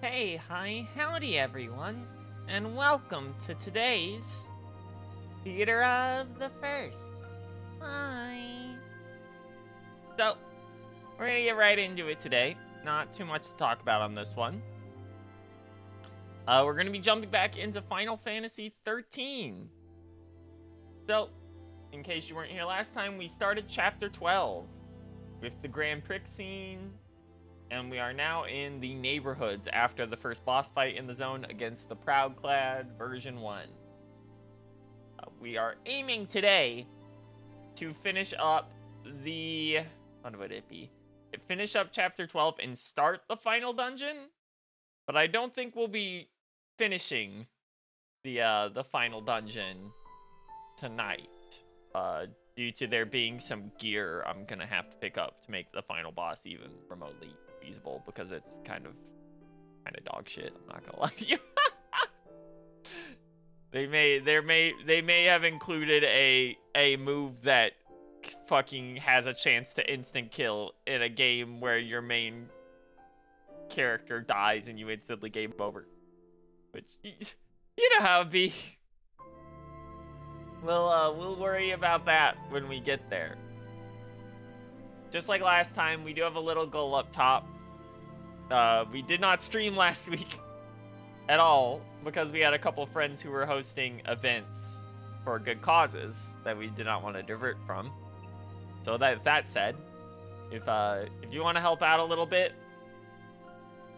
Hey, hi, howdy everyone, and welcome to today's Theater of the First. Hi. So, we're gonna get right into it today. Not too much to talk about on this one. We're gonna be jumping back into Final Fantasy XIII. So, in case you weren't here last time, we started Chapter 12 with the Grand Prix scene. And we are now in the neighborhoods after the first boss fight in the zone against the Proudclad version 1. We are aiming today to finish up the... What would it be? Finish up Chapter 12 and start the final dungeon? But I don't think we'll be finishing the final dungeon tonight. Due to there being some gear I'm gonna have to pick up to make the final boss even remotely feasible, because it's kind of dog shit. I'm not gonna lie to you. They may have included a move that fucking has a chance to instant kill in a game where your main character dies and you instantly game over, which you know how it be. We'll worry about that when we get there. Just like last time, we do have a little goal up top. We did not stream last week at all because we had a couple friends who were hosting events for good causes that we did not want to divert from. So that said, if you want to help out a little bit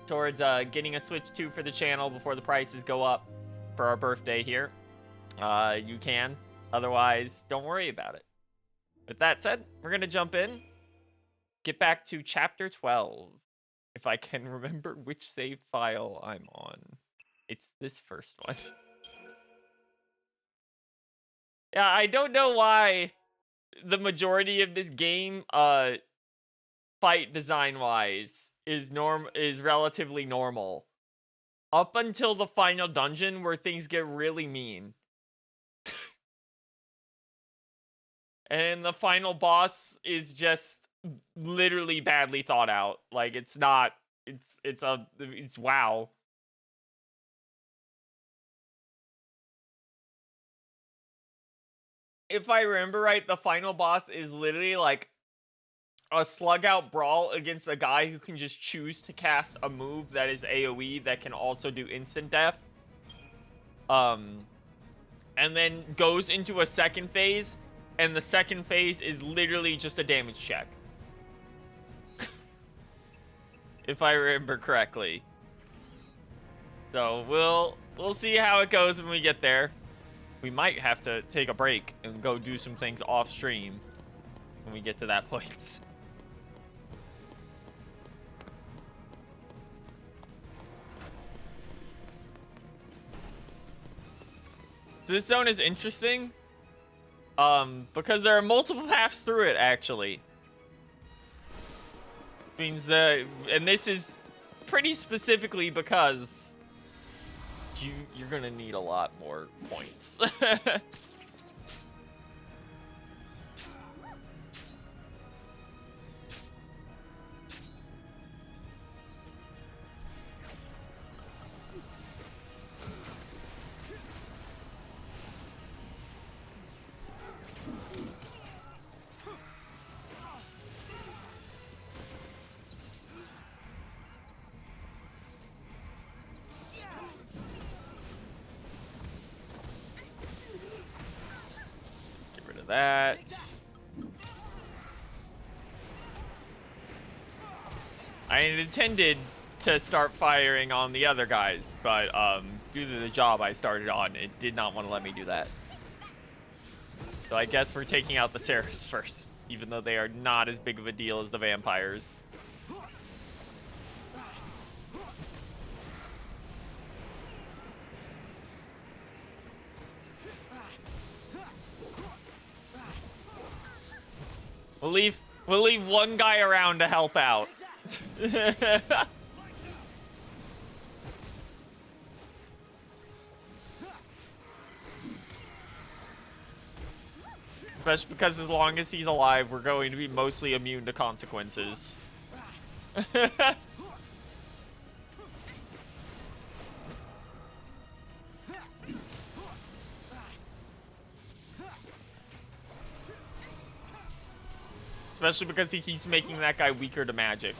towards getting a Switch 2 for the channel before the prices go up for our birthday here, you can. Otherwise, don't worry about it. With that said, we're going to jump in. Get back to Chapter 12. If I can remember which save file I'm on. It's this first one. Yeah, I don't know why the majority of this game, fight design-wise, is relatively normal. Up until the final dungeon where things get really mean. And the final boss is just literally badly thought out. Like, it's not, it's wow. If I remember right, the final boss is literally like a slug out brawl against a guy who can just choose to cast a move that is AoE that can also do instant death. And then goes into a second phase, and the second phase is literally just a damage check. If I remember correctly. So we'll see how it goes when we get there. We might have to take a break and go do some things off stream when we get to that point. So this zone is interesting. Because there are multiple paths through it, actually. Means and this is pretty specifically because you're gonna need a lot more points. That. I intended to start firing on the other guys, but due to the job I started on, it did not want to let me do that. So I guess we're taking out the Seraphs first, even though they are not as big of a deal as the vampires. We'll leave one guy around to help out. Especially because as long as he's alive, we're going to be mostly immune to consequences. Especially because he keeps making that guy weaker to magic.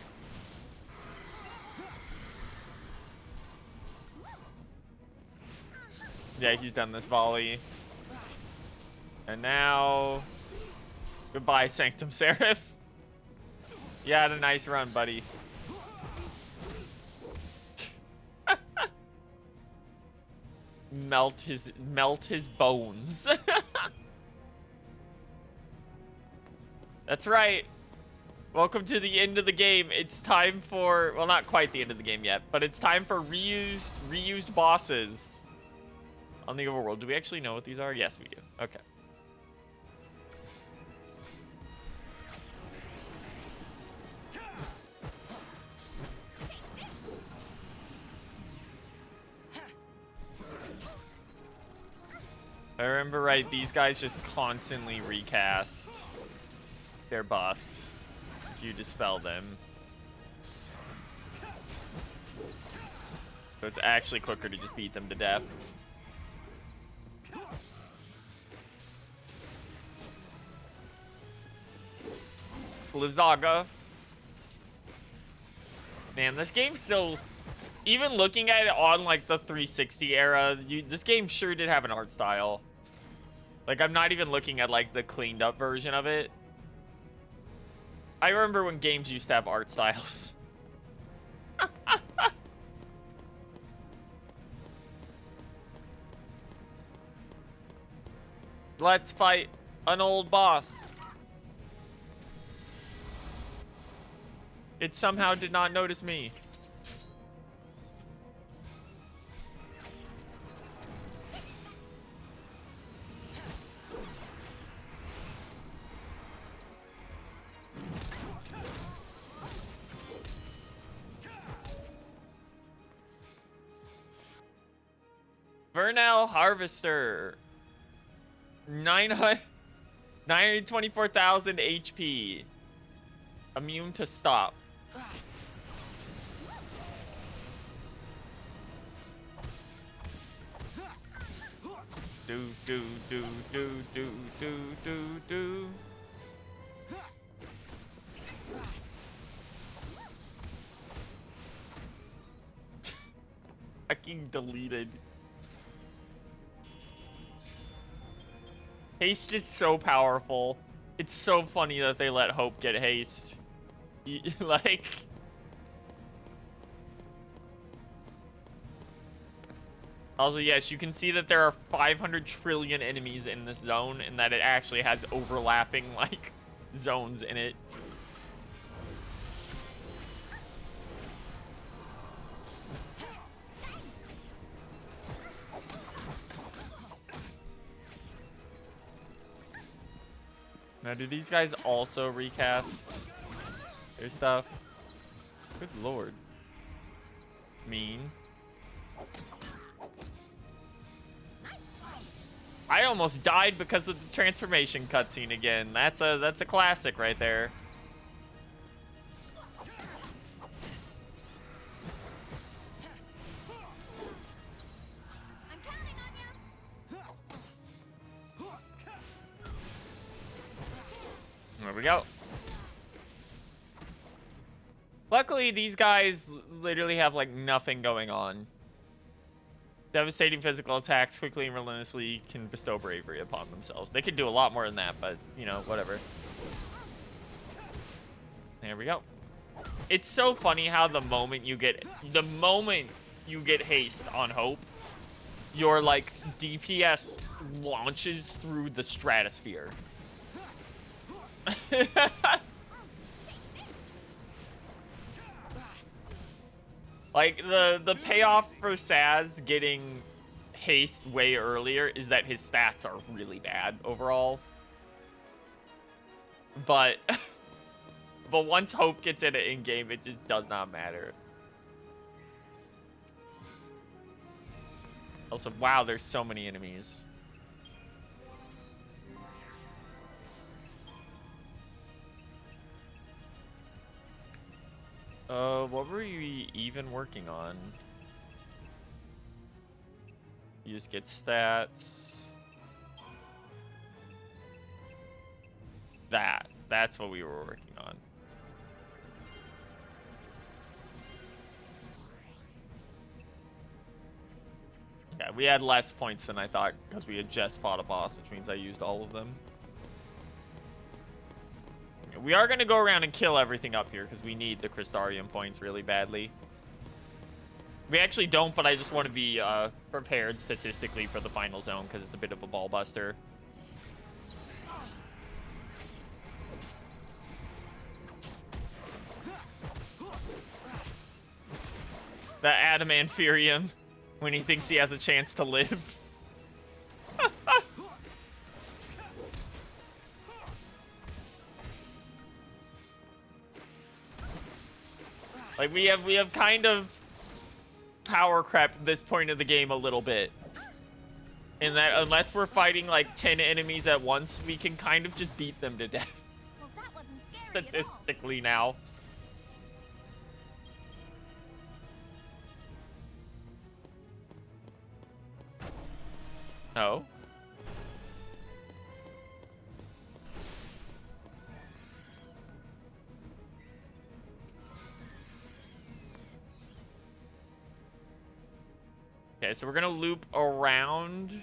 Yeah, he's done this volley. And now... Goodbye, Sanctum Seraph. You had a nice run, buddy. Melt his bones. That's right. Welcome to the end of the game. It's time for, well, not quite the end of the game yet, but it's time for reused bosses on the overworld. Do we actually know what these are? Yes, we do. Okay. If I remember right, these guys just constantly recast their buffs if you dispel them. So it's actually quicker to just beat them to death. Blizzaga. Man, this game still... Even looking at it on, like, the 360 era, this game sure did have an art style. Like, I'm not even looking at, like, the cleaned up version of it. I remember when games used to have art styles. Let's fight an old boss. It somehow did not notice me. Vernal Harvester. 924,000 HP. Immune to stop. Do. Fucking deleted. Haste is so powerful. It's so funny that they let Hope get haste. Like... Also, yes, you can see that there are 500 trillion enemies in this zone, and that it actually has overlapping, like, zones in it. Now, do these guys also recast their stuff? Good lord. Mean. I almost died because of the transformation cutscene again. That's a classic right there. I'm counting on you. There we go. Luckily, these guys literally have, like, nothing going on. Devastating physical attacks quickly and relentlessly can bestow bravery upon themselves. They could do a lot more than that, but, you know, whatever. There we go. It's so funny how the moment you get haste on Hope, your, like, DPS launches through the stratosphere. Like, the payoff for Saz getting haste way earlier is that his stats are really bad overall. But but once Hope gets in it in-game, it just does not matter. Also, wow, there's so many enemies. What were we even working on? You just get stats. That That's what we were working on. Yeah, we had less points than I thought because we had just fought a boss, which means I used all of them. We are going to go around and kill everything up here because we need the Crystarium points really badly. We actually don't, but I just want to be prepared statistically for the final zone because it's a bit of a ball buster. The Adamanthurium when he thinks he has a chance to live. Like we have kind of power crept this point of the game a little bit. In that unless we're fighting like 10 enemies at once, we can kind of just beat them to death. Well, that wasn't scary at all. Statistically now. Oh. Okay, so we're gonna loop around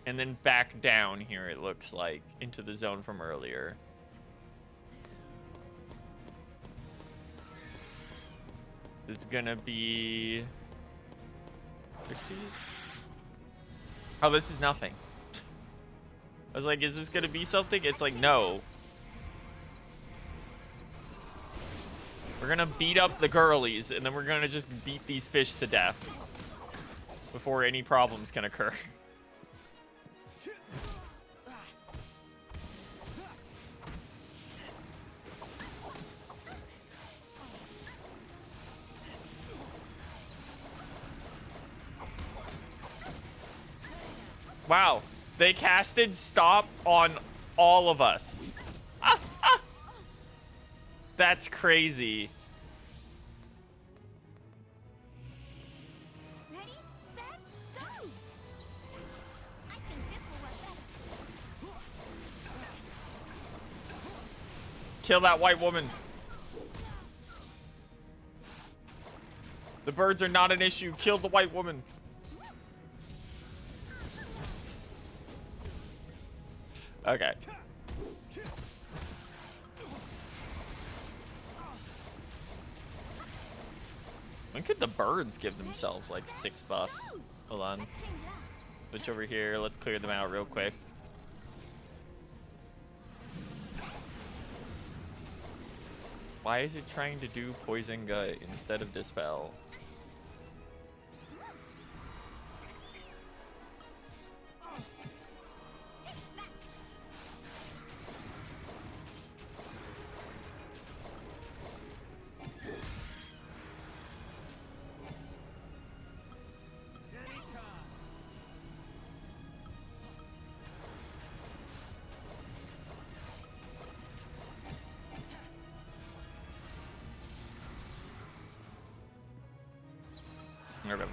and then back down here, it looks like, into the zone from earlier. It's gonna be Pixies? Oh, this is nothing. I was like, is this gonna be something? It's like, no. We're gonna beat up the girlies, and then we're gonna just beat these fish to death before any problems can occur. Wow, they casted stop on all of us. That's crazy. Ready, set, go! I think this will work better. Kill that white woman. The birds are not an issue. Kill the white woman. Okay. When could the birds give themselves like 6 buffs? Hold on. Let's change it up. Switch over here. Let's clear them out real quick. Why is it trying to do Poison Gut instead of Dispel?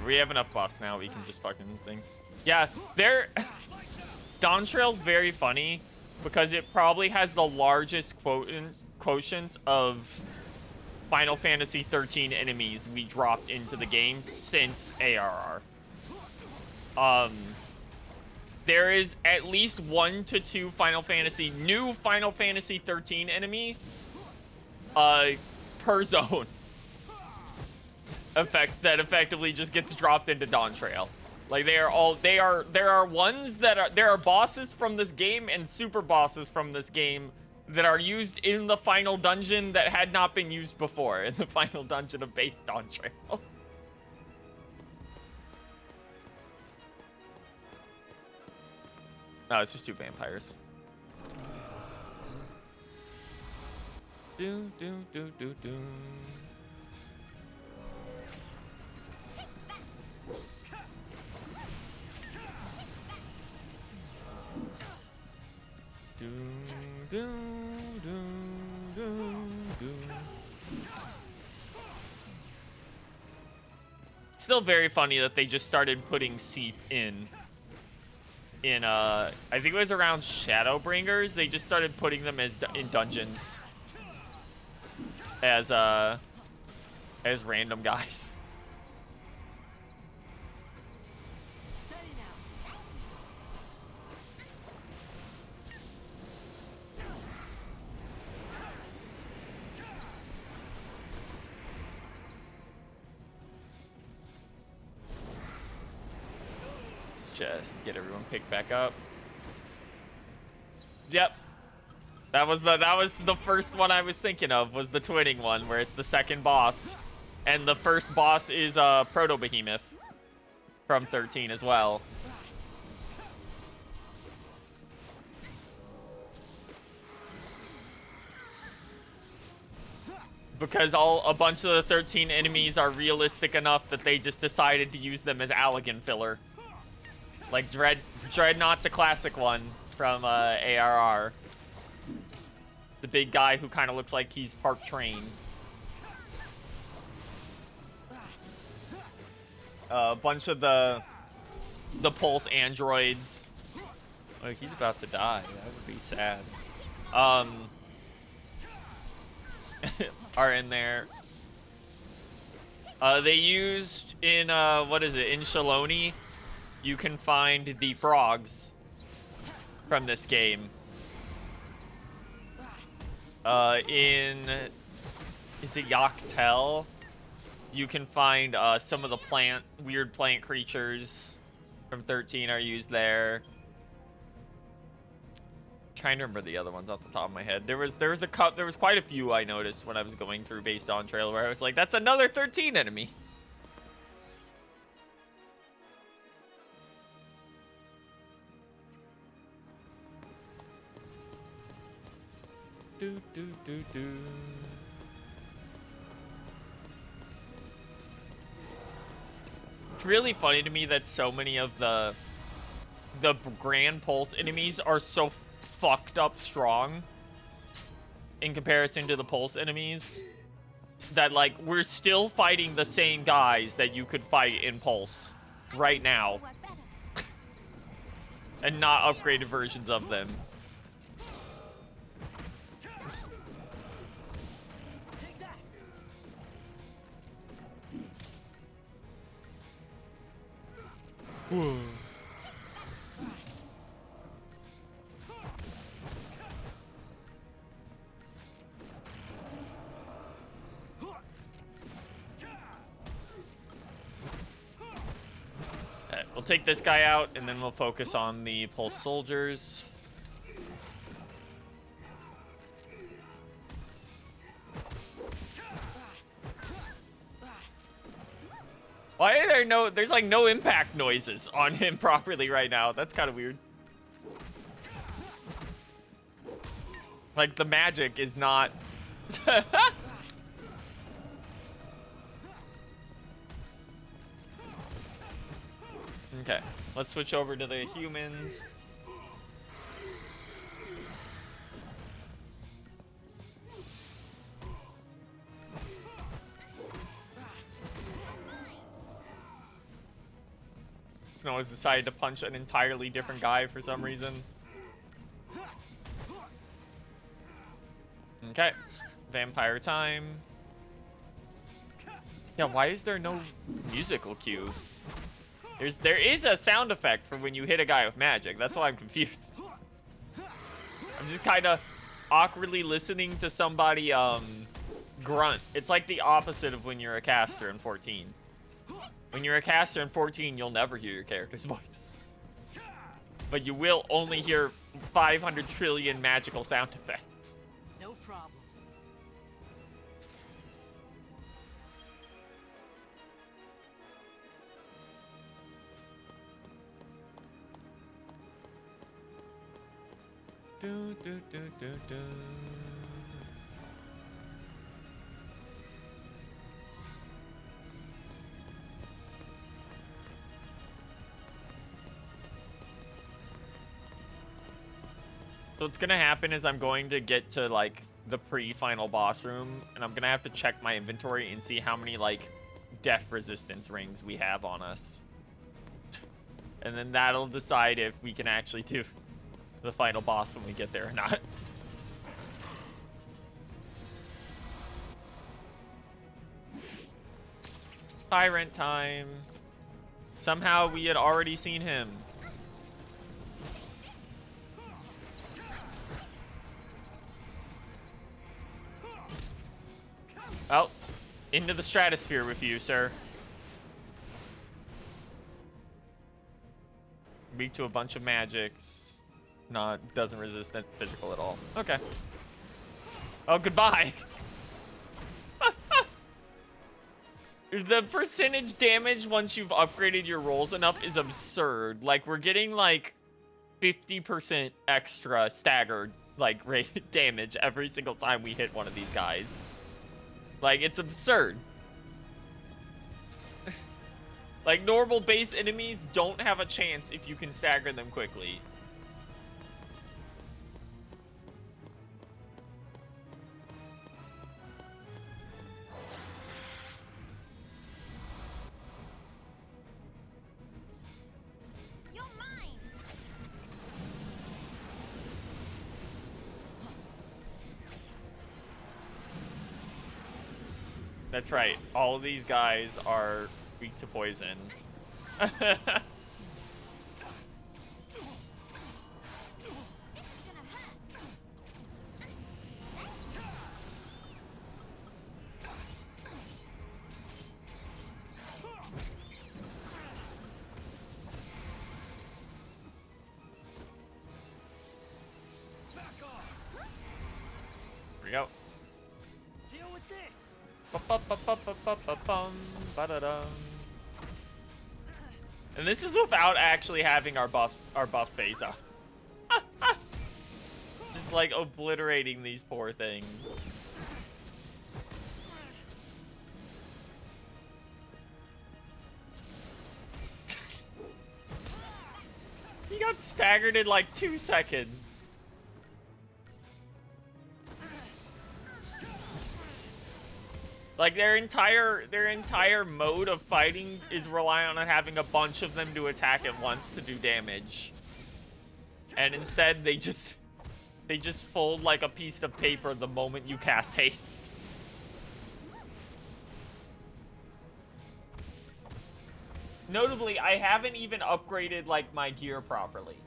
We have enough buffs now, we can just fucking thing. Yeah, they're... Dawntrail's very funny because it probably has the largest quotient of Final Fantasy XIII enemies we dropped into the game since ARR. There is at least 1 to 2 new Final Fantasy XIII enemy per zone. That effectively just gets dropped into Dawntrail. Like there are ones that there are bosses from this game and super bosses from this game that are used in the final dungeon that had not been used before in the final dungeon of base Dawntrail. No, it's just 2 vampires. Do do do do do. Do, do, do, do, do. Still very funny that they just started putting Seep in in I think it was around Shadowbringers. They just started putting them as in dungeons as random guys. Just get everyone picked back up. Yep. That was the first one I was thinking of, was the twinning one, where it's the second boss. And the first boss is Proto Behemoth from 13 as well. Because a bunch of the 13 enemies are realistic enough that they just decided to use them as Allegan filler. Like Dreadnought's a classic one from ARR. The big guy who kind of looks like he's park trained. A bunch of the Pulse androids. Oh, he's about to die. That would be sad. Are in there. They used in what is it? In Shaloni, you can find the frogs from this game. In is it Yaktel? You can find some of the weird plant creatures from 13 are used there. Trying to remember the other ones off the top of my head. There was quite a few I noticed when I was going through based on trailer where I was like, that's another 13 enemy. Do do do do. It's really funny to me that so many of the Grand Pulse enemies are so fucked up strong in comparison to the Pulse enemies that, like, we're still fighting the same guys that you could fight in Pulse right now and not upgraded versions of them. Whoa. Alright, we'll take this guy out, and then we'll focus on the Pulse soldiers. Why are there there's like no impact noises on him properly right now? That's kind of weird. Like, the magic is not... Okay, let's switch over to the humans. Always decided to punch an entirely different guy for some reason. Okay, vampire time. Yeah, why is there no musical cue? There is a sound effect for when you hit a guy with magic. That's why I'm confused. I'm just kind of awkwardly listening to somebody grunt. It's like the opposite of when you're a caster in 14. When you're a caster in 14, you'll never hear your character's voice. But you will only hear 500 trillion magical sound effects. No problem. Do, do, do, do, do. So what's gonna happen is I'm going to get to, like, the pre-final boss room, and I'm gonna have to check my inventory and see how many, like, death resistance rings we have on us. And then that'll decide if we can actually do the final boss when we get there or not. Tyrant time. Somehow we had already seen him. Oh, into the stratosphere with you, sir. Weak to a bunch of magics. Doesn't resist that physical at all. Okay. Oh, goodbye. The percentage damage once you've upgraded your rolls enough is absurd. Like, we're getting, like, 50% extra staggered, like, rate damage every single time we hit one of these guys. Like, it's absurd. Like, normal base enemies don't have a chance if you can stagger them quickly. You're mine. That's right. All of these guys are weak to poison. It's gonna hurt. Here we go. Deal with this. Ba-ba-ba-ba-ba-ba-bum, ba-da-dum. And this is without actually having our buff phase up. Just like obliterating these poor things. He got staggered in like 2 seconds. Like, their entire mode of fighting is reliant on having a bunch of them to attack at once to do damage. And instead, they just fold like a piece of paper the moment you cast haste. Notably, I haven't even upgraded, like, my gear properly.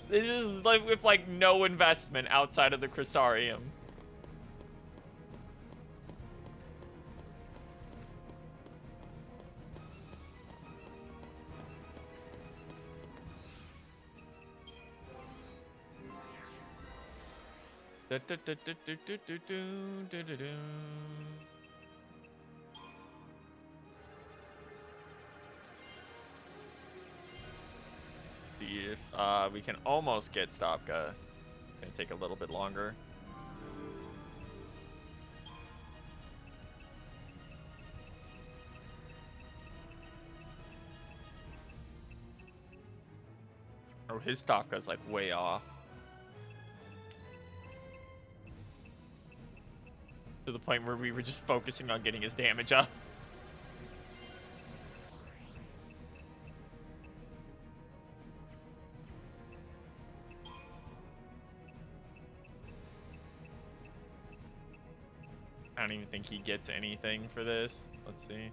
This is, like, with, like, no investment outside of the Crystarium. See if we can almost get Stopka. Gonna take a little bit longer. Oh, his Stopka's like way off. To the point where we were just focusing on getting his damage up. I don't even think he gets anything for this. Let's see.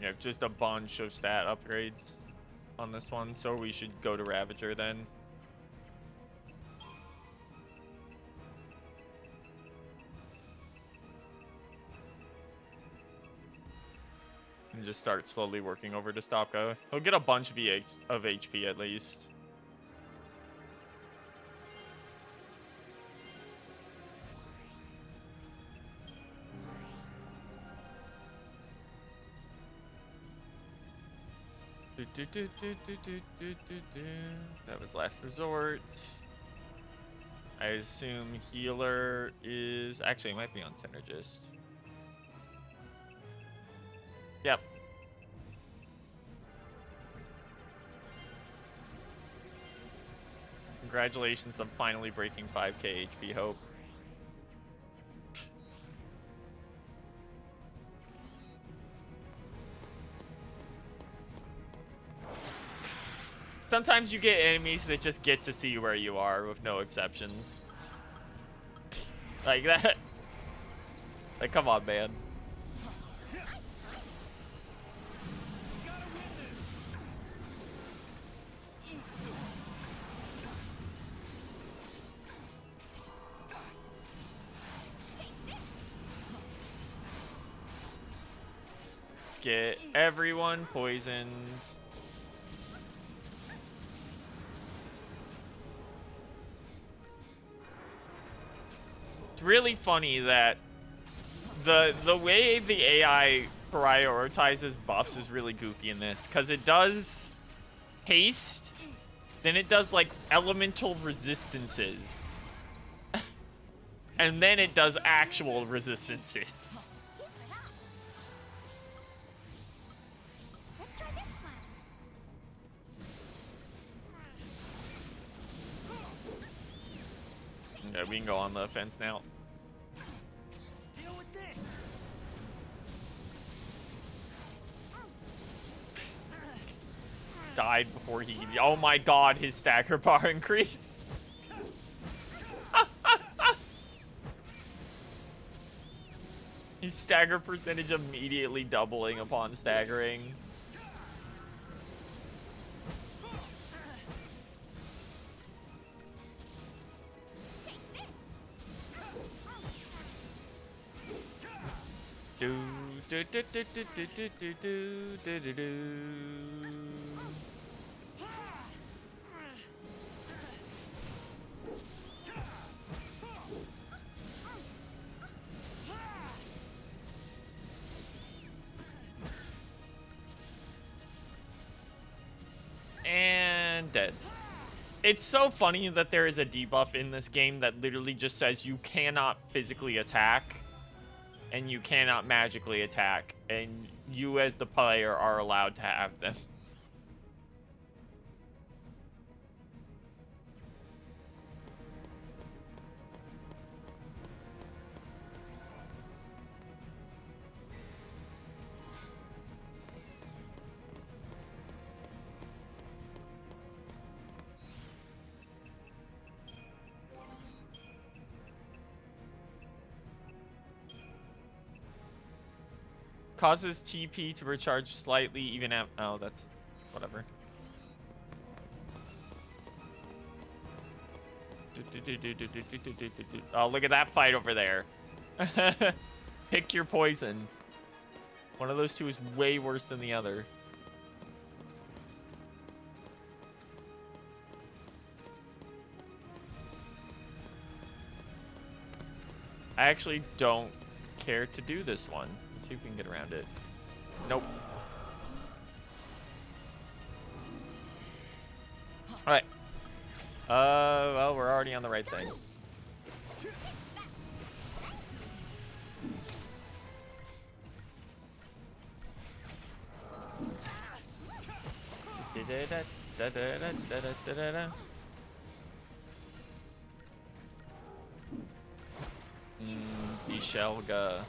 Yeah, just a bunch of stat upgrades on this one, so we should go to Ravager then. And just start slowly working over to Stopka. He'll get a bunch of HP at least. That was last resort. I assume healer is... Actually, it might be on Synergist. Yep. Congratulations on finally breaking 5k HP, Hope. Sometimes you get enemies that just get to see where you are with no exceptions. Like that. Like, come on, man. Let's get everyone poisoned. It's really funny that the way the AI prioritizes buffs is really goofy in this, because it does haste, then it does like elemental resistances, and then it does actual resistances. Let's try this one. Okay, we can go on the offense now. Deal with this. Died before he... Oh my god, his stagger bar increase. His stagger percentage immediately doubling upon staggering. Do do do do do do do do do do do. And dead. It's so funny that there is a debuff in this game that literally just says you cannot physically attack and you cannot magically attack, and you as the player are allowed to have them. Causes TP to recharge slightly even at... Oh, that's... whatever. Oh, look at that fight over there. Pick your poison. One of those two is way worse than the other. I actually don't care to do this one. Let's see if we can get around it. Nope. Alright. Well, we're already on the right thing. Ishelga.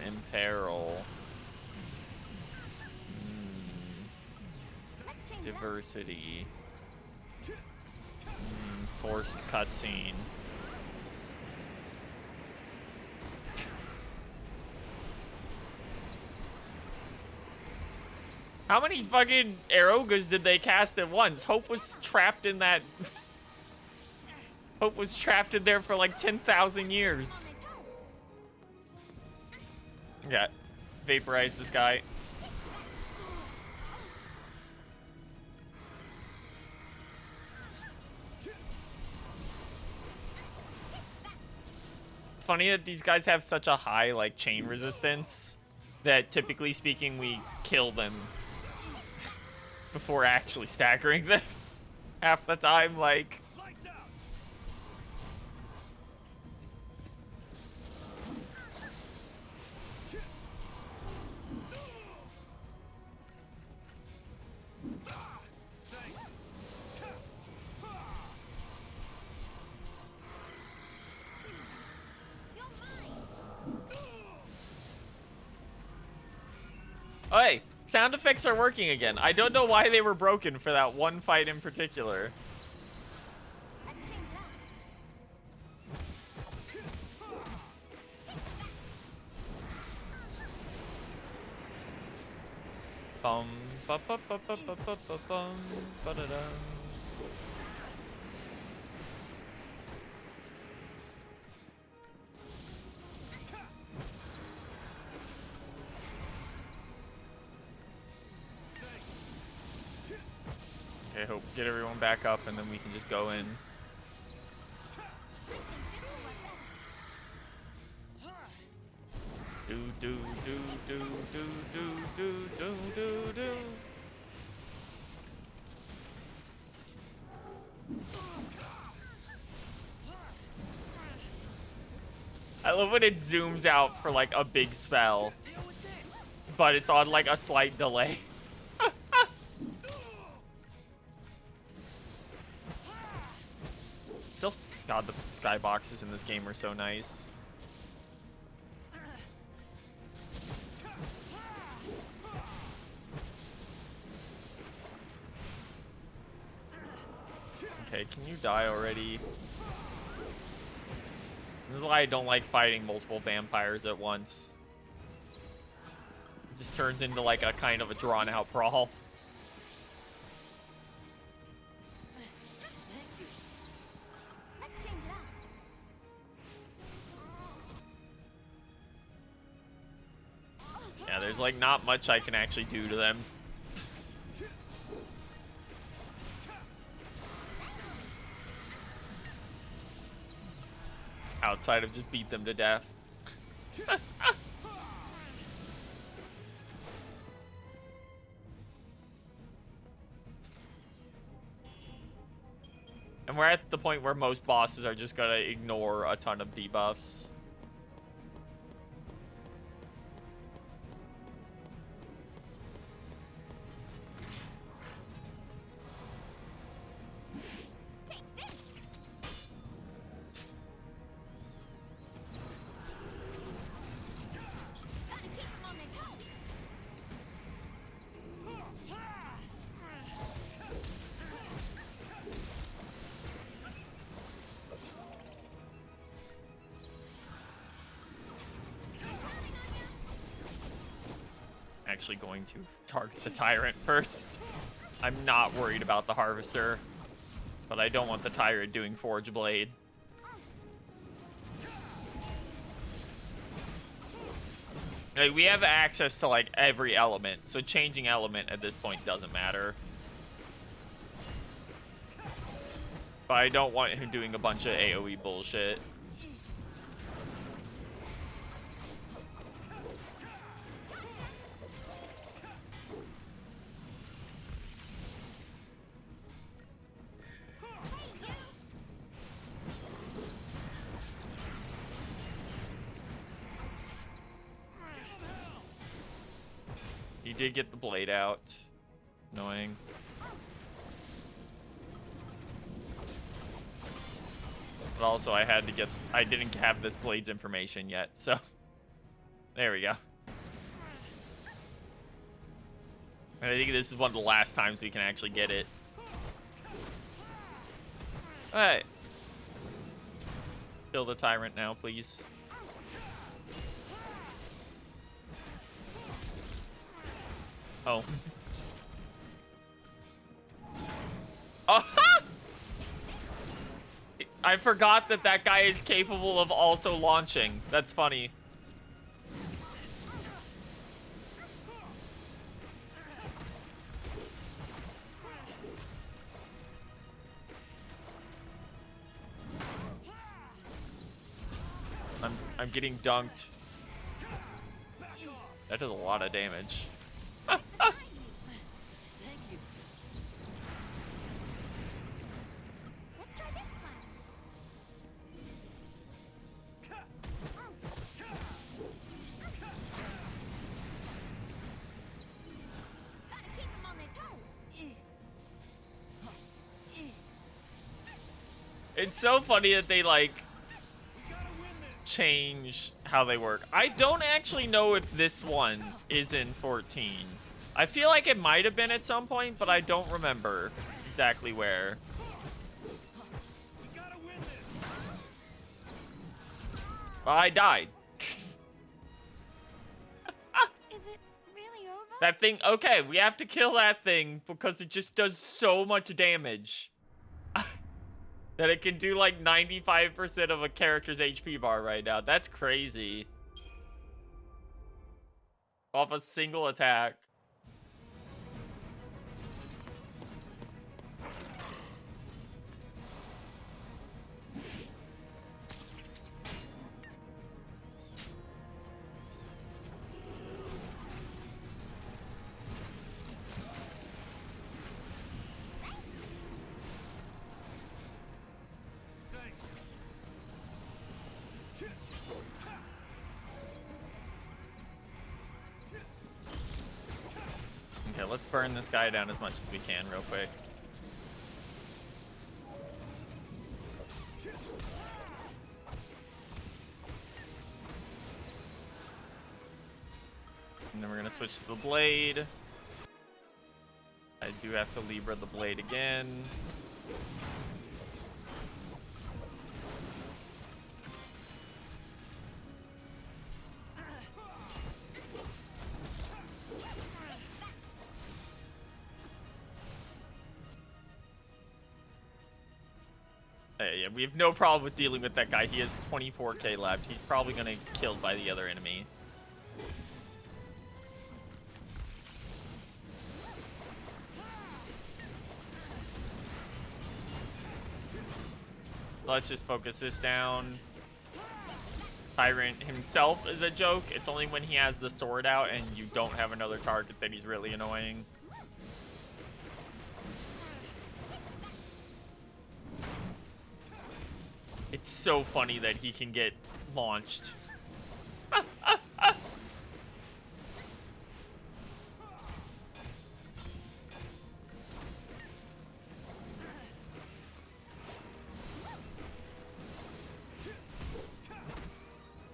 Imperil. Let's change it up. Diversity. Forced cutscene. How many fucking Aerogas did they cast at once? Hope was trapped in that... Hope was trapped in there for like 10,000 years. Yeah, vaporize this guy. It's funny that these guys have such a high, like, chain resistance that, typically speaking, we kill them before actually staggering them. Half the time, like... Oh, hey, sound effects are working again. I don't know why they were broken for that one fight in particular. Let's change it up. Bum ba ba ba ba ba ba ba bum ba da da. Okay, hope get everyone back up and then we can just go in. Do do do do do do do do do do. I love when it zooms out for like a big spell, Deal with this. but it's on like a slight delay. Still, God, the skyboxes in this game are so nice. Okay, can you die already? This is why I don't like fighting multiple vampires at once. It just turns into like a kind of a drawn-out brawl. Let's change it up. Yeah, there's like not much I can actually do to them. Outside of just beat them to death. And we're at the point where most bosses are just gonna ignore a ton of debuffs. Take this. Gotta keep them on their toes. Actually going to target the tyrant first. I'm not worried about the harvester, but I don't want the tyrant doing Forge Blade. Like, we have access to like every element, so changing element at this point doesn't matter. But I don't want him doing a bunch of AoE bullshit. He did get the blade out. Annoying. But also I didn't have this blade's information yet, so there we go. And I think this is one of the last times we can actually get it. Alright. Kill the tyrant now, please. Oh. Oh! I forgot that that guy is capable of also launching. That's funny. I'm getting dunked. That does a lot of damage. Thank you. Let's try this one. Gotta keep them on their toes. It's so funny that they like We gotta win this. change how they work. I don't actually know if this one is in 14. I feel like it might have been at some point, but I don't remember exactly where. We gotta win this. Well, I died. Is it really over? That thing, okay, we have to kill that thing because it just does so much damage. That it can do like 95% of a character's HP bar right now. That's crazy. Off a single attack. Thanks. Okay, let's burn this guy down as much as we can real quick. And then we're gonna switch to the blade. I do have to Libra the blade again. Yeah, we have no problem with dealing with that guy. He has 24k left. He's probably gonna get killed by the other enemy. Let's just focus this down. Tyrant himself is a joke. It's only when he has the sword out and you don't have another target that he's really annoying. It's so funny that he can get launched.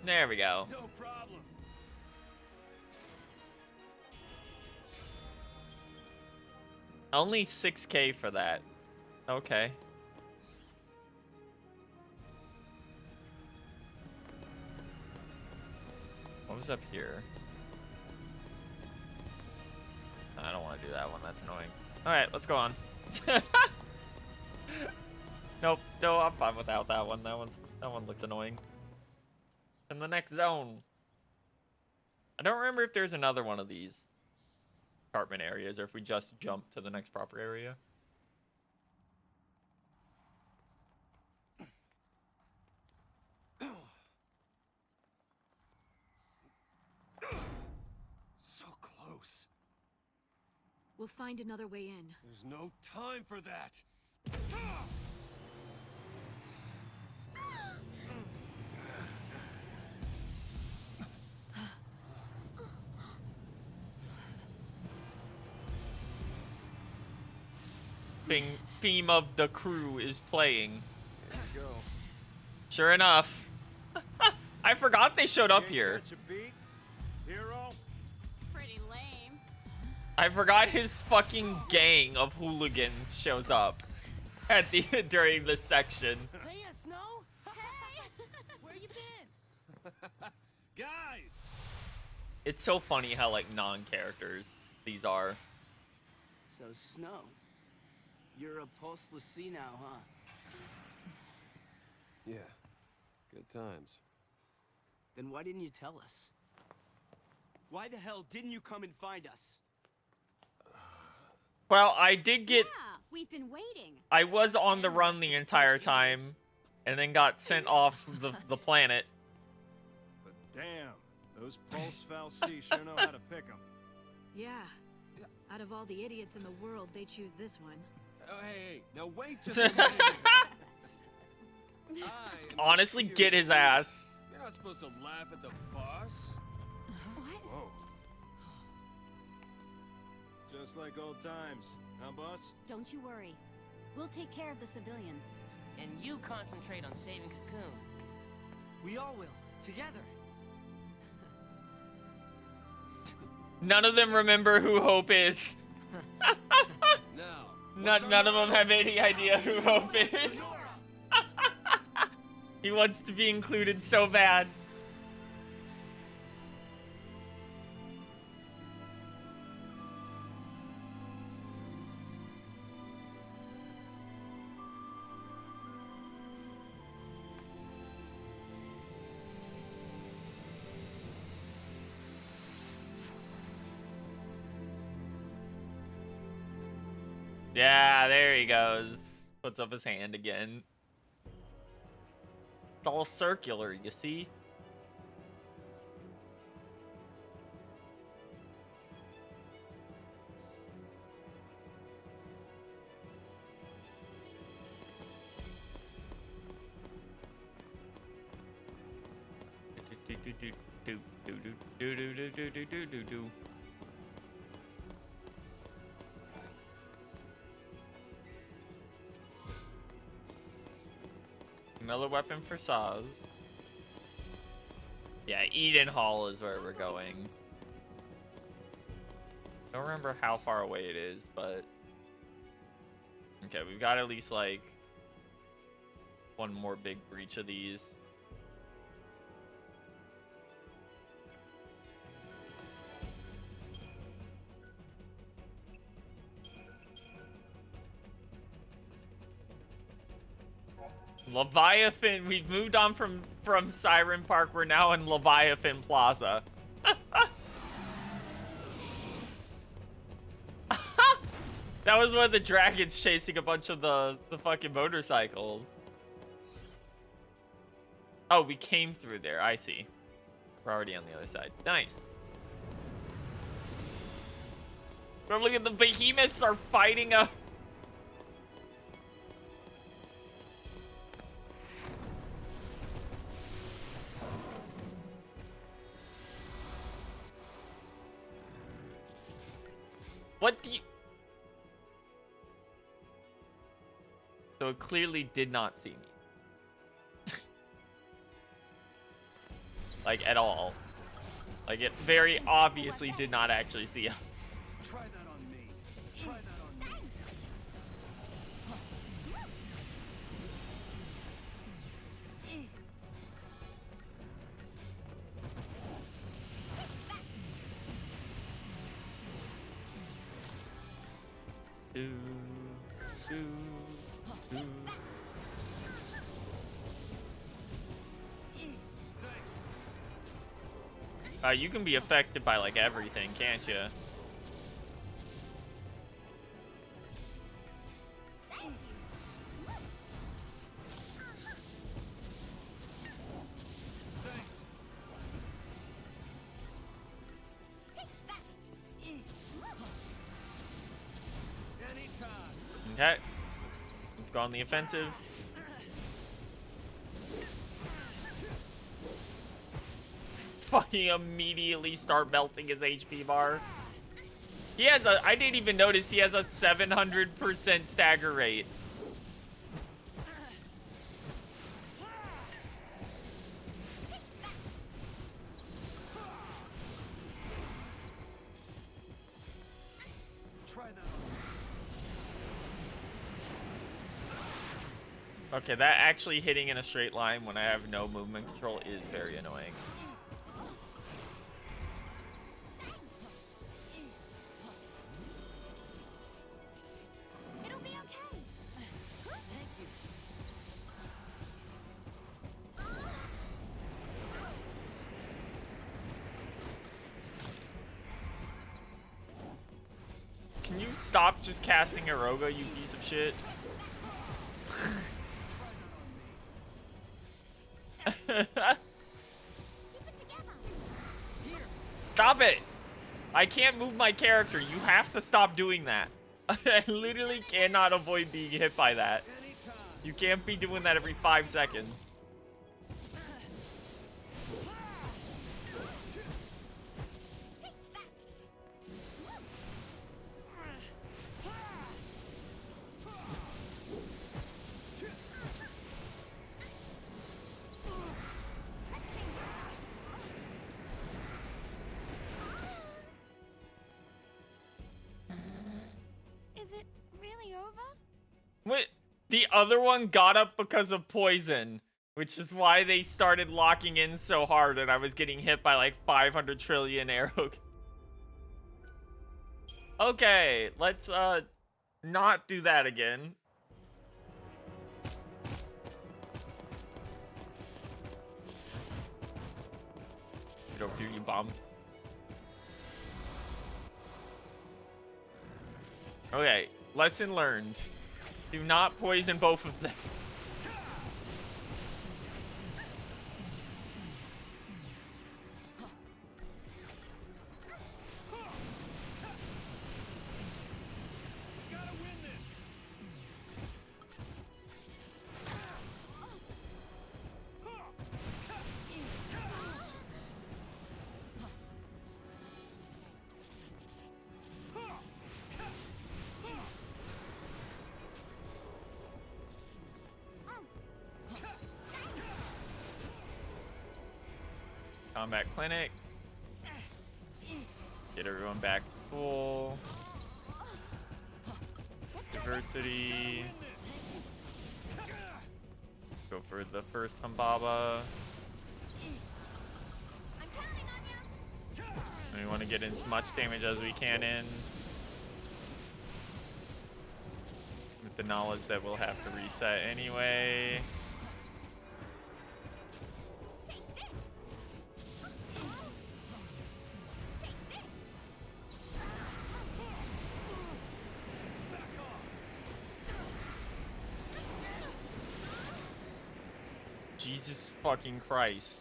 There we go. No problem. Only 6k for that. Okay. What was up here? I don't want to do that one. That's annoying. All right, let's go on. Nope. No, I'm fine without that one. That one looks annoying. In the next zone. I don't remember if there's another one of these apartment areas or if we just jump to the next proper area. So close. We'll find another way in. There's no time for that. Theme of the crew is playing. There you go. Sure enough. I forgot they showed up Can't here. catch a beat, hero. Pretty lame. I forgot his fucking gang of hooligans shows up at the during this section. Hey, Snow! Hey! Where you been? Guys. It's so funny how like non-characters these are. So, Snow, you're a post Lucy now, huh? Yeah. Good times. Then why didn't you tell us? Why the hell didn't you come and find us? Well, I did get Yeah, we've been waiting. I was on the run the entire time and then got sent off the planet. But damn, those Pulse Fal'Cie sure know how to pick 'em. Yeah. Out of all the idiots in the world, they choose this one. Oh, hey, now wait just a minute. I am Honestly, here get his to- ass. You're not supposed to laugh at the boss. What? Whoa. Just like old times, huh, boss? Don't you worry. We'll take care of the civilians. And you concentrate on saving Cocoon. We all will. Together. None of them remember who Hope is. Now, None of them have any idea who Hope is. He wants to be included so bad. Yeah, there he goes. Puts up his hand again. It's all circular, you see? Another weapon for Saz. Yeah, Eden Hall is where we're going. Don't remember how far away it is, but... Okay, we've got at least, like, one more big breach of these. Leviathan, we've moved on from Siren Park. We're now in Leviathan Plaza. That was one of the dragons chasing a bunch of the fucking motorcycles. Oh, we came through there. I see. We're already on the other side. Nice. But look at the behemoths are fighting a... What do you... So it clearly did not see me. Like, at all. Like, it very obviously did not actually see us. try that on me. Try that on me. Do, do, do. Thanks. You can be affected by, like, everything, can't you? Thanks. Anytime. Okay. Let's go on the offensive. Fucking immediately start melting his HP bar. He has a... I didn't even notice he has a 700% stagger rate. Try that on me. Okay, that actually hitting in a straight line when I have no movement control is very annoying. It'll be okay. Thank you. Can you stop just casting Aroga, you piece of shit? Keep it together. Stop it! I can't move my character. You have to stop doing that. I literally cannot avoid being hit by that. Anytime. You can't be doing that every 5 seconds. Let's change it. Is it really over? What? The other one got up because of poison, which is why they started locking in so hard, and I was getting hit by like 500 trillion arrows. Okay, let's not do that again. Get over here, you bomb. Okay, lesson learned. Do not poison both of them. Gotta win this. Combat clinic. Get everyone back to full. Diversity. Go for the first Humbaba. I'm counting on you. And we want to get as much damage as we can in. With the knowledge that we'll have to reset anyway. Jesus fucking Christ.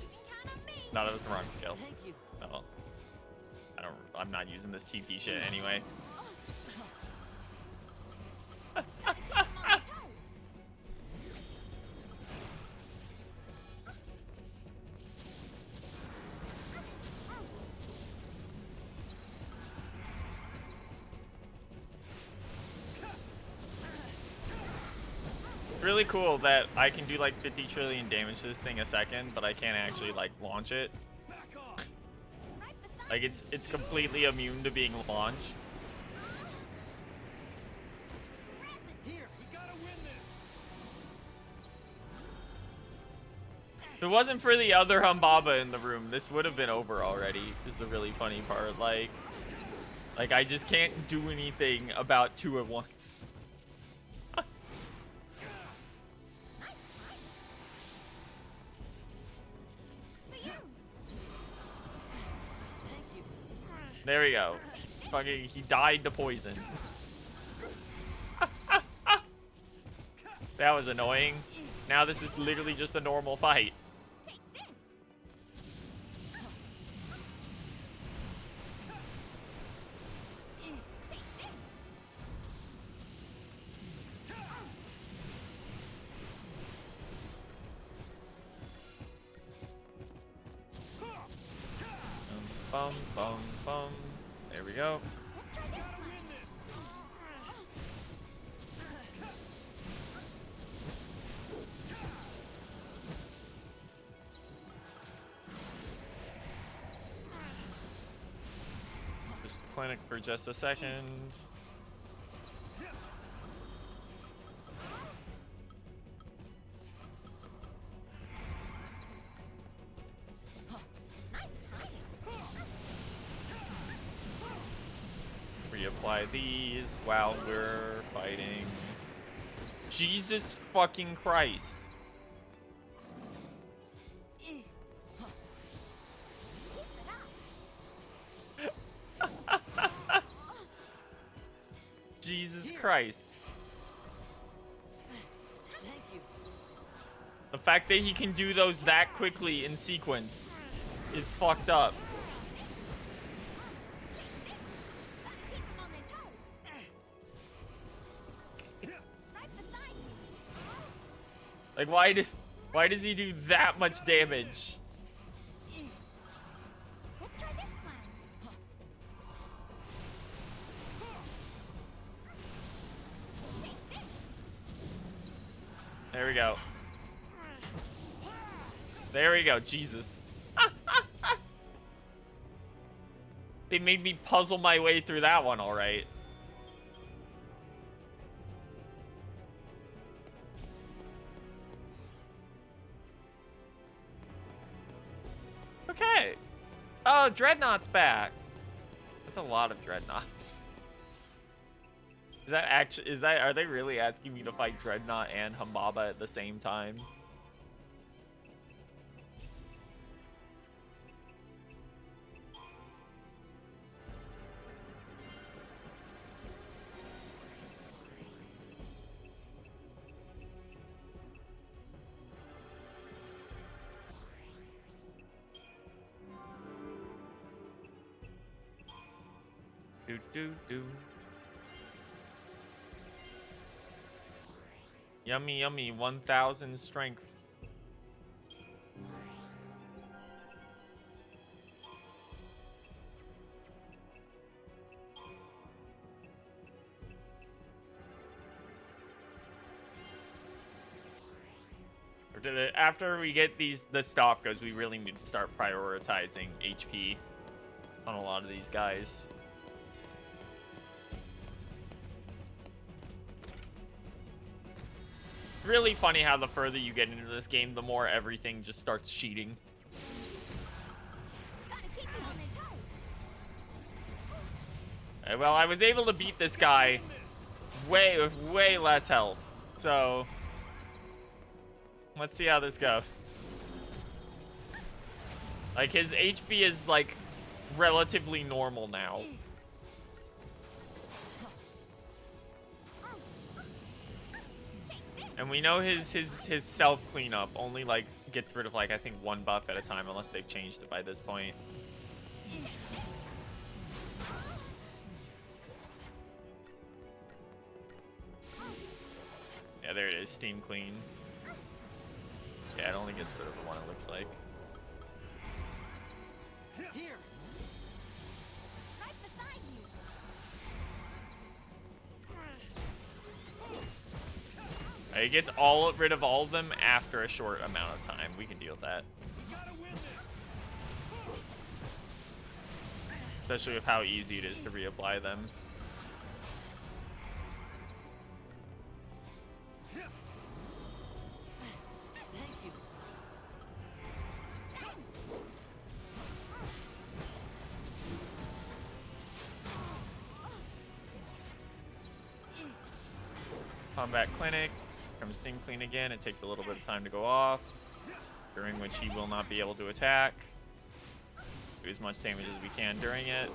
You can count on me. No, that was the wrong skill. Thank you. No. I'm not using this TP shit anyway. I'm on my toes. Really cool that I can do like 50 trillion damage to this thing a second, but I can't actually like launch it. Back off. Right beside Like it's completely immune to being launched. Here. We gotta win this. If it wasn't for the other Humbaba in the room, this would have been over already. Is the really funny part. Like I just can't do anything about two at once. for you. Thank you. There we go. Fucking, he died to poison. That was annoying. Now this is literally just a normal fight. Take this. Take this. Bum, bum, bum. There we go. Let's try this Gotta one. win this. Push the clinic for just a second. Nice timing. Reapply these while we're fighting. Jesus fucking Christ. Keep it up. Jesus Christ. Thank you. The fact that he can do those that quickly in sequence is fucked up. Keep them on their toes. Right beside you. Like why does he do that much damage? Let's try this plan. Take this. There we go. There we go. Jesus. They made me puzzle my way through that one, all right. Okay. Oh, Dreadnought's back. That's a lot of Dreadnoughts. Are they really asking me to fight Dreadnought and Humbaba at the same time? Do do do. Yummy, yummy. 1,000 strength. After we get the stop goes, we really need to start prioritizing HP on a lot of these guys. Really funny how the further you get into this game, the more everything just starts cheating. Well, I was able to beat this guy with way less health, so let's see how this goes. Like, his HP is like relatively normal now. And we know his self cleanup only like gets rid of like I think 1 buff at a time unless they've changed it by this point. Yeah, there it is, steam clean. Yeah, it only gets rid of the 1 it looks like. Here. Right beside you. It gets rid of all of them after a short amount of time. We can deal with that. Especially with how easy it is to reapply them. Combat Clinic. Comes Steam Clean again. It takes a little bit of time to go off, during which he will not be able to attack. Do as much damage as we can during it.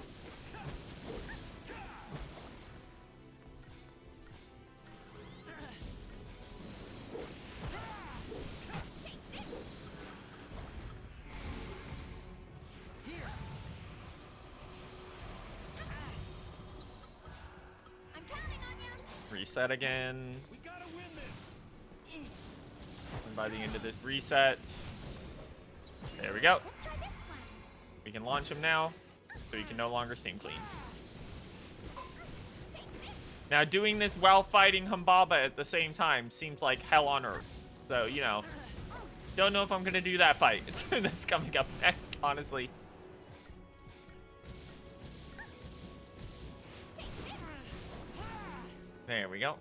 Reset again. And by the end of this reset, there we go. We can launch him now, so he can no longer steam clean. Now, doing this while fighting Humbaba at the same time seems like hell on earth. So, you know, don't know if I'm gonna do that fight that's coming up next, honestly. There we go.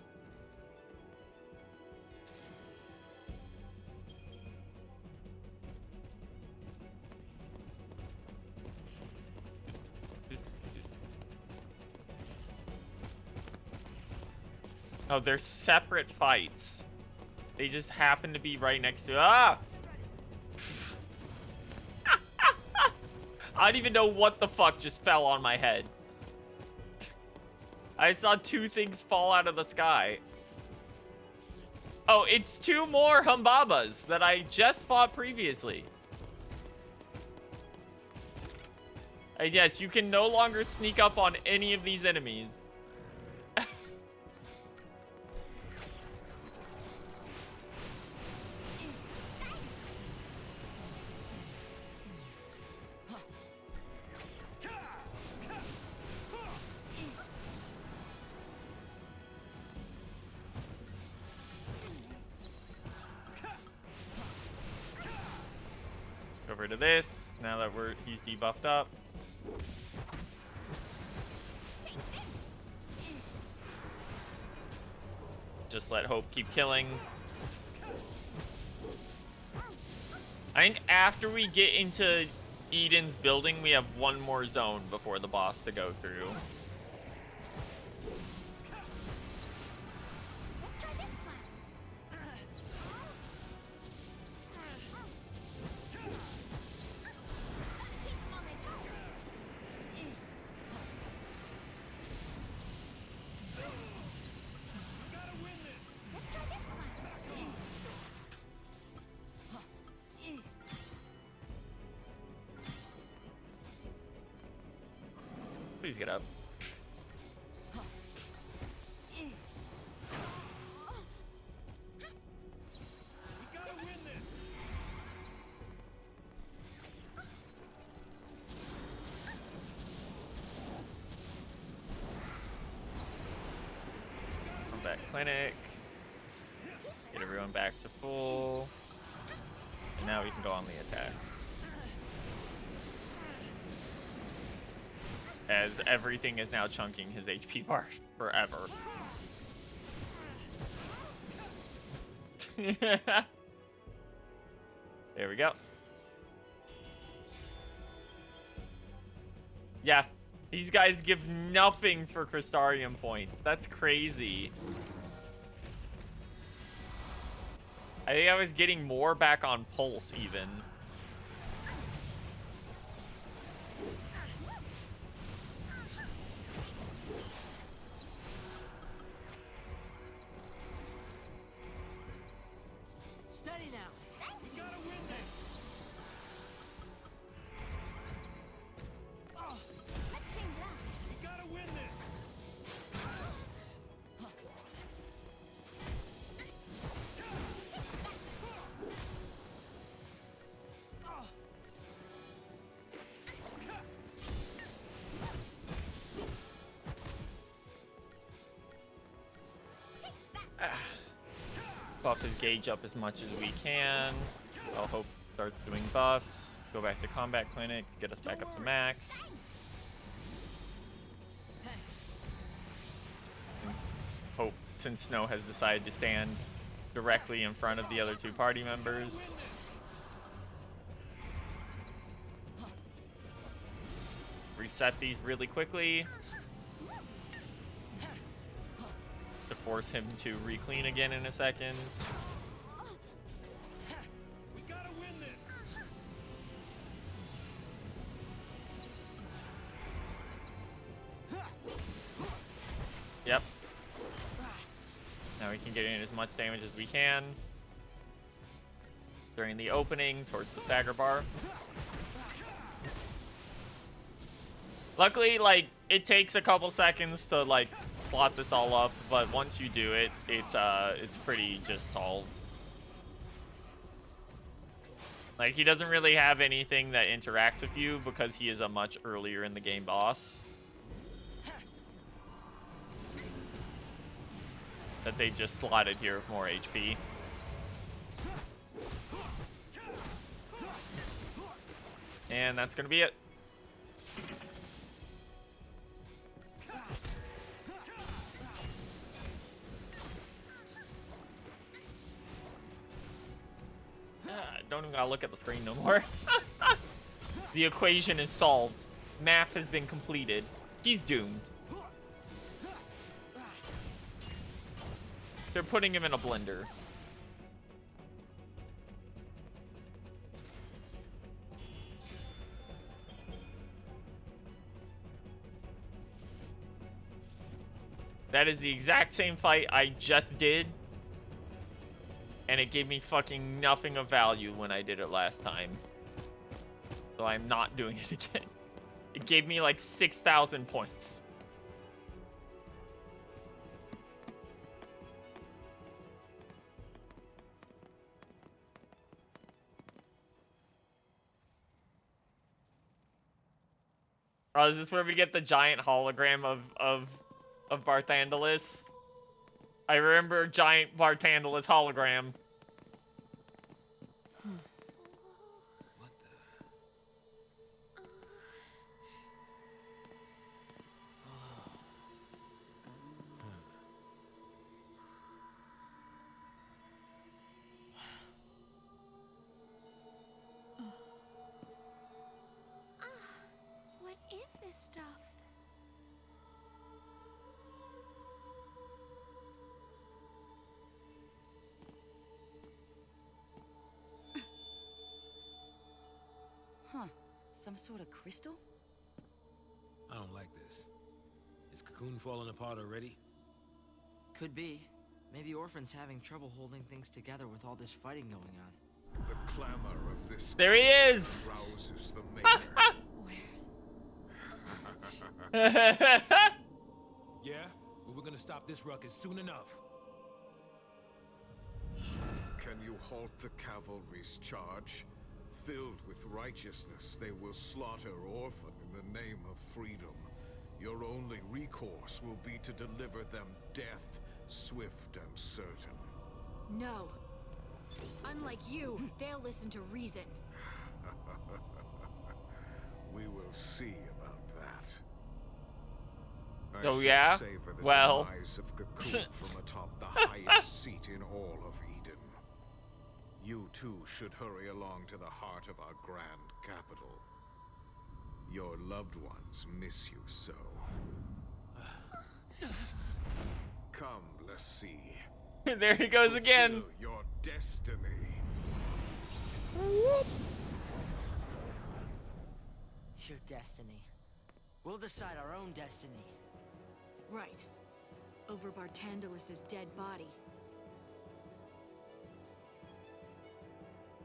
Oh, they're separate fights. They just happen to be right next to... Ah! I don't even know what the fuck just fell on my head. I saw 2 things fall out of the sky. Oh, it's 2 more Humbabas that I just fought previously. And yes, you can no longer sneak up on any of these enemies. Over to this, now that he's debuffed up. Just let Hope keep killing. I think after we get into Eden's building, we have one more zone before the boss to go through. Let's try this plan. Keep them on their toes. Gotta win this. Let's try this plan. Please get up. We gotta win this. Combat clinic. Get everyone back to full. And now we can go on the attack. As everything is now chunking his HP bar forever. There we go. Yeah, these guys give nothing for Crystarium points. That's crazy. I think I was getting more back on Pulse even. Steady now. We gotta win this. Let's change that. We gotta win this. Buff his gauge up as much as we can. I'll hope starts doing buffs. Go back to combat clinic to get us back up to max. Since Snow has decided to stand directly in front of the other two party members. Reset these really quickly to force him to re-clean again in a second. We gotta win this. Yep. Now we can get in as much damage as we can during the opening towards the stagger bar. Luckily, like, it takes a couple seconds to, like, slot this all up, but once you do it, it's pretty just solved. Like, he doesn't really have anything that interacts with you because he is a much earlier in the game boss. That they just slotted here with more HP. And that's gonna be it. Don't even gotta look at the screen no more. The equation is solved. Math has been completed. He's doomed. They're putting him in a blender. That is the exact same fight I just did. And it gave me fucking nothing of value when I did it last time. So I'm not doing it again. It gave me like 6,000 points. Oh, is this where we get the giant hologram of Barthandelus? I remember giant Barthandelus hologram. Some sort of crystal? I don't like this. Is Cocoon falling apart already? Could be. Maybe Orphan's having trouble holding things together with all this fighting going on. The clamor of this There he is! rouses the maker. Yeah? Well, we're gonna stop this ruckus soon enough. Can you halt the cavalry's charge? Filled with righteousness, they will slaughter Orphan in the name of freedom. Your only recourse will be to deliver them death, swift and certain. No. Unlike you, they'll listen to reason. We will see about that. I Oh, shall yeah? savor the Well. demise of Cocoon from atop the highest seat in all of Eden. You too should hurry along to the heart of our grand capital. Your loved ones miss you so. Come, let's see. There he goes again. Fulfill your destiny. Your destiny. We'll decide our own destiny. Right. Over Bartandalus's dead body.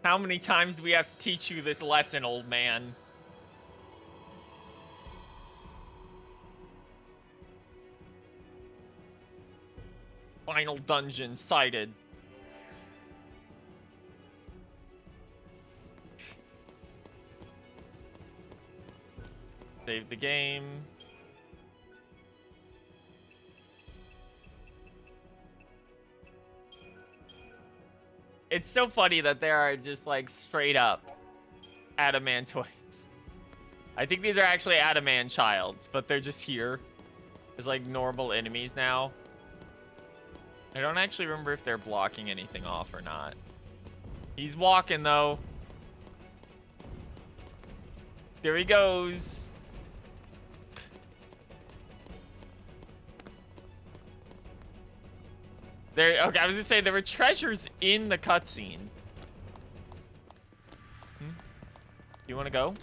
How many times do we have to teach you this lesson, old man? Final dungeon sighted. Save the game. It's so funny that there are just like straight up adamantoids. I think these are actually adamant childs, but they're just here as like normal enemies now. I don't actually remember if they're blocking anything off or not. He's walking though. There he goes. There, okay, I was gonna say there were treasures in the cutscene. Do you want to go?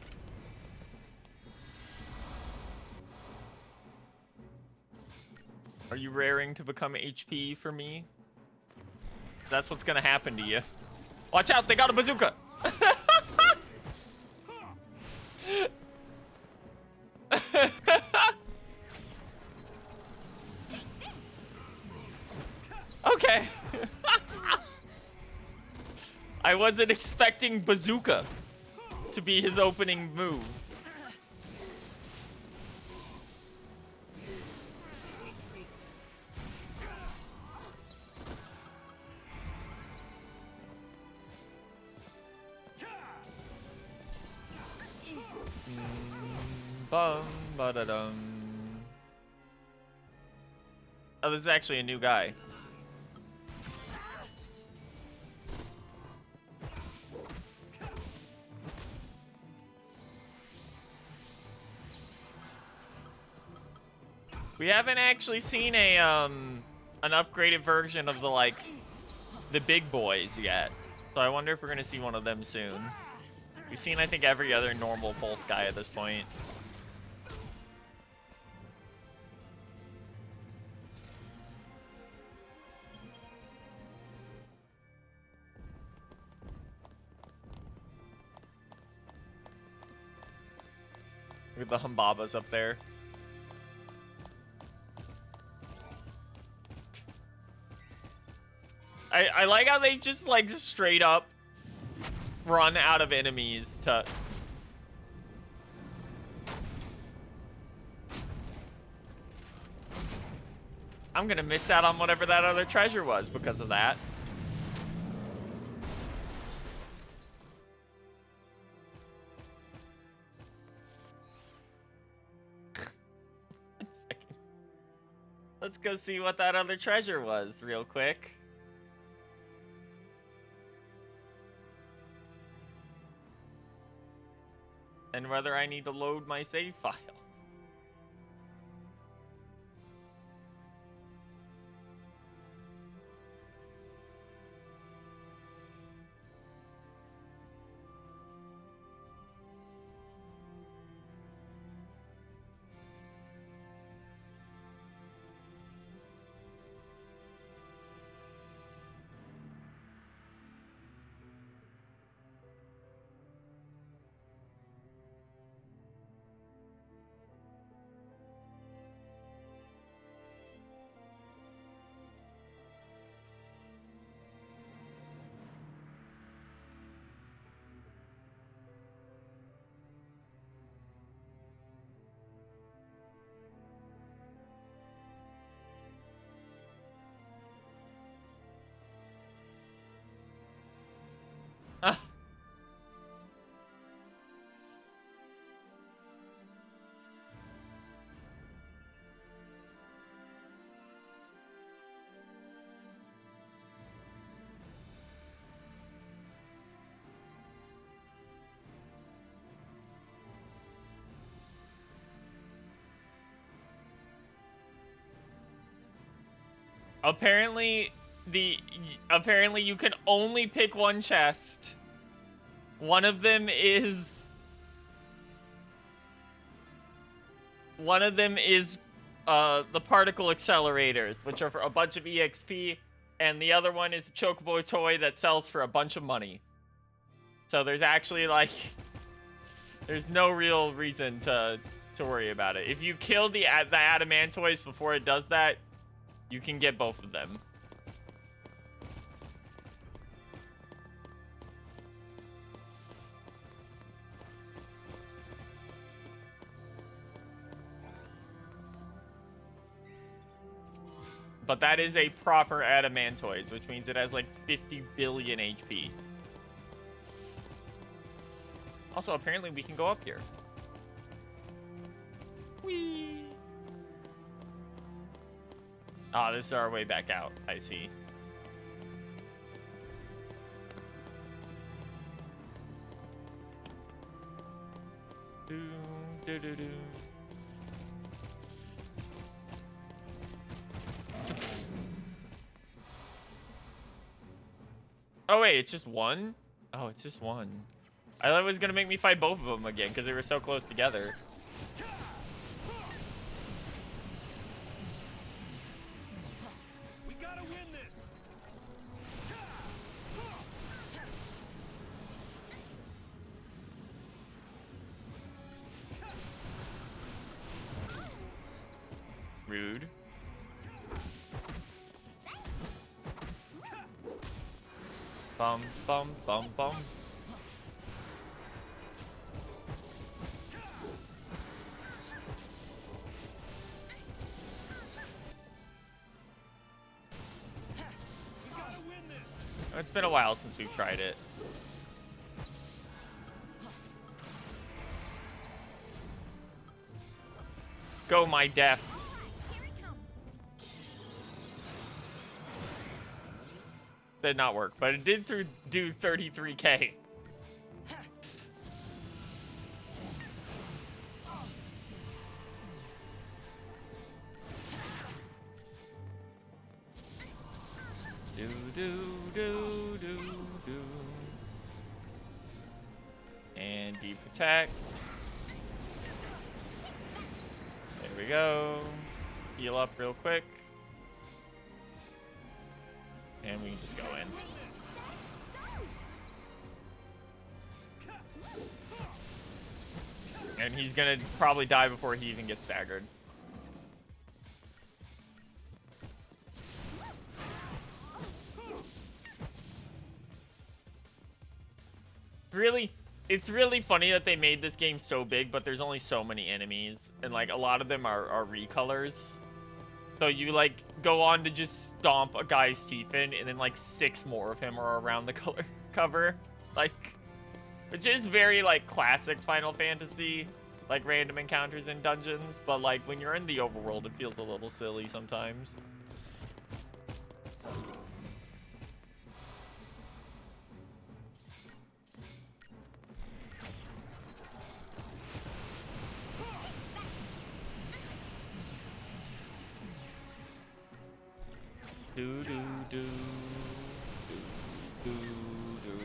Are you raring to become HP for me? That's what's gonna happen to you. Watch out, they got a bazooka! Okay. I wasn't expecting bazooka to be his opening move. Bum ba da dum. Oh, this is actually a new guy. We haven't actually seen a an upgraded version of the big boys yet. So I wonder if we're gonna see one of them soon. We've seen, I think, every other normal pulse guy at this point. Look at the Humbabas up there. I like how they just like straight up run out of enemies to... I'm gonna miss out on whatever that other treasure was because of that. One second. Let's go see what that other treasure was real quick. And whether I need to load my save file. Apparently, apparently you can only pick one chest. One of them is the particle accelerators, which are for a bunch of EXP, and the other one is a Chocobo toy that sells for a bunch of money. So there's actually like there's no real reason to worry about it. If you kill the Adamantoids before it does that, you can get both of them. But that is a proper Adamantoids, which means it has like 50 billion HP. Also, apparently we can go up here. Whee! Ah, this is our way back out. I see. Do, do, do, do. Oh wait, it's just one? Oh, it's just one. I thought it was gonna make me fight both of them again because they were so close together. We gotta win this. Rude. Bum, bum, bum, bum. We gotta win this. It's been a while since we've tried it. Go, my death. Here he comes. Did not work, but it did do 33k. Do do do do do. And deprotect. There we go. Heal up real quick. And we can just go in. And he's gonna probably die before he even gets staggered. It's really funny that they made this game so big, but there's only so many enemies, and like a lot of them are recolors. So you like go on to just stomp a guy's teeth in, and then like 6 more of him are around the color cover, like, which is very like classic Final Fantasy, like random encounters in dungeons. But like when you're in the overworld, it feels a little silly sometimes. Do do do do do do.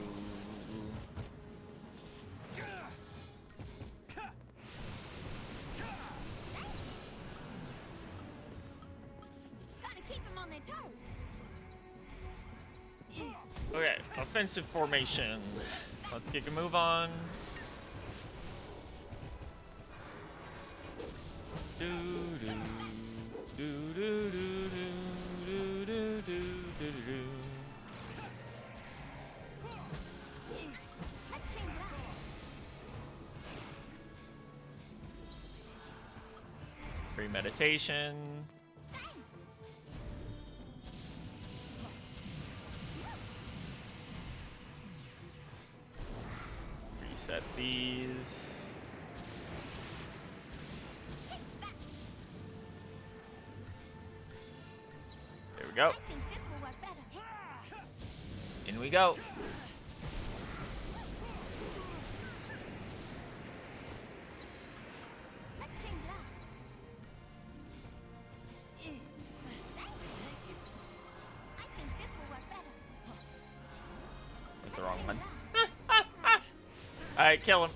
Gotta keep him on their toes. Okay, offensive formation. Let's get a move on. Do do do do do do. Let's change it up. Premeditation. Reset these. There we go. I think this will work better. In we go. Let's change it up. the wrong one. Alright, kill him.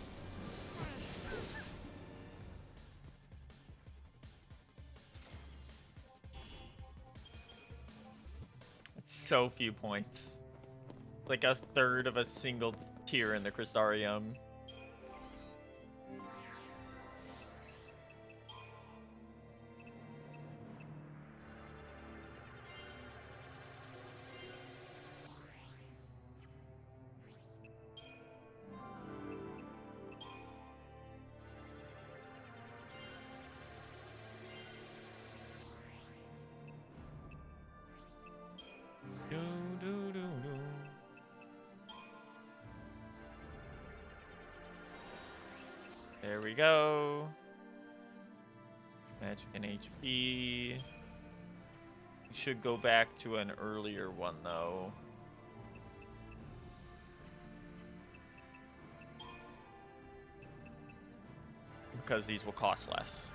It's so few points. Like a third of a single tier in the Crystarium. There we go. Magic and HP. We should go back to an earlier one though. Because these will cost less.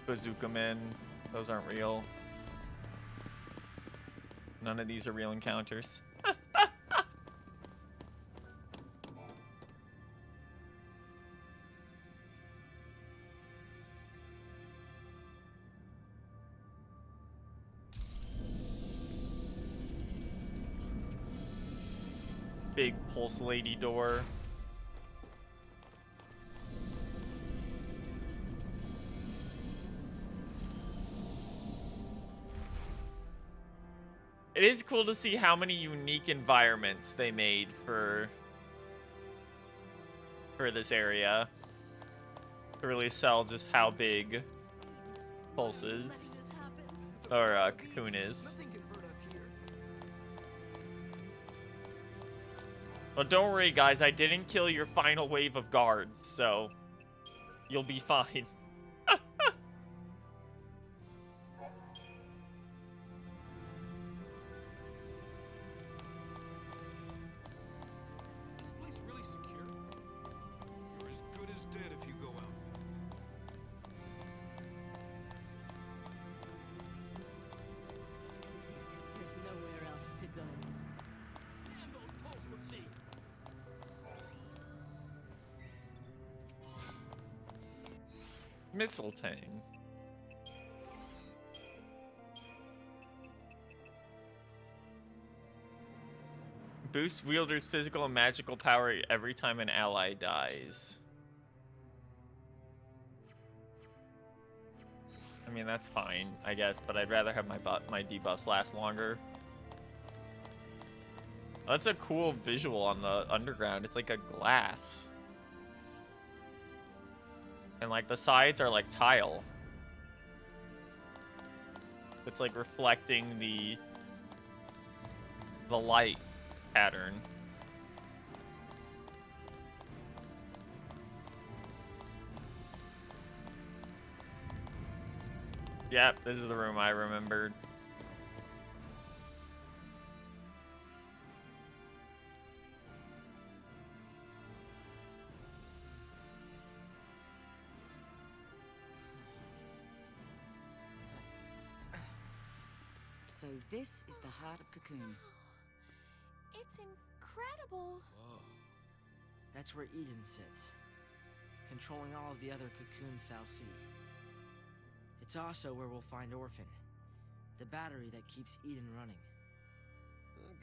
Bazooka Men, those aren't real. None of these are real encounters. Big pulse lady door. It is cool to see how many unique environments they made for this area. To really sell just how big Pulse's or Cocoon is. Nothing can hurt us here. But don't worry, guys. I didn't kill your final wave of guards, so you'll be fine. Is this place really secure? You're as good as dead if you go out. There's nowhere else to go. Damn those postal seats! Mistletoe. Boost wielder's physical and magical power every time an ally dies. I mean, that's fine, I guess, but I'd rather have my debuffs last longer. That's a cool visual on the underground. It's like a glass. And like the sides are like tile. It's like reflecting the light pattern. Yep, this is the room I remembered. So this is the heart of Cocoon. It's incredible. Whoa. That's where Eden sits, controlling all of the other Cocoon Fal'Cie. It's also where we'll find Orphan, the battery that keeps Eden running.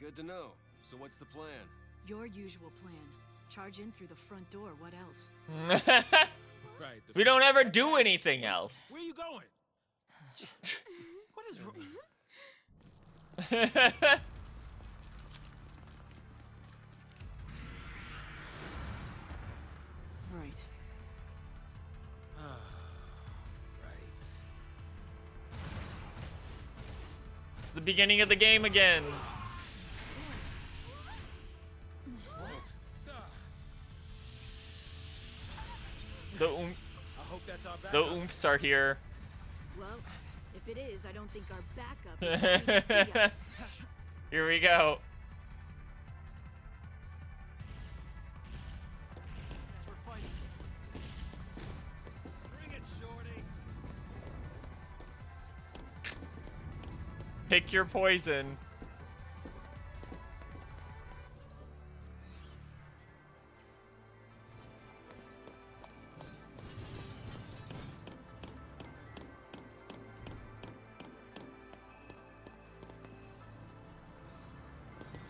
Good to know. So what's the plan? Your usual plan. Charge in through the front door, what else? Right. We don't ever do anything else. Where are you going? What is wrong? Right. Right. It's the beginning of the game again. The I hope that's our the backup. oomphs are here. Well, if it is, I don't think our backup is ready to see us. Here we go. Guess we're fighting. Bring it, Shore. Pick your poison.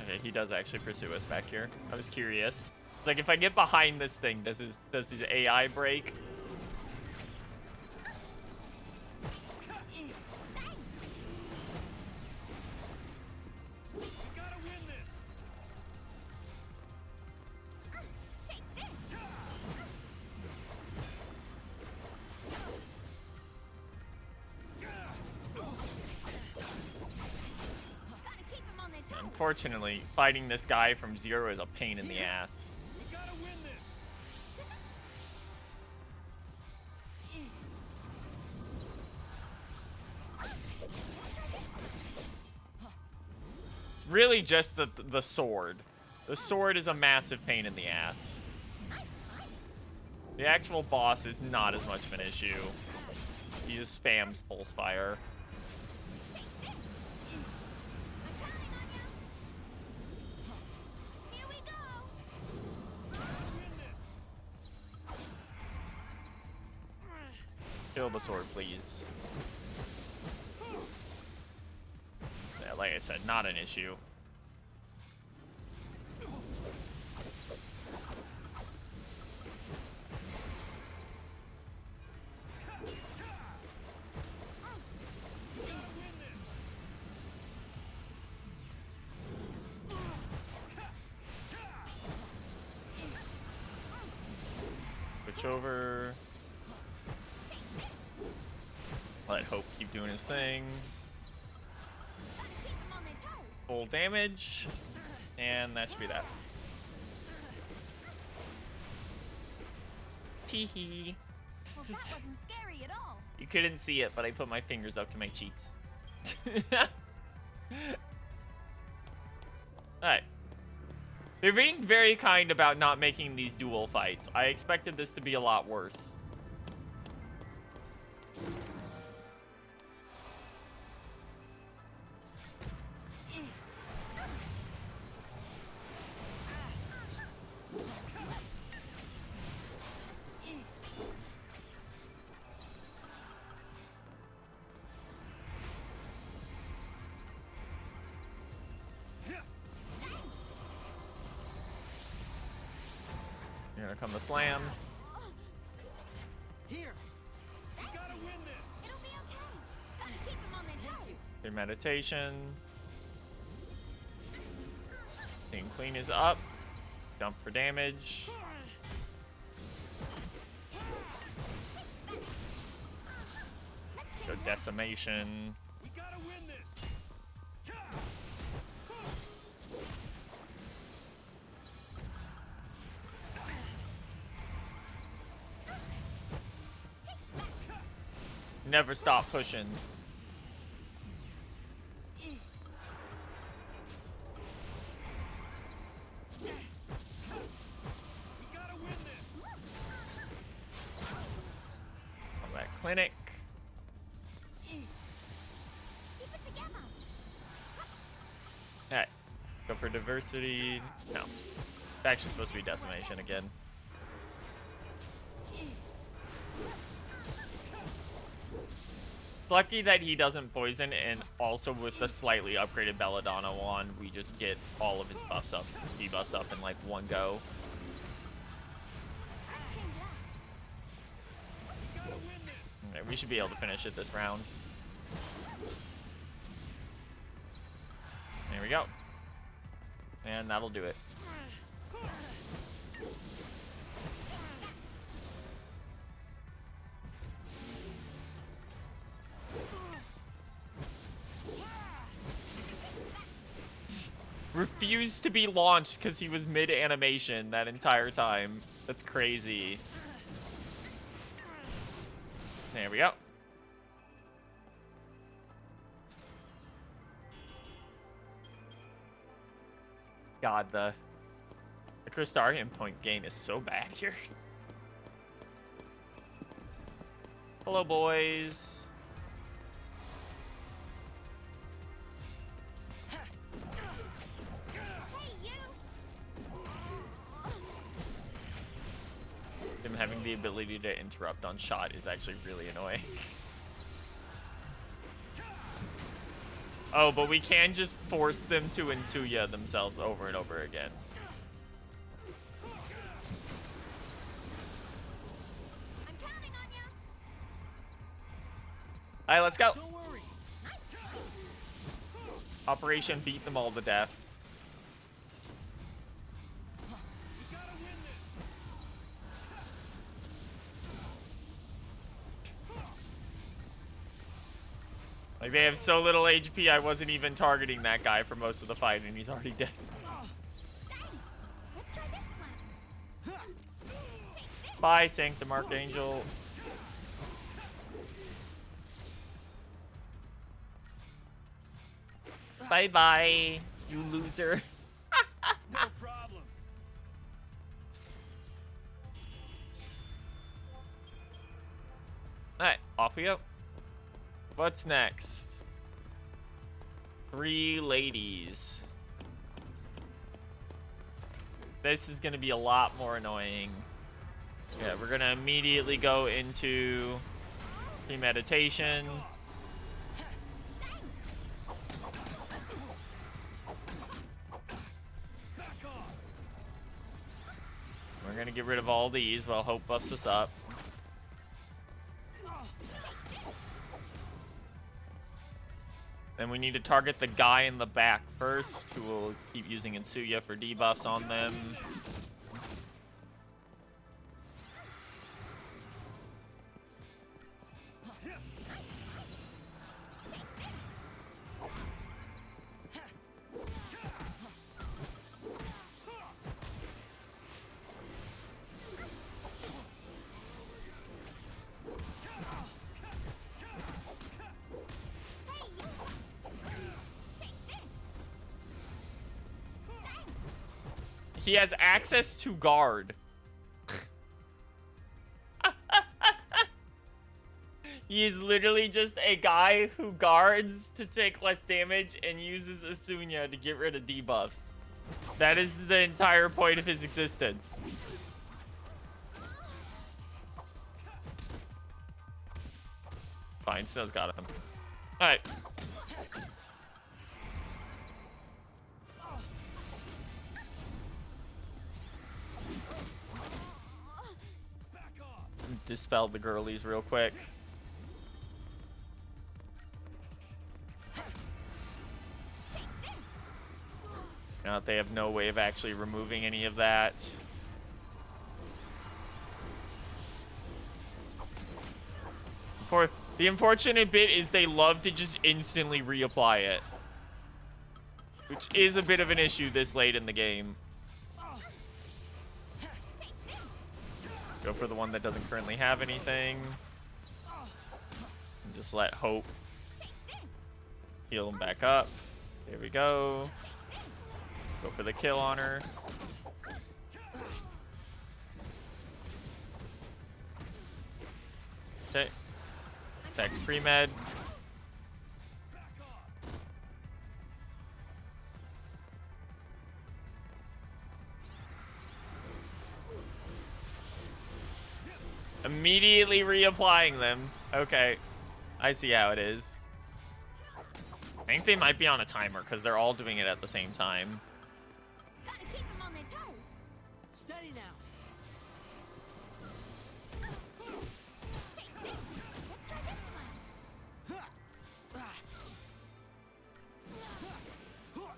Okay, he does actually pursue us back here. I was curious. Like, if I get behind this thing, does his AI break? Unfortunately, fighting this guy from zero is a pain in the ass. It's really just the sword. The sword is a massive pain in the ass. The actual boss is not as much of an issue. He just spams pulse fire. Kill the sword, please. Yeah, like I said, not an issue. Switch over. Let Hope keep doing his thing. Full damage. And that should be that. Teehee. Well, that wasn't scary at all. You couldn't see it, but I put my fingers up to my cheeks. Alright. They're being very kind about not making these duel fights. I expected this to be a lot worse. You're gonna come to slam. Here. You gotta win this. It'll be okay. Gotta keep them on their toes. Your meditation. Thing clean is up. Jump for damage. Go decimation. We gotta win this. Never stop pushing. Combat clinic. Keep it together. Alright. Go for diversity. No. It's actually supposed to be decimation again. It's lucky that he doesn't poison, and also with the slightly upgraded Belladonna wand, we just get all of his buffs up, debuffs up in like one go. Okay, we should be able to finish it this round. There we go. And that'll do it. Refused to be launched because he was mid-animation that entire time. That's crazy. There we go. God, the Crystarian point gain is so bad here. Hello, boys. having the ability to interrupt on shot is actually really annoying. Oh, but we can just force them to Insuya themselves over and over again. I'm counting on you. Alright, let's go. Don't worry. Operation beat them all to death. You gotta win this. Like, they have so little HP, I wasn't even targeting that guy for most of the fight, and he's already dead. Thanks. Let's try this plan. Take this. Bye, Sanctum Archangel. Bye-bye, you loser. No problem. Alright, off we go. What's next? 3 ladies. This is gonna be a lot more annoying. Yeah, we're gonna immediately go into premeditation. We're gonna get rid of all these while Hope buffs us up. Then we need to target the guy in the back first, who will keep using Insuya for debuffs on them. He has access to guard. He is literally just a guy who guards to take less damage and uses Asunya to get rid of debuffs. That is the entire point of his existence. Fine, Snow's got him. Alright. Dispel the girlies real quick. Now they have no way of actually removing any of that. For the unfortunate bit is they love to just instantly reapply it, which is a bit of an issue this late in the game. Go for the one that doesn't currently have anything. And just let Hope heal him back up. There we go. Go for the kill on her. Okay. Attack pre-med. Immediately reapplying them. Okay. I see how it is. I think they might be on a timer because they're all doing it at the same time. Gotta keep them on their toes. Steady now. Take this. Let's try this plan.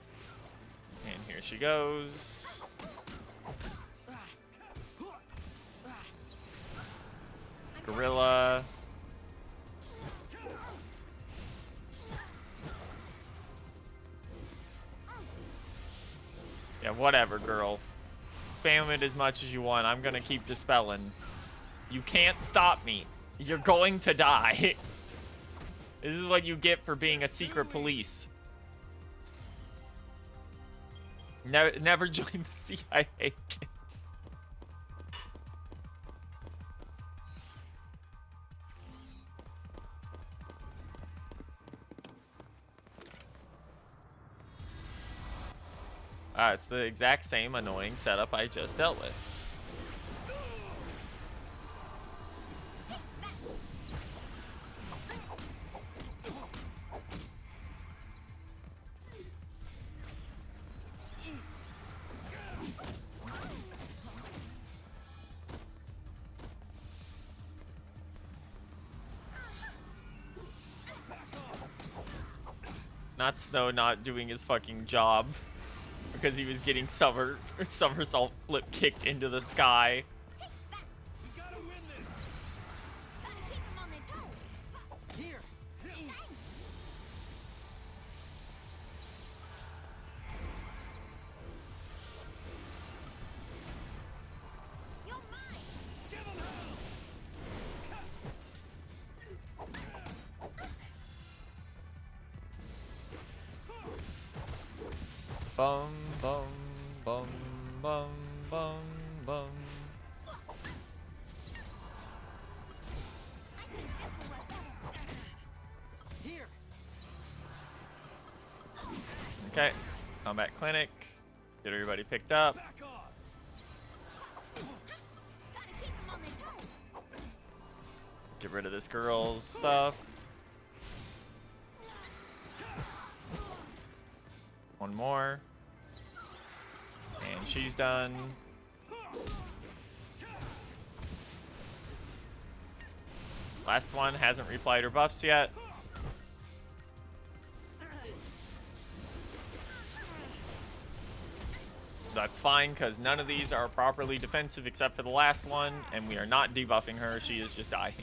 And here she goes. Gorilla. Yeah, whatever, girl. Spam it as much as you want. I'm gonna keep dispelling. You can't stop me. You're going to die. This is what you get for being a secret police. Never join the CIA, kids. It's the exact same annoying setup I just dealt with. Not Snow not doing his fucking job because he was getting somersault flip kicked into the sky. We gotta win this. Gotta keep them on their toes. Here! You're mine. Give him hell. Bum bum bum bum bum bum. I think this will work better. Here! Okay. Combat clinic. Get everybody picked up. Back off. Gotta keep them on their toes. Get rid of this girl's stuff. One more. And she's done. Last one hasn't replied her buffs yet. That's fine, because none of these are properly defensive except for the last one, and we are not debuffing her. She is just dying.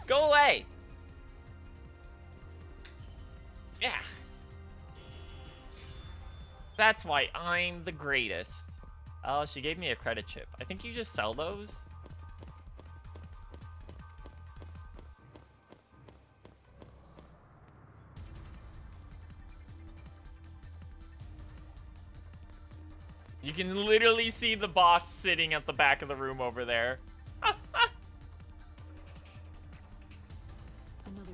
Go away! Yeah. That's why I'm the greatest. Oh, she gave me a credit chip. I think you just sell those. You can literally see the boss sitting at the back of the room over there. Another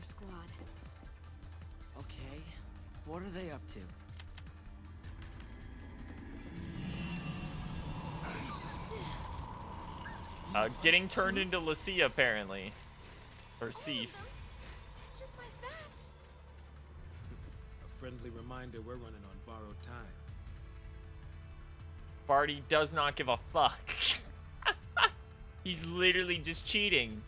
squad. Okay, what are they up to? Getting turned into Lucia, apparently. Or Sif. Just like that. A friendly reminder we're running on borrowed time. Barty does not give a fuck. He's literally just cheating.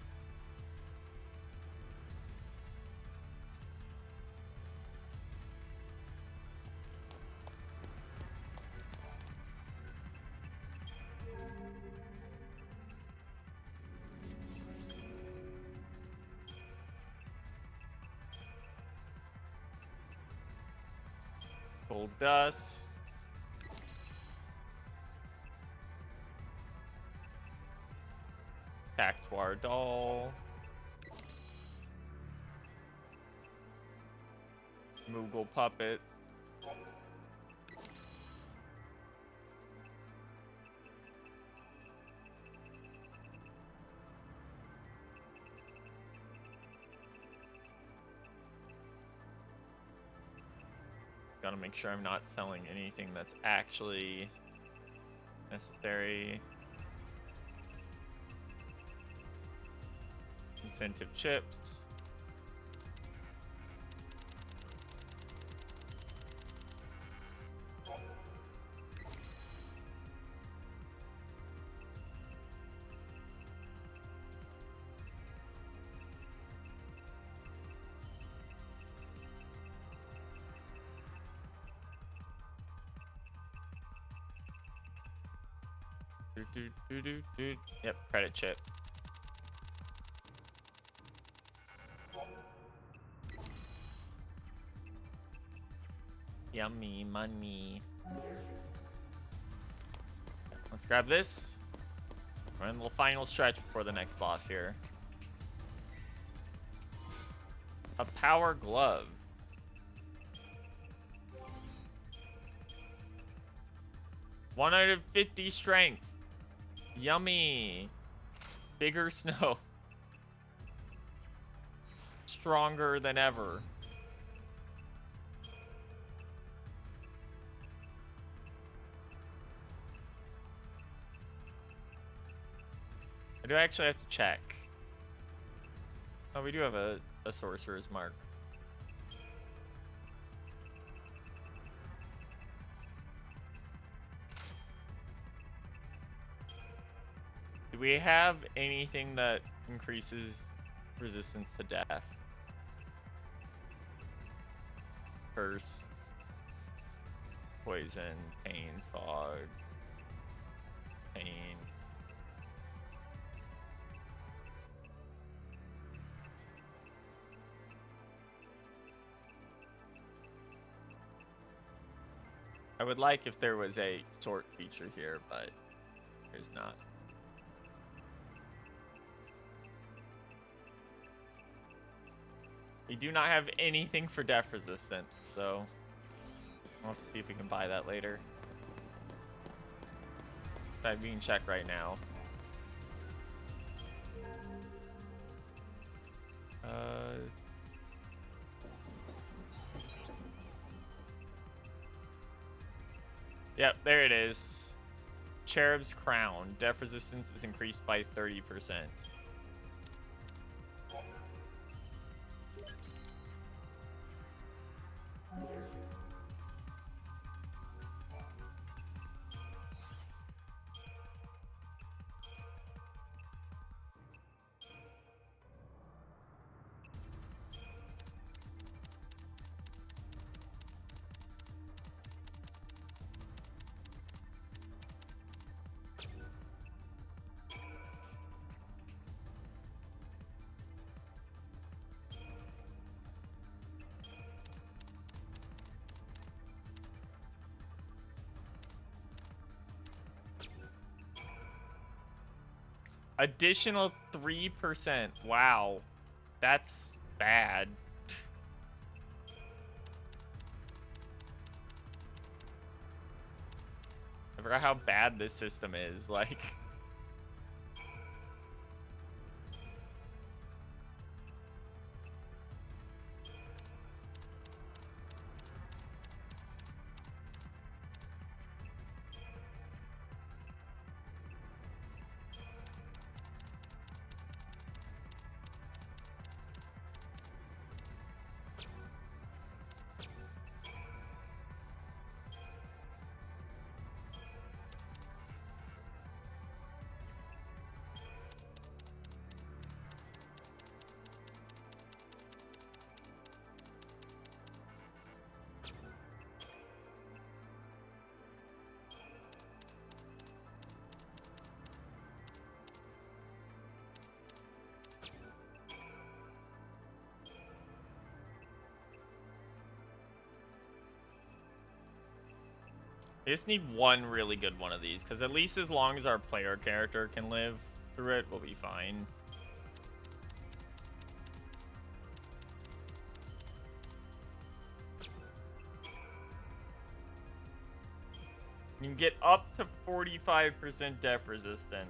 Gold dust. Cactuar doll. Moogle puppets. Gotta make sure I'm not selling anything that's actually necessary. Incentive chips. Yep, credit chip. Yummy money. Let's grab this. We're in the final stretch before the next boss here. A power glove. 150 strength. Yummy. Bigger Snow. Stronger than ever. I do actually have to check. Oh, we do have a sorcerer's mark. Do we have anything that increases resistance to death? Curse. Poison. Pain. Fog. Pain. I would like if there was a sort feature here, but there's not. We do not have anything for death resistance, so we'll have to see if we can buy that later. That being checked right now. Yep, there it is. Cherub's Crown. Death resistance is increased by 30%. Additional 3%. Wow. That's bad. I forgot how bad this system is. Like... We just need one really good one of these, because at least as long as our player character can live through it, we'll be fine. You can get up to 45% death resistance.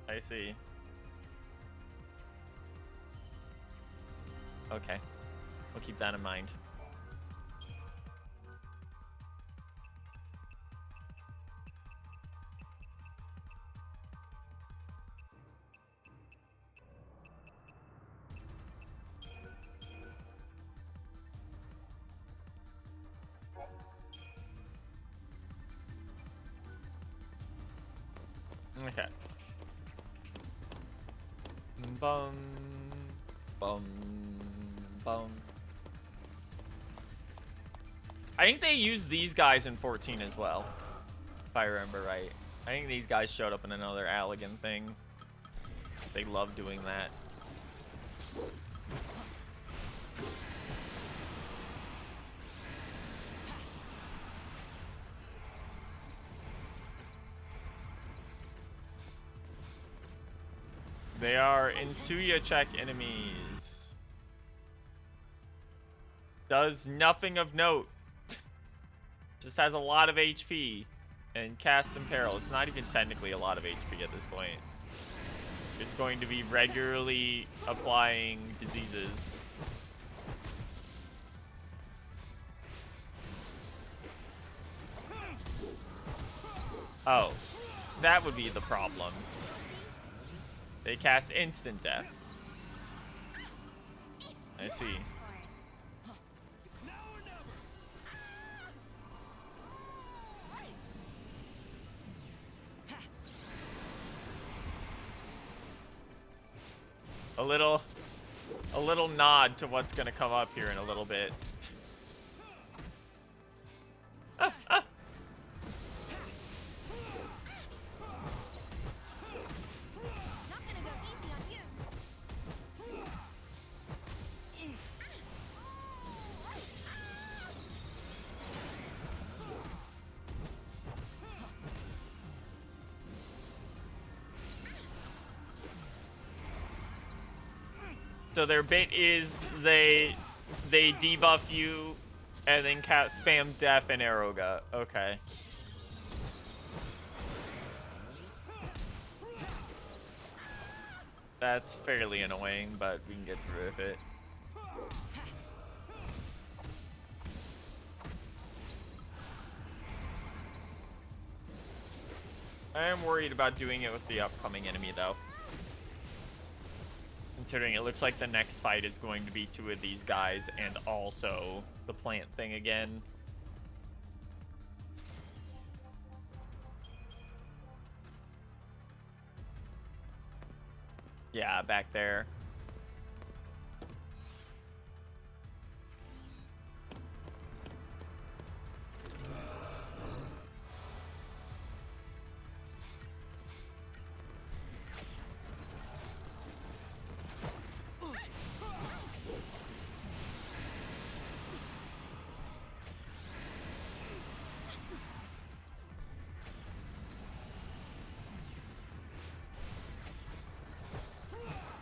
I see. Okay. We'll keep that in mind. Okay. Bum, bum, bum. I think they used these guys in 14 as well, if I remember right. I think these guys showed up in another Allegan thing. They love doing that. They are Insuya check enemies. Does nothing of note. Just has a lot of HP and casts some peril. It's not even technically a lot of HP at this point. It's going to be regularly applying diseases. Oh, that would be the problem. They cast instant death. I see. A little nod to what's gonna come up here in a little bit. So their bit is they debuff you and then spam Def and Arrow Gut. Okay. That's fairly annoying, but we can get through with it. I am worried about doing it with the upcoming enemy, though. Considering it looks like the next fight is going to be 2 of these guys and also the plant thing again. Yeah, back there.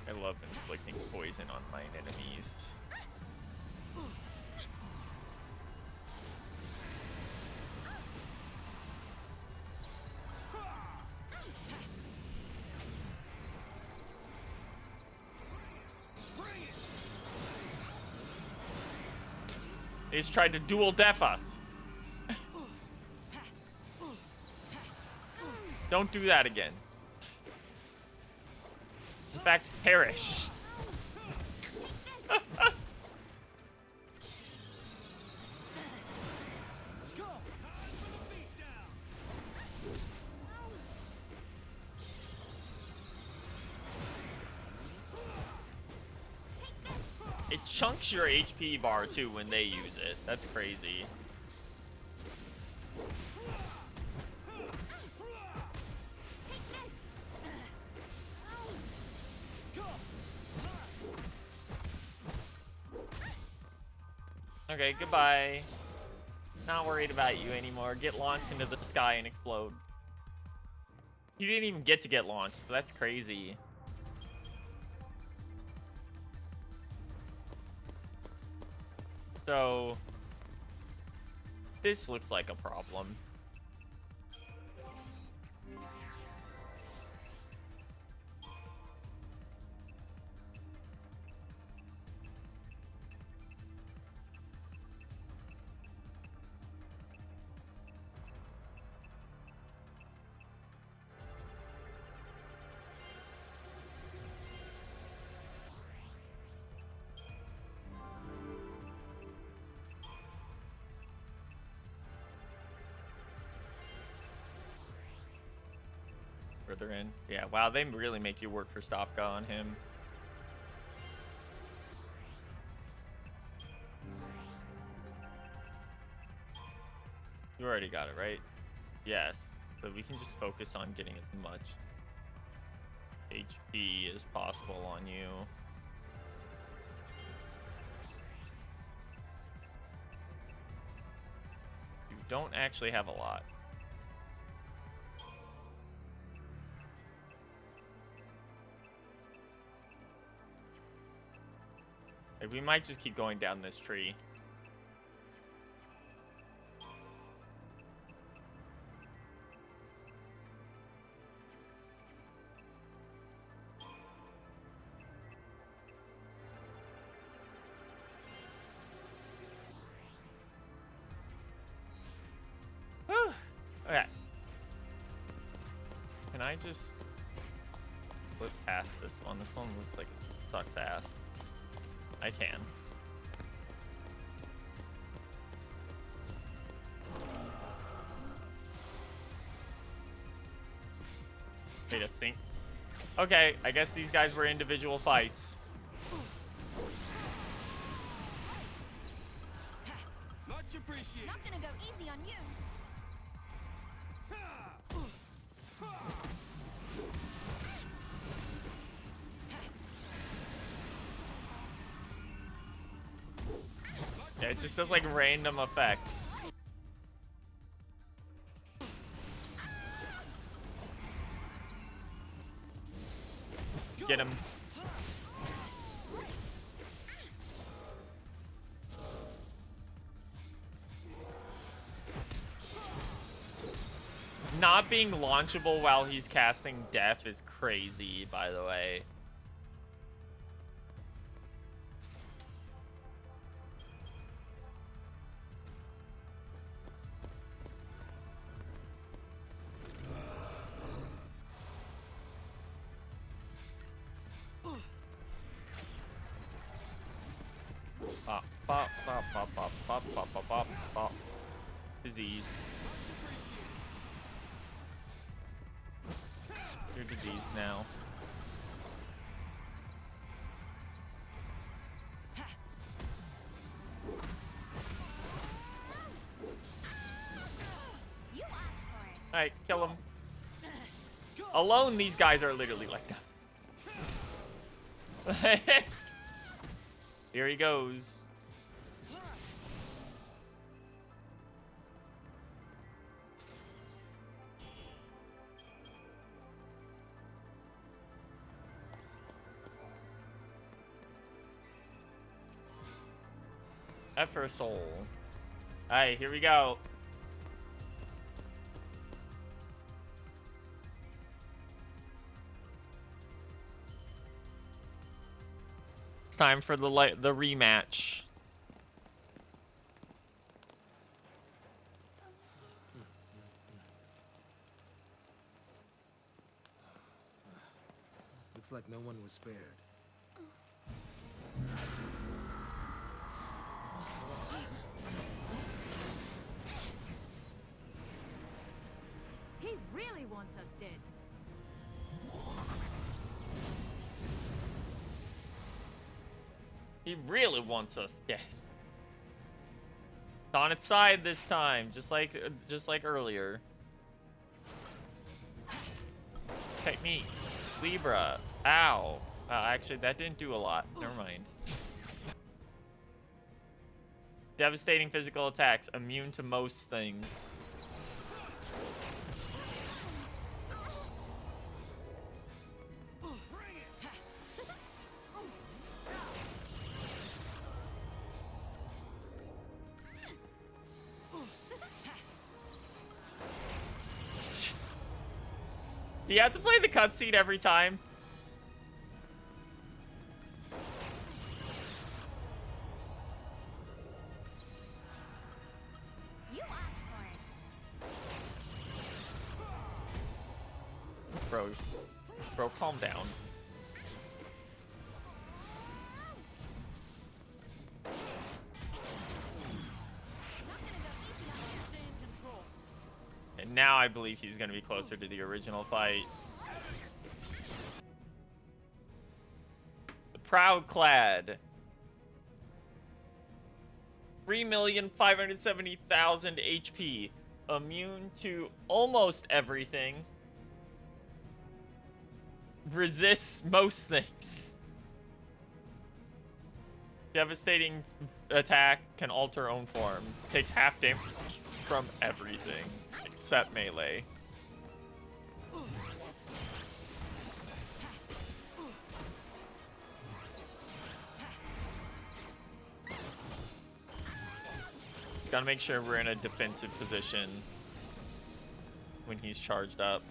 I love inflicting poison on my enemies. He's tried to dual def us. Don't do that again. In fact, perish. It chunks your HP bar too when they use it. That's crazy. Okay, goodbye. Not worried about you anymore. Get launched into the sky and explode. You didn't even get to get launched, so that's crazy. So, this looks like a problem. Further in. Yeah, wow, they really make you work for Stopka on him. You already got it, right? Yes. So we can just focus on getting as much HP as possible on you. You don't actually have a lot. Like, we might just keep going down this tree. Whew. Okay. Can I just flip past this one? This one looks like it sucks ass. I can. Wait a sync. Okay, I guess these guys were individual fights. Much appreciated. Not gonna go easy on you. Yeah, it just does like random effects. Get him. not being launchable while he's casting Death is crazy, by the way. Bop, bop, bop, bop, bop, bop, bop, bop, bop, bop. Disease. You're diseased now. You asked for it. Alright, kill him. Alone, these guys are literally like that. Here he goes. F for a soul. Alright, here we go. It's time for the rematch. Looks like no one was spared. He really wants us dead. He really wants us dead. It's on its side this time, just like earlier. Techniques. Libra. Ow. Actually, that didn't do a lot. Never mind. Devastating physical attacks. Immune to most things. Do you have to play the cutscene every time? You asked for it. Bro, calm down. And now I believe he's going to be closer to the original fight. The Proud Clad. 3,570,000 HP. Immune to almost everything. Resists most things. Devastating attack, can alter own form. Takes half damage from everything except melee. Gotta make sure we're in a defensive position when he's charged up.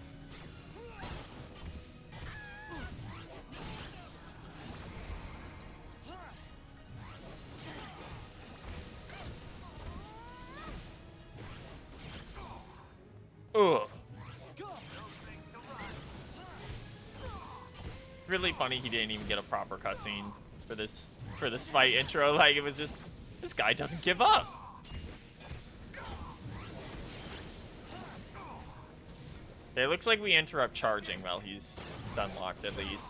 Ugh. Really funny he didn't even get a proper cutscene for this fight intro. Like, it was just, this guy doesn't give up. It looks like we interrupt charging while he's stun locked at least.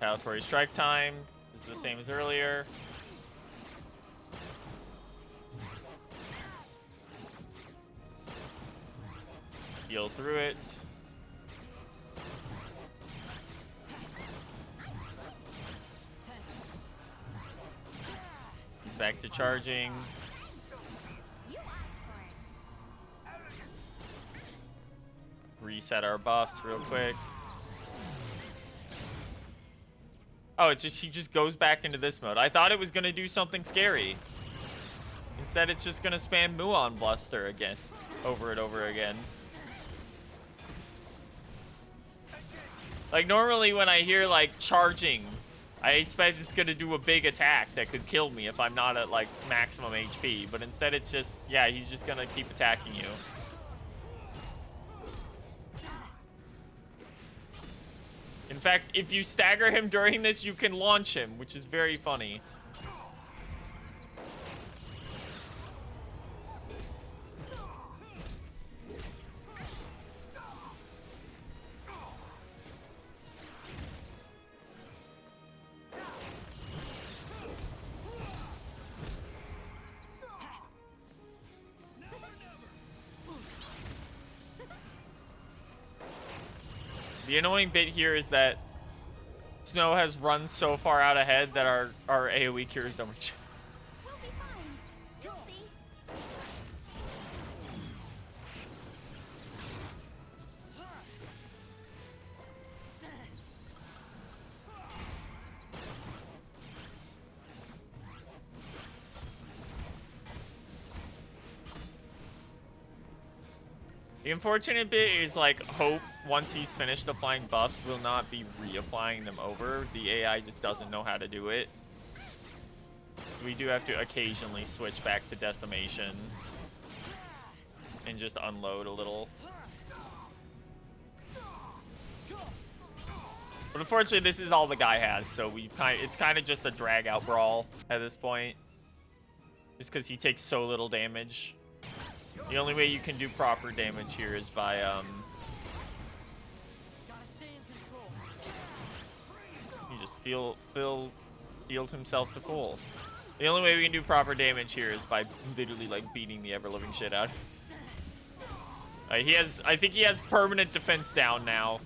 Retaliatory strike time is the same as earlier. heal through it. He's back to charging. Reset our buffs real quick. Oh, it's just he just goes back into this mode. I thought it was gonna do something scary. Instead, it's just gonna spam Muon Bluster again, over and over again. Like normally when I hear like charging, I expect it's gonna do a big attack that could kill me if I'm not at like maximum HP. But instead, it's just, yeah, he's just gonna keep attacking you. In fact, if you stagger him during this, you can launch him, which is very funny. The annoying bit here is that Snow has run so far out ahead that our AoE cures don't reach. We'll be fine. You'll see. The unfortunate bit is like Hope, once he's finished applying buffs, will not be reapplying them over. The AI just doesn't know how to do it. We do have to occasionally switch back to Decimation and just unload a little. But unfortunately, this is all the guy has, so it's kind of just a drag out brawl at this point. Just because he takes so little damage. The only way you can do proper damage here is by he just healed himself to full. The only way we can do proper damage here is by literally like beating the ever-living shit out. I think he has permanent defense down now.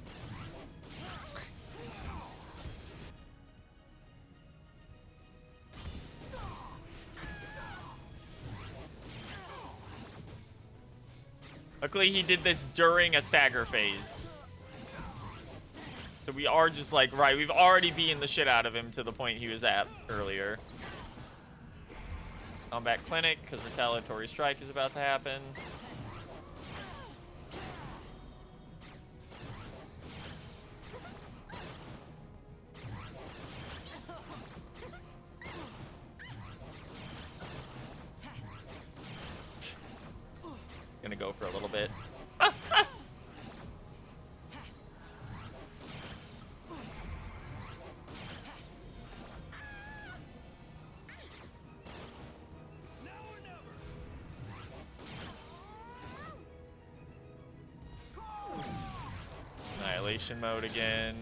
Luckily, he did this during a stagger phase. So we are just like, right, we've already beaten the shit out of him to the point he was at earlier. Combat Clinic, because Retaliatory Strike is about to happen. Gonna go for a little bit. Annihilation mode again.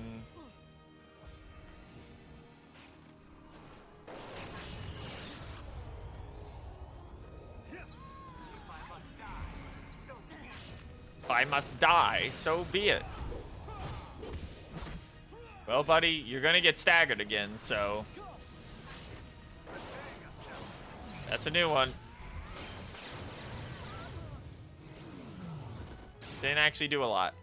If I must die, so be it. Well, buddy, you're gonna get staggered again, so that's a new one. Didn't actually do a lot.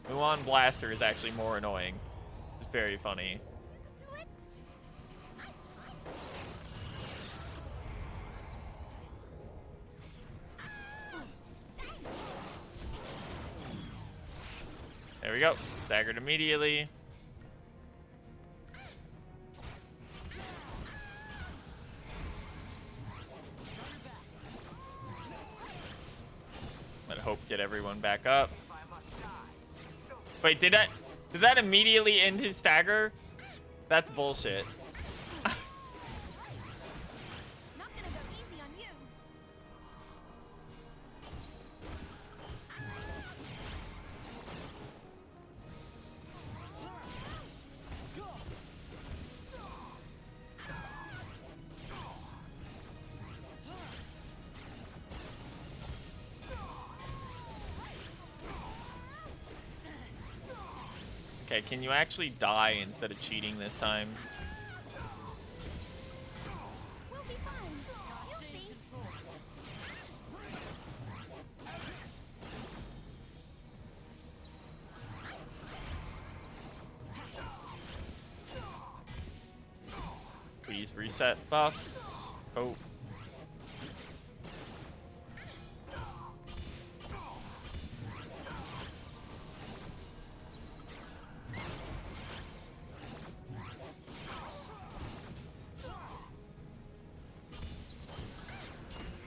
Muon Blaster is actually more annoying. It's very funny. There we go. Staggered immediately. Let Hope get everyone back up. Wait, did that immediately end his stagger? That's bullshit. Not gonna go easy on you. Okay, can you actually die instead of cheating this time? We'll be fine. You'll see. Please reset buffs. Oh.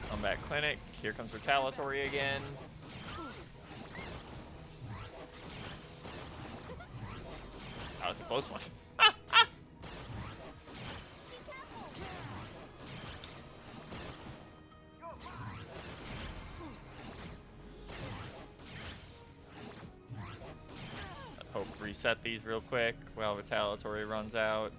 Combat Clinic. Here comes Retaliatory again. That was a close one. Hope reset these real quick while Retaliatory runs out.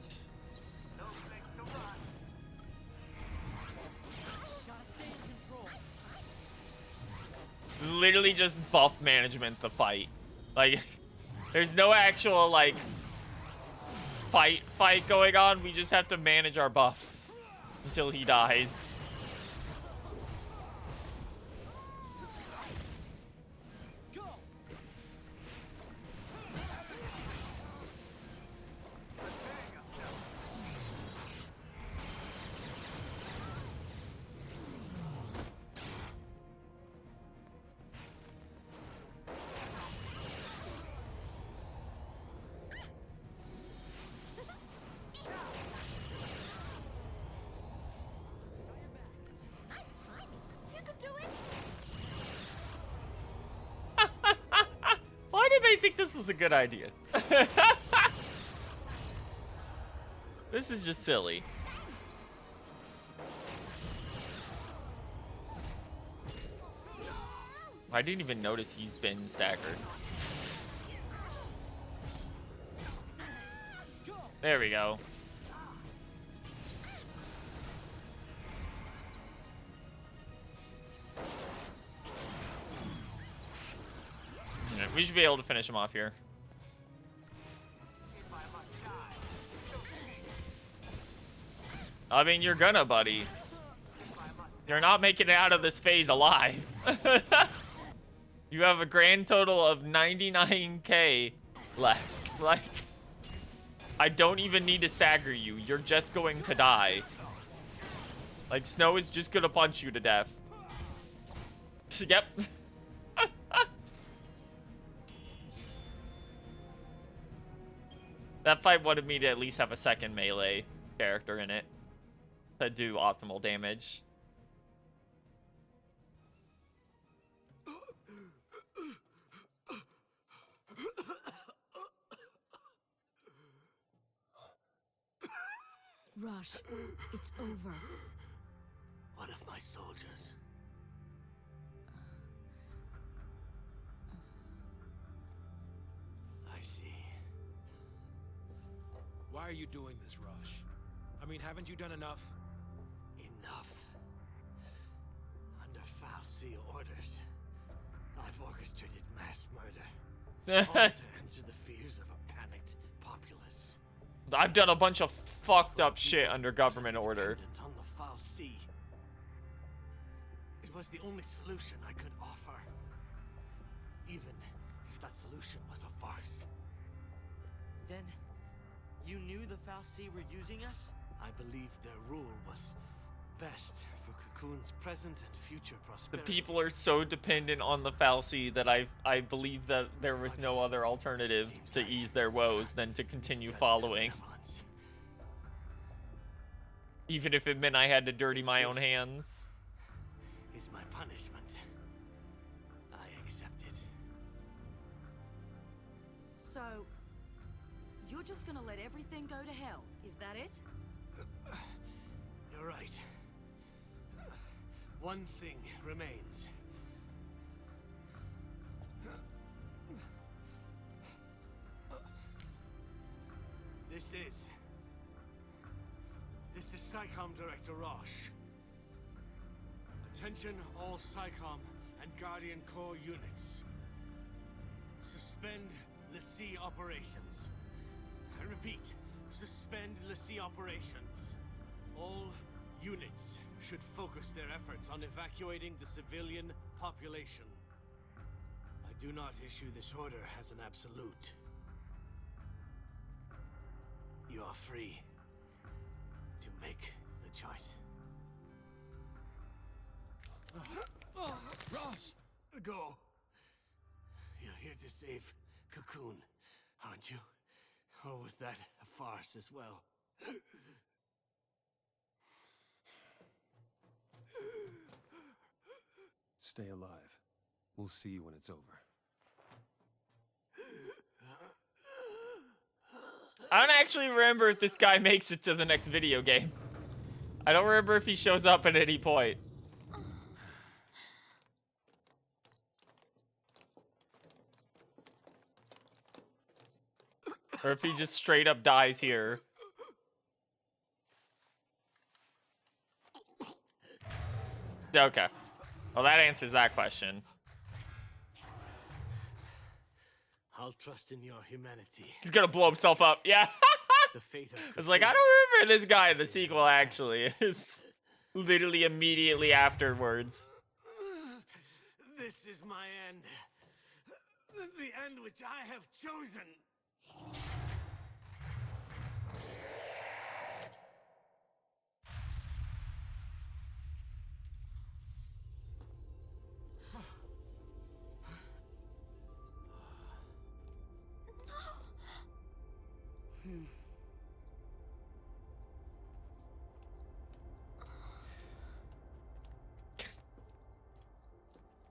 Literally just buff management the fight. Like, there's no actual, like, fight going on. We just have to manage our buffs until he dies. Why did I think this was a good idea? This is just silly. I didn't even notice he's been staggered. There we go. Yeah, we should be able to finish him off here. I mean, you're gonna, buddy. You're not making it out of this phase alive. You have a grand total of 99k left. Like, I don't even need to stagger you. You're just going to die. Like, Snow is just gonna punch you to death. Yep. That fight wanted me to at least have a second melee character in it to do optimal damage. Rush, it's over. One of my soldiers. I see. Why are you doing this, Rush? I mean, haven't you done enough? Enough. Under Fal'Cie orders, I've orchestrated mass murder. All to answer the fears of a panicked populace. I've done a bunch of fucked up shit under government order. On the Fal'Cie. It was the only solution I could offer. Even if that solution was a farce. Then, you knew the Fal'Cie were using us? I believed their rule was best for Cocoon's present and future The prosperity. people are so dependent on the Fal'Cie that I believe that there was no other alternative to ease their woes than to continue following. Even if it meant I had to dirty my own hands. Is my punishment. I accept it. So, you're just gonna let everything go to hell, is that it? You're right. One thing remains. This is SciComm Director Roche. Attention all SciComm and Guardian Corps units. Suspend L'Cie operations. I repeat, suspend L'Cie operations. All units should focus their efforts on evacuating the civilian population. I do not issue this order as an absolute. You are free to make the choice. Ross! Go. You're here to save Cocoon, aren't you? Or was that a farce as well? Stay alive. We'll see you when it's over. I don't actually remember if this guy makes it to the next video game. I don't remember if he shows up at any point. Or if he just straight up dies here. Okay. Well, that answers that question. I'll trust in your humanity. He's gonna blow himself up. Yeah. The fate of I was like, I don't remember this guy in the sequel, actually. It's literally immediately afterwards. This is my end. The end which I have chosen.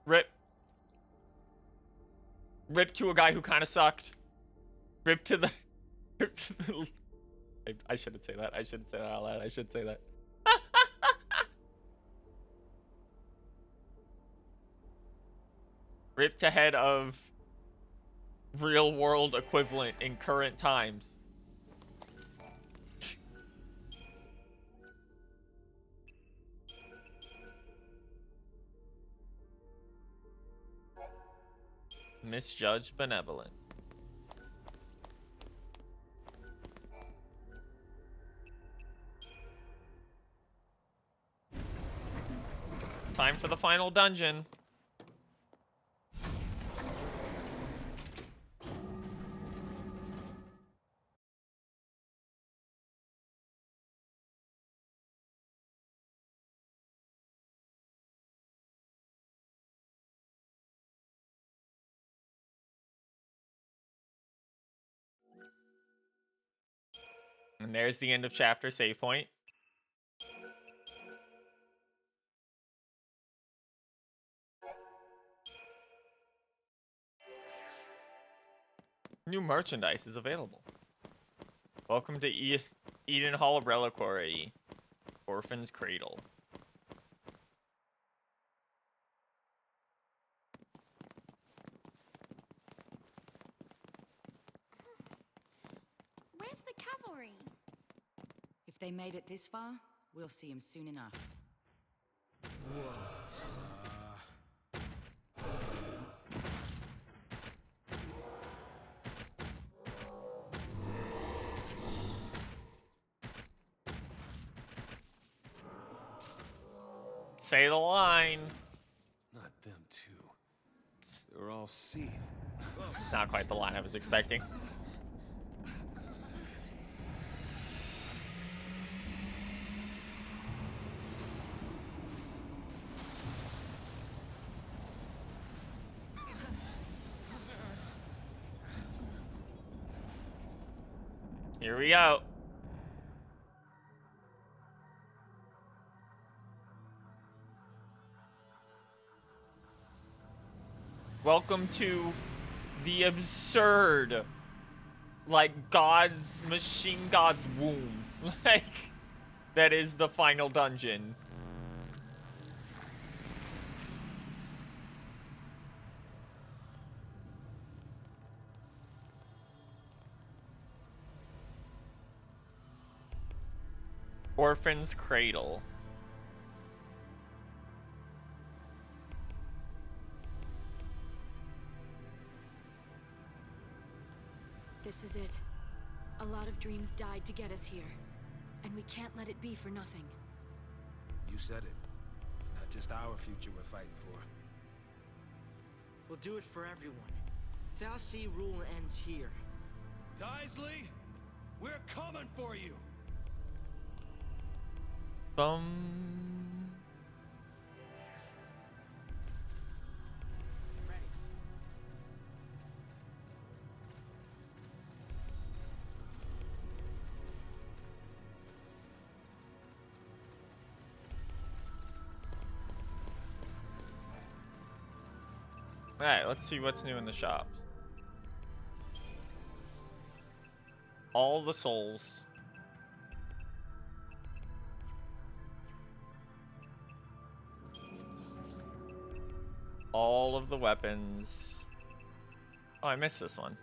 Rip. Rip to a guy who kind of sucked. Rip to the... Rip to the... I shouldn't say that. I shouldn't say that out loud. I should say that. Rip to head of real world equivalent in current times. Misjudged benevolence. Time for the final dungeon. And there's the end of chapter save point. New merchandise is available. Welcome to Eden Hall Reliquary. Orphan's Cradle. Where's the cavalry? If they made it this far, we'll see them soon enough. Say the line. Not them too. They're all seethed. Not quite the line I was expecting. Here we go. Welcome to the absurd, like, God's, machine God's womb. Like, that is the final dungeon. Orphan's Cradle. this is it. A lot of dreams died to get us here. And we can't let it be for nothing. You said it. It's not just our future we're fighting for. We'll do it for everyone. Fal'Cie rule ends here. Daisley, we're coming for you. Ready. Alright, let's see what's new in the shops. All the souls. All of the weapons. Oh, I missed this one.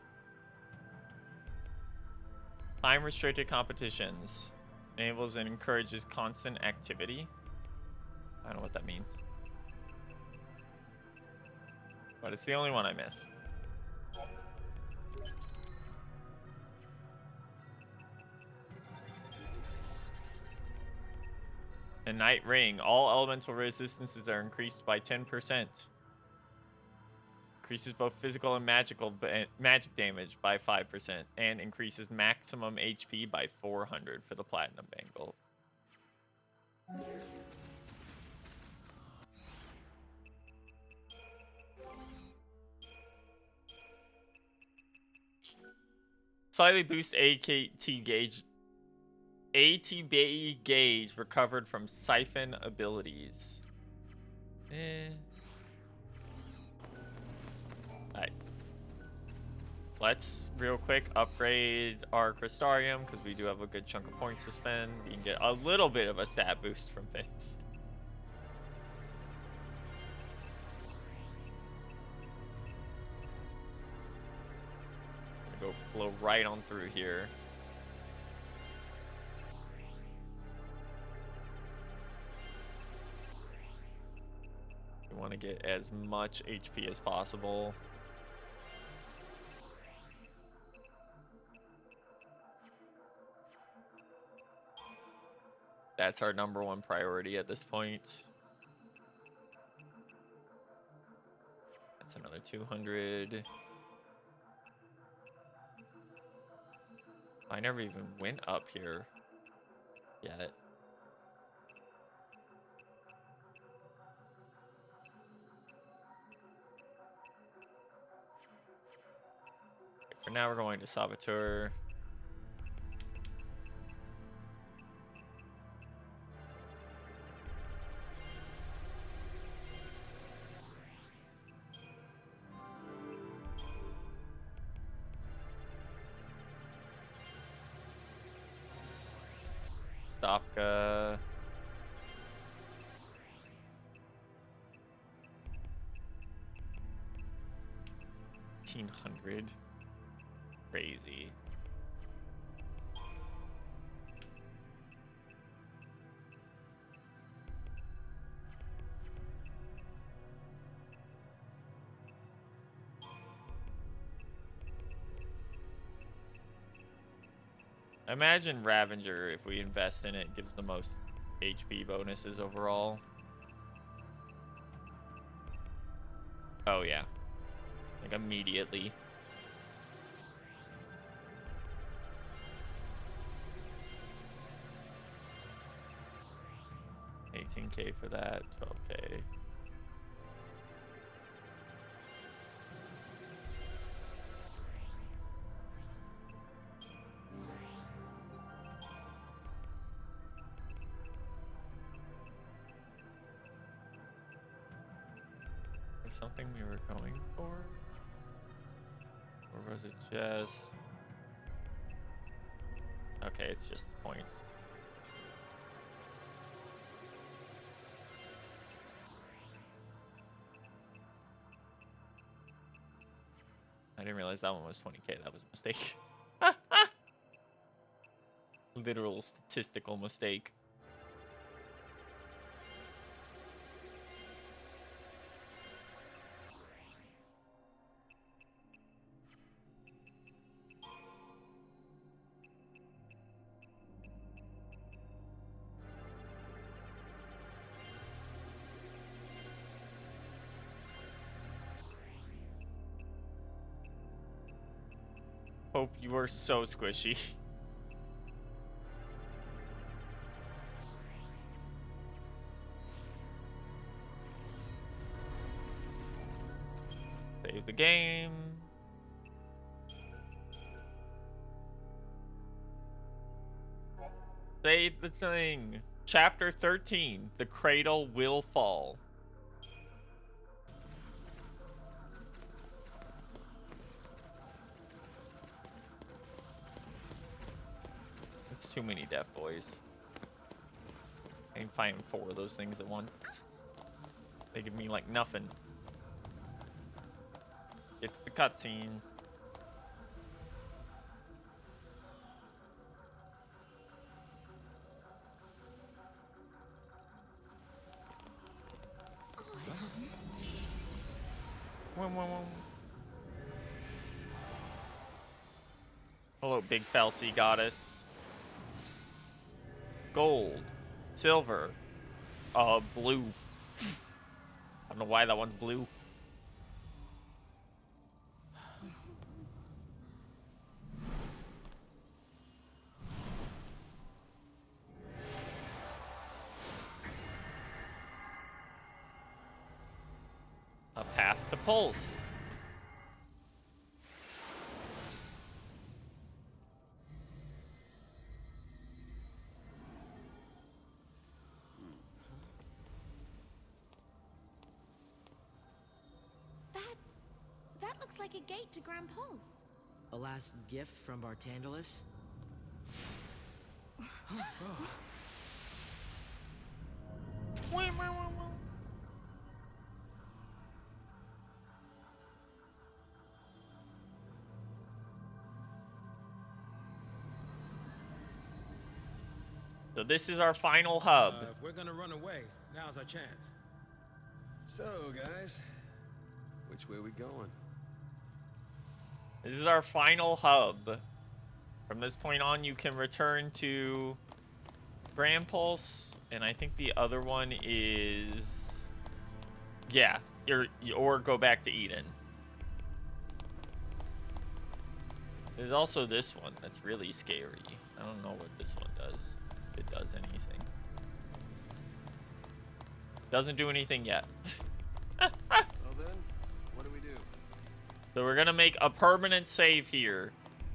Time restricted competitions. Enables and encourages constant activity. I don't know what that means. But it's the only one I missed. A Night Ring. All elemental resistances are increased by 10%. Increases both physical and magic damage by 5%. And increases maximum HP by 400 for the Platinum Bangle. Slightly boost ATB gauge recovered from siphon abilities. Alright. Let's real quick upgrade our Crystarium because we do have a good chunk of points to spend. We can get a little bit of a stat boost from this. Go blow right on through here. We want to get as much HP as possible. That's our #1 priority at this point. That's another 200. I never even went up here yet. For now, we're going to Saboteur. Stopka. 1,500. Crazy. I imagine Ravager, if we invest in it, gives the most HP bonuses overall. Oh yeah. Like immediately. $18K for that, 12K. Something we were going for? Or was it just... Okay, it's just the points. I didn't realize that one was 20K. That was a mistake. Literal statistical mistake. Hope you are so squishy. Save the game. Save the thing. Chapter 13. The Cradle Will Fall. It's too many deaf boys. I ain't fighting 4 of those things at once. They give me like nothing. It's the cutscene. Hello, big fell sea goddess. Gold, silver, blue. I don't know why that one's blue. A path to Pulse. That looks like a gate to Grand Pulse. A last gift from Bartandalus? So this is our final hub. If we're gonna run away, now's our chance. So, guys, which way we going? This is our final hub. From this point on, you can return to Grand Pulse, and I think the other one is, yeah, or go back to Eden. There's also this one that's really scary. I don't know what this one does. If it does anything. Doesn't do anything yet. Well then, what do we do? So we're gonna make a permanent save here,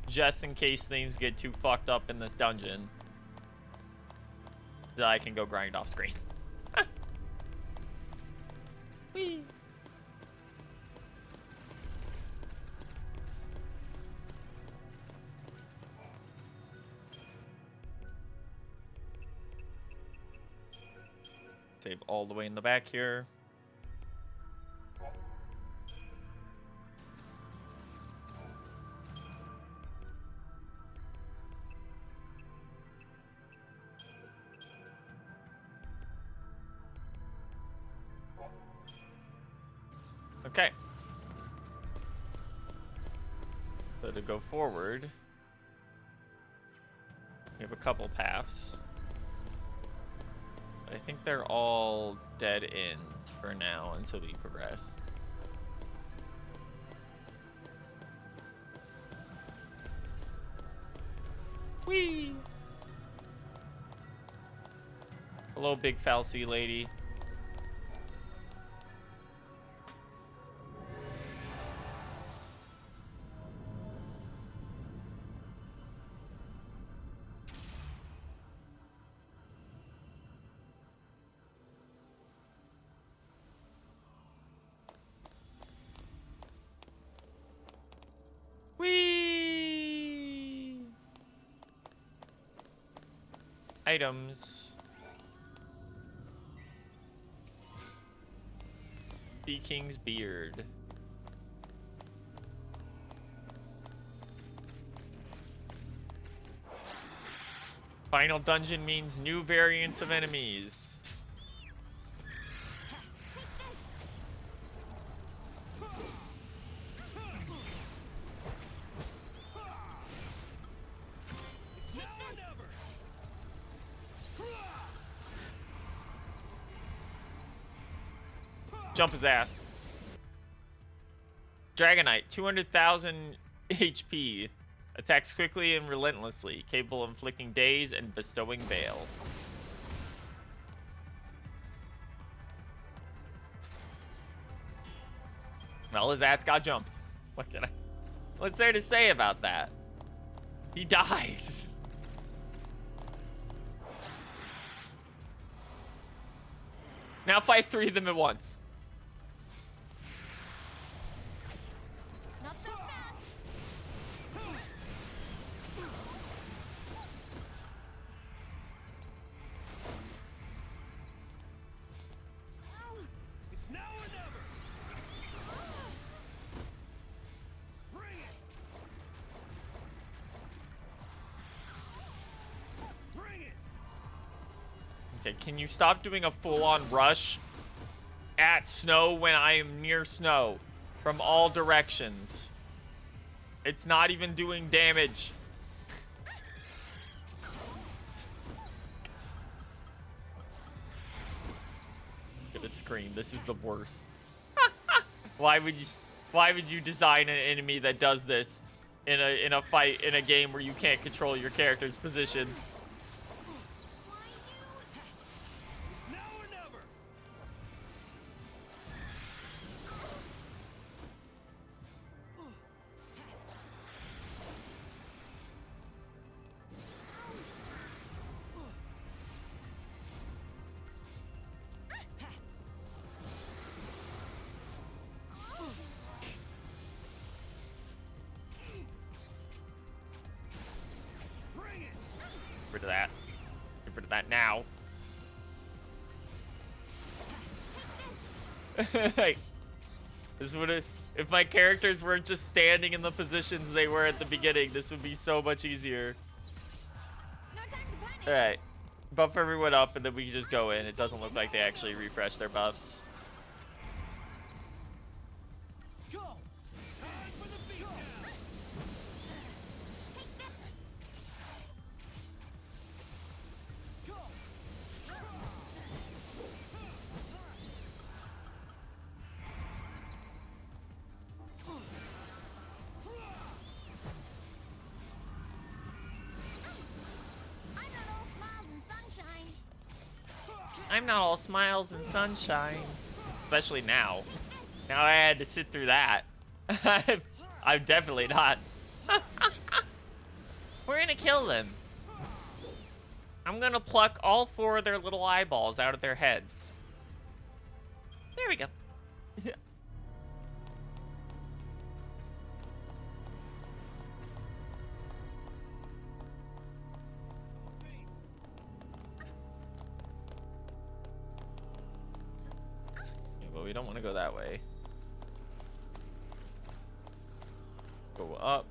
just in case things get too fucked up in this dungeon. That I can go grind off screen. Whee! Save all the way in the back here. Okay. So to go forward, we have a couple paths. I think they're all dead ends for now until we progress. Whee! Hello, big foul sea lady. Whee! Items. Sea King's Beard. Final dungeon means new variants of enemies. Jump his ass. Dragonite, 200,000 HP. Attacks quickly and relentlessly, capable of inflicting daze and bestowing bale. Well, his ass got jumped. What's there to say about that? He died. Now fight 3 of them at once. Not so fast. It's now or never. Bring it. Bring it. Okay, can you stop doing a full-on rush at snow when I am near snow from all directions? It's not even doing damage. Look at the screen. This is the worst. Why would you design an enemy that does this in a fight in a game where you can't control your character's position? It's now or never. Bring it. Get rid of that. Get rid of that now. Like, this would have, if my characters weren't just standing in the positions they were at the beginning, this would be so much easier. No time to panic. Alright. Buff everyone up and then we can just go in. It doesn't look like they actually refresh their buffs. Go. Time for the beatdown. Go. I'm not all smiles and sunshine. I'm not all smiles and sunshine. Especially now. Now I had to sit through that. I'm definitely not. We're gonna kill them. I'm gonna pluck all 4 of their little eyeballs out of their heads. There we go. Yeah, but we don't want to go that way. Go up.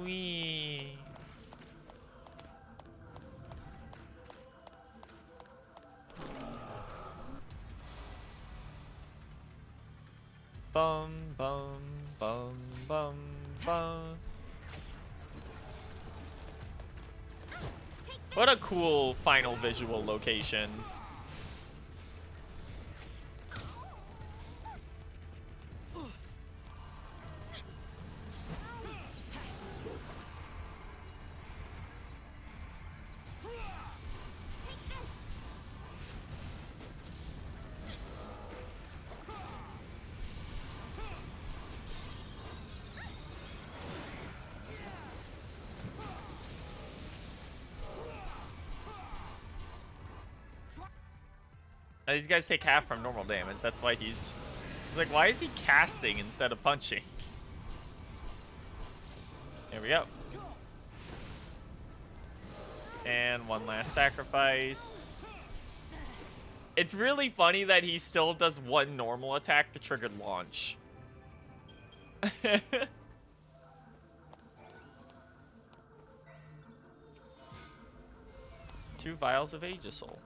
Wee. Bum bum bum bum bum. What a cool final visual location. Now, these guys take half from normal damage. That's why he's like, why is he casting instead of punching? There we go. And one last sacrifice. It's really funny that he still does one normal attack to trigger launch. 2 vials of Aegisol.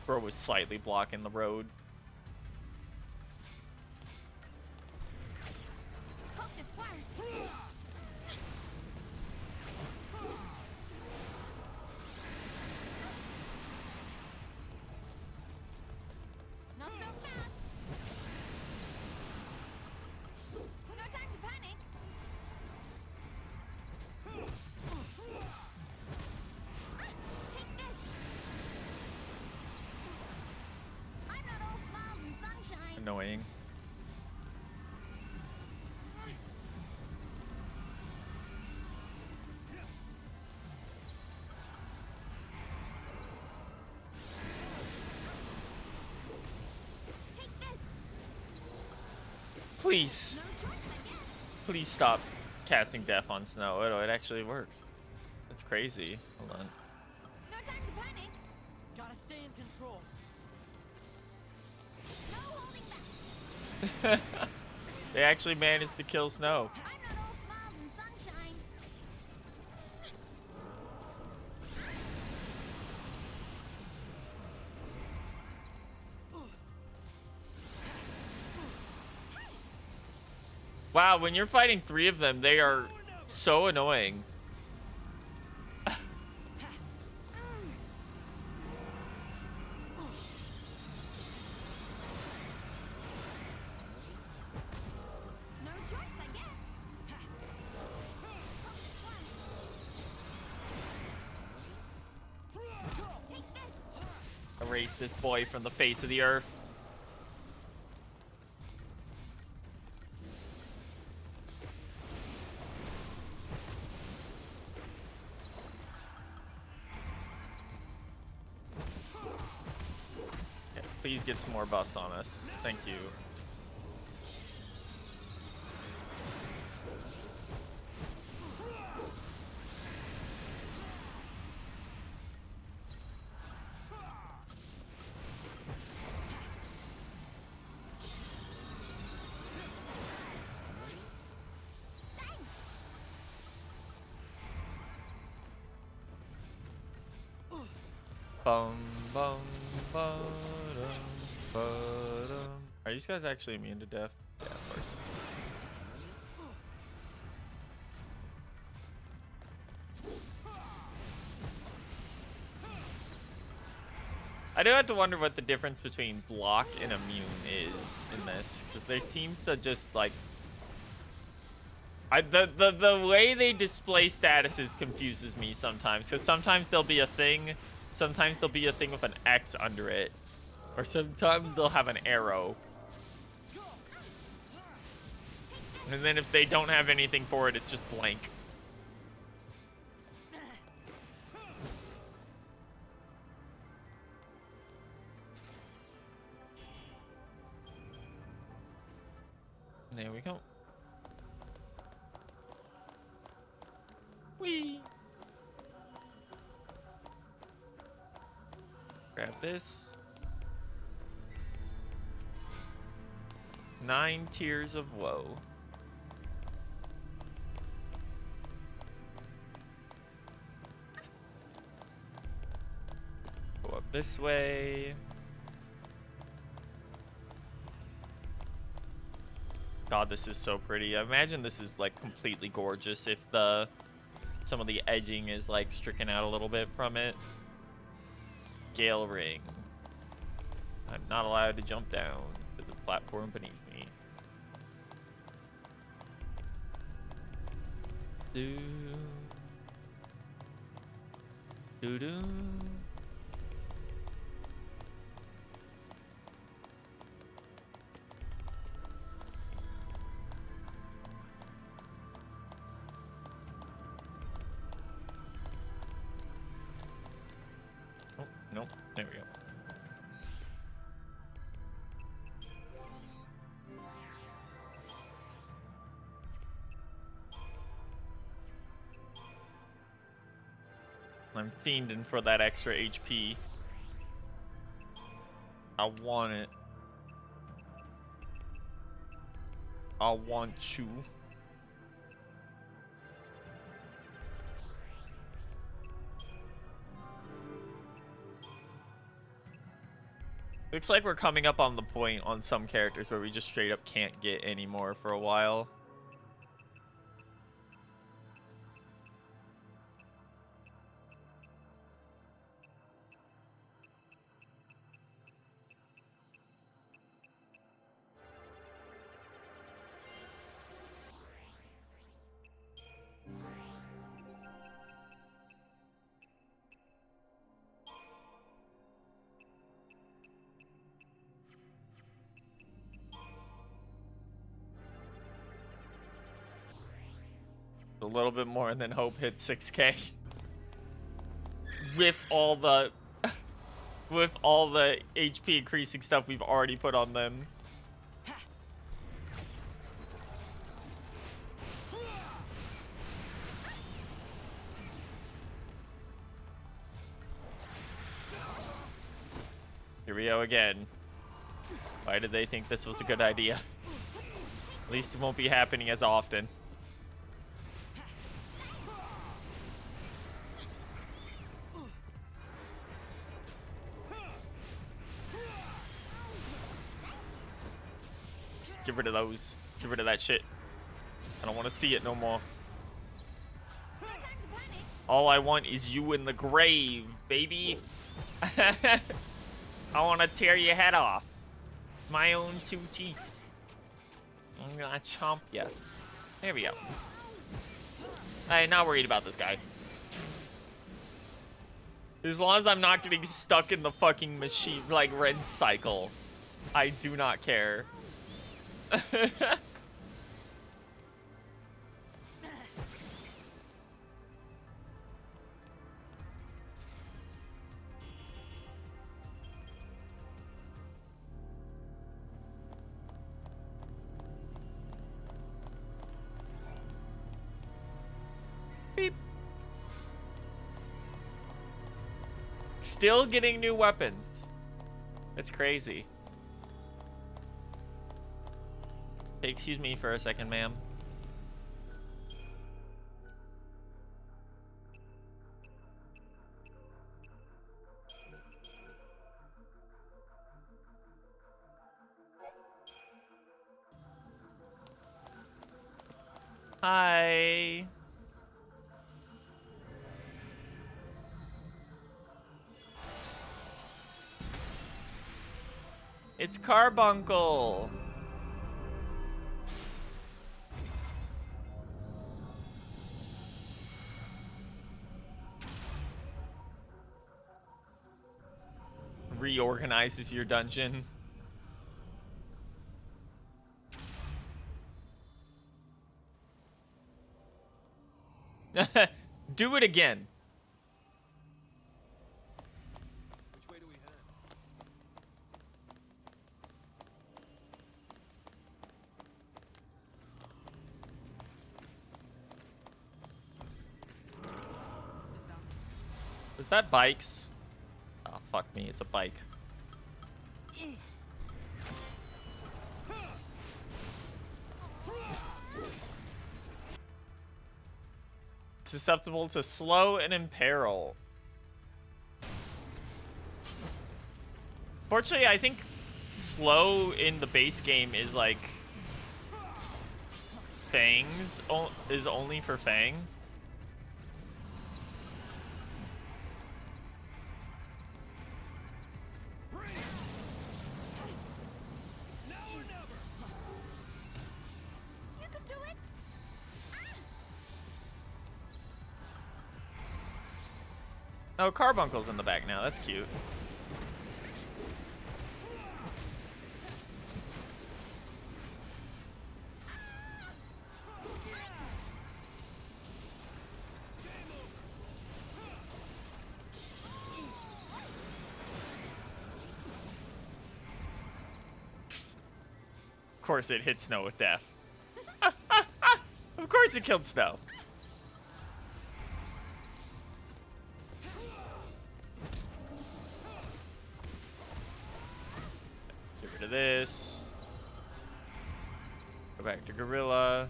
Bro was slightly blocking the road. Hope this works. annoying. Please. Please stop casting death on snow. It actually worked. That's crazy. Hold on. No time to panic. Gotta stay in control. No holding back. They actually managed to kill snow. I'm not all smiles and sunshine. Wow, when you're fighting 3 of them, they are so annoying. No choice, I guess. Take this. Erase this boy from the face of the earth. Yeah, please get some more buffs on us. Thank you. Bum, bum, ba-dum, ba-dum. Are these guys actually immune to death? Yeah, of course. I do have to wonder what the difference between block and immune is in this, because they seem to just like the way they display statuses confuses me sometimes, because sometimes there'll be a thing, sometimes there'll be a thing with an X under it, or sometimes they'll have an arrow. And then if they don't have anything for it, it's just blank. There we go. Whee! Grab this. 9 Tears of Woe. Go up this way. God, this is so pretty. I imagine this is like completely gorgeous if some of the edging is like stricken out a little bit from it. Gale Ring. I'm not allowed to jump down to the platform beneath me. Do do do. Oh, no, there we go. I'm fiending for that extra HP. I want it. I want you. Looks like we're coming up on the point on some characters where we just straight up can't get any more for a while. A little bit more, and then Hope hit 6K. With all the HP increasing stuff we've already put on them. Here we go again. Why did they think this was a good idea? At least it won't be happening as often. Get rid of those. Get rid of that shit. I don't want to see it no more. All I want is you in the grave, baby. I want to tear your head off. My own 2 teeth. I'm gonna chomp ya. There we go. I'm not worried about this guy. As long as I'm not getting stuck in the fucking machine, like, red cycle, I do not care. Beep. Still getting new weapons. It's crazy. Hey, excuse me for a second, ma'am. Hi. It's Carbuncle. Reorganizes your dungeon. Do it again. Which way do we head? Was that bikes? Oh, fuck me, it's a bike. Susceptible to slow and imperil. Fortunately, I think slow in the base game is like Fangs is only for Fang. Oh, Carbuncle's in the back now. That's cute. Of course it hit Snow with death. Of course it killed Snow. This. Go back to Gorilla.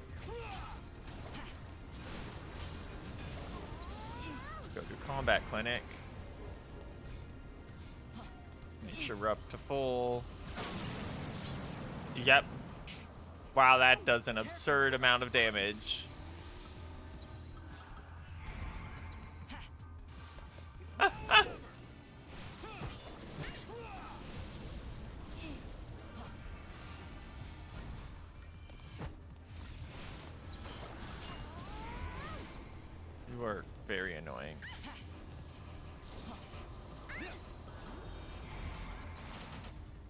Go to Combat Clinic. Make sure we're up to full. Yep. Wow, that does an absurd amount of damage. You are very annoying.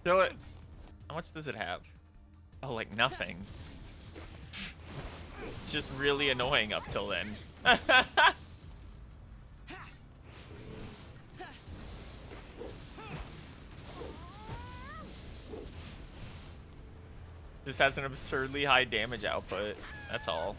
Kill it. How much does it have? Oh, like nothing. it's just really annoying up till then. Just has an absurdly high damage output. That's all.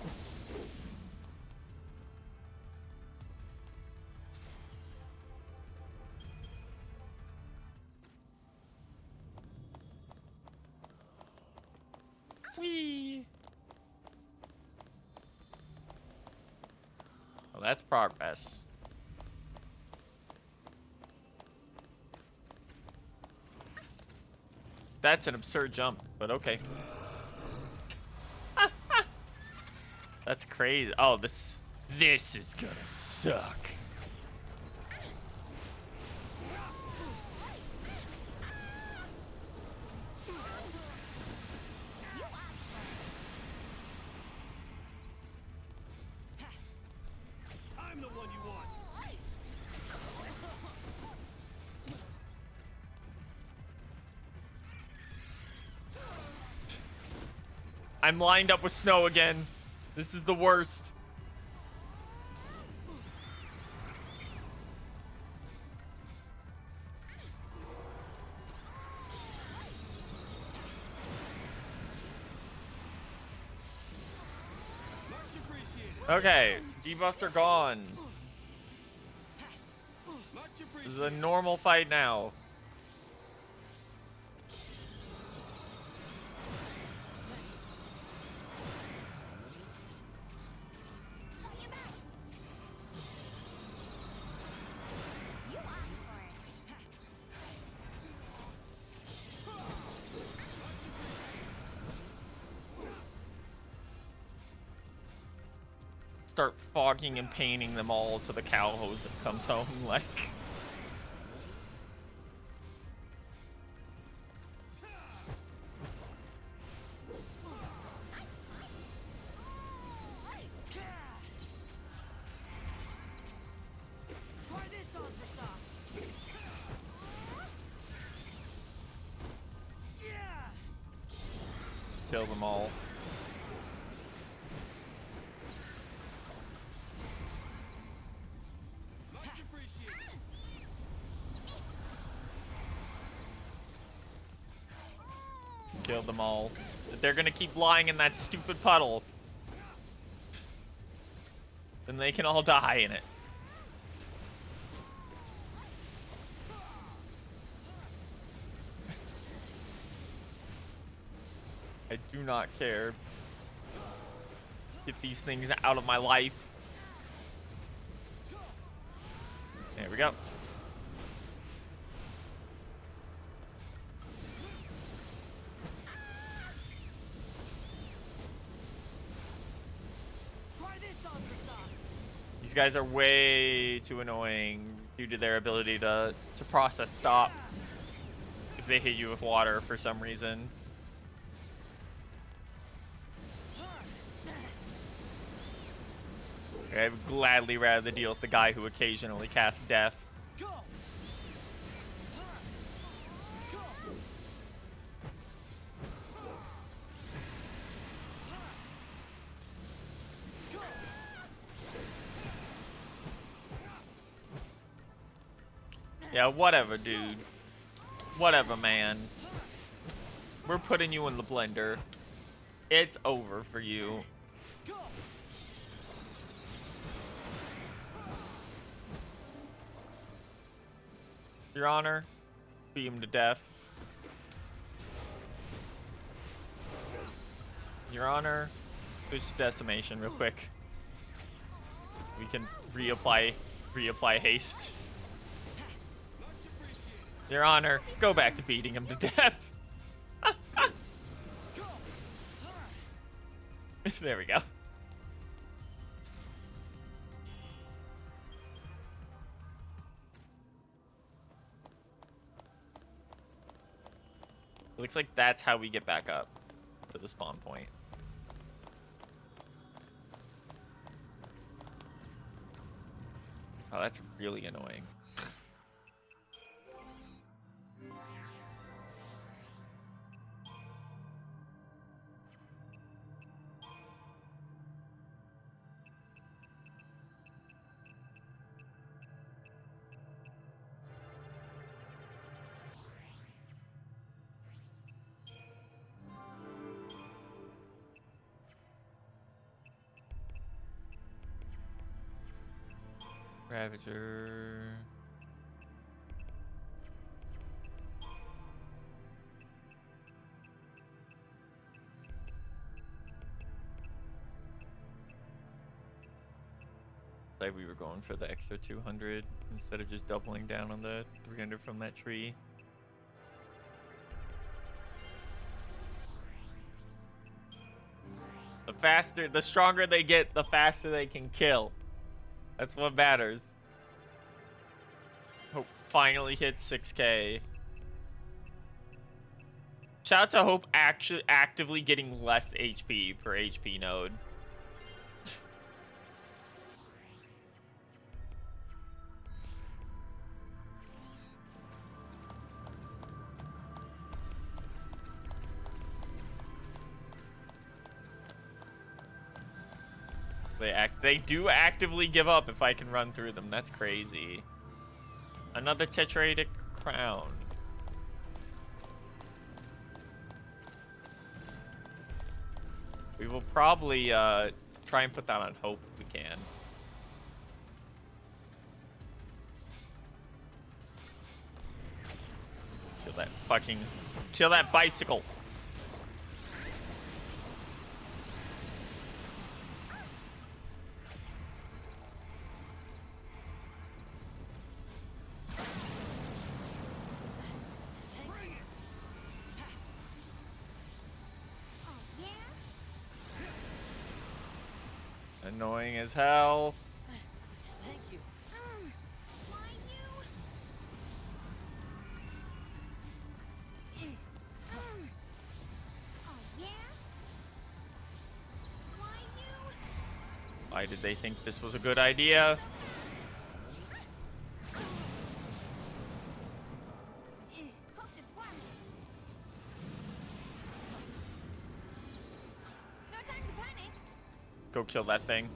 Whee! Well, that's progress. That's an absurd jump, but okay. That's crazy. Oh, this is gonna suck. I'm the one you want. I'm lined up with snow again. This is the worst. Okay, debuffs are gone. This is a normal fight now. Start fogging and painting them all to the cow hose that comes home, like. Kill them all. Kill them all. They're gonna keep lying in that stupid puddle. Then they can all die in it. I do not care. Get these things out of my life. There we go. These guys are way too annoying due to their ability to process stop if they hit you with water for some reason. I would gladly rather deal with the guy who occasionally casts death. Yeah, whatever, dude. Whatever, man. We're putting you in the blender. It's over for you. Your Honor, beat him to death. Your Honor, push decimation real quick. We can reapply haste. Your Honor, go back to beating him to death. There we go. Looks like that's how we get back up to the spawn point. Oh, that's really annoying. Ravager. Like we were going for the extra 200 instead of just doubling down on the 300 from that tree. The faster, the stronger they get, the faster they can kill. That's what matters. Hope finally hit 6K. Shout out to Hope actually actively getting less HP per HP node. They do actively give up if I can run through them. That's crazy. Another tetradic crown. We will probably try and put that on Hope if we can. Kill that bicycle. Annoying as hell. Thank you. Why you? Oh yeah? Why you? Why did they think this was a good idea? Hope this works. No time to panic. Go kill that thing.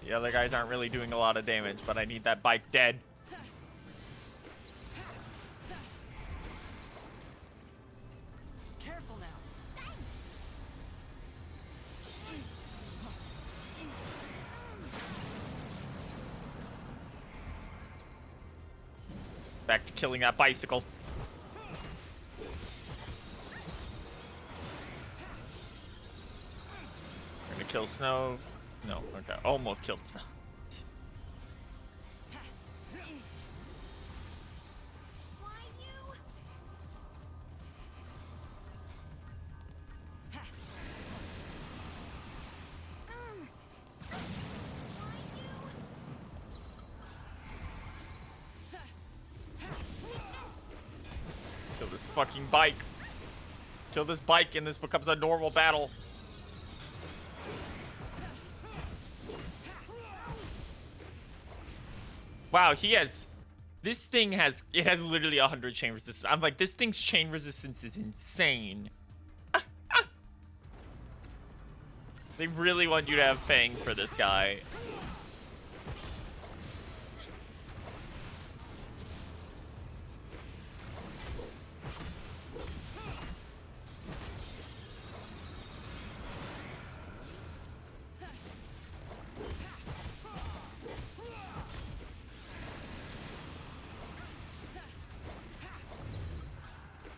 The other guys aren't really doing a lot of damage, but I need that bike dead. Careful now. Back to killing that bicycle. We're gonna kill Snow. No, okay. Almost killed Snow. Why you? Kill this fucking bike. Kill this bike and this becomes a normal battle. Wow, he has... This thing has... It has literally 100 chain resistance. I'm like, this thing's chain resistance is insane. They really want you to have Fang for this guy.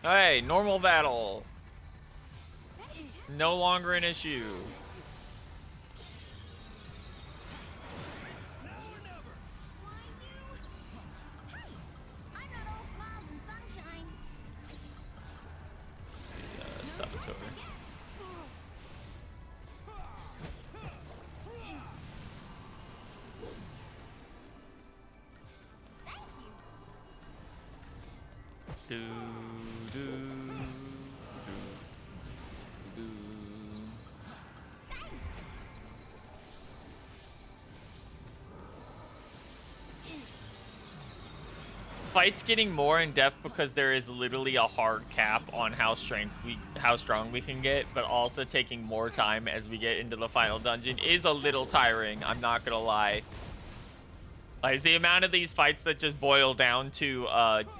Hey, normal battle. No longer an issue. I'm not all smiles and sunshine. Saboteur. Do, do, do, do. Fight's getting more in depth because there is literally a hard cap on how strong we can get, but also taking more time as we get into the final dungeon is a little tiring. I'm not gonna lie. Like, the amount of these fights that just boil down to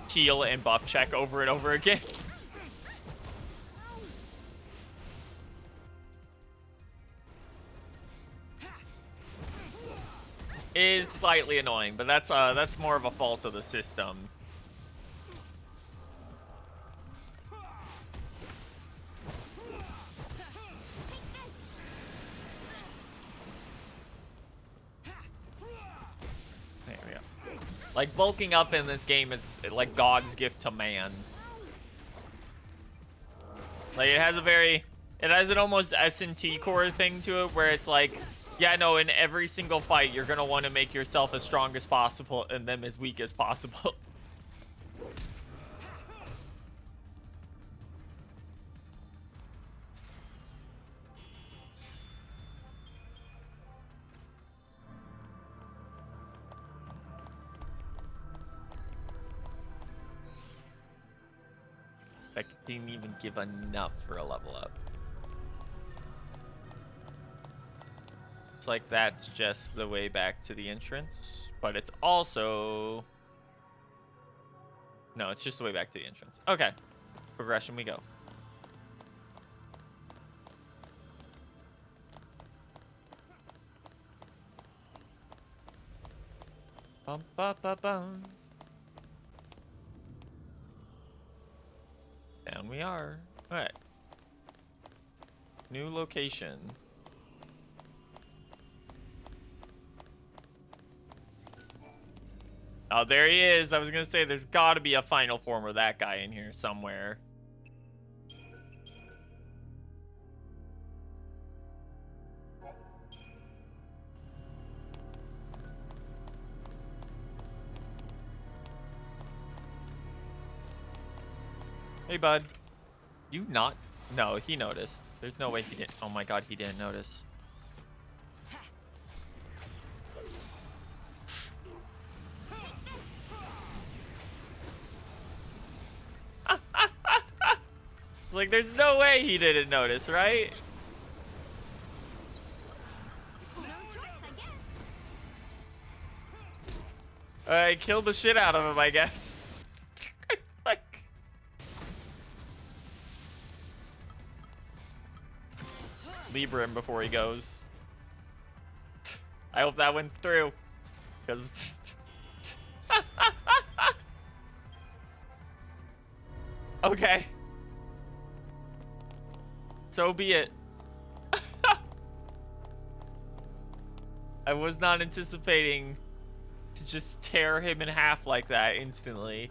heal and buff check over and over again. is slightly annoying, but that's more of a fault of the system. There we go. Like, bulking up in this game is like God's gift to man. Like, it has an almost S&T core thing to it, where it's like, yeah, no, in every single fight, you're gonna want to make yourself as strong as possible and them as weak as possible. That didn't even give enough for a level up. It's like that's just the way back to the entrance, but it's also... No, it's just the way back to the entrance. Okay. Progression we go. Bum, ba, ba, bum. Down we are. Alright. New location. Oh, there he is. I was gonna say there's gotta be a final form of that guy in here somewhere. Hey, bud. You not? No, he noticed. There's no way he didn't. Oh my god, he didn't notice. It's like, there's no way he didn't notice, right? No choice, I guess. Alright, kill the shit out of him, I guess. Like... Libra him before he goes. I hope that went through. Because... Okay. So be it. I was not anticipating to just tear him in half like that instantly.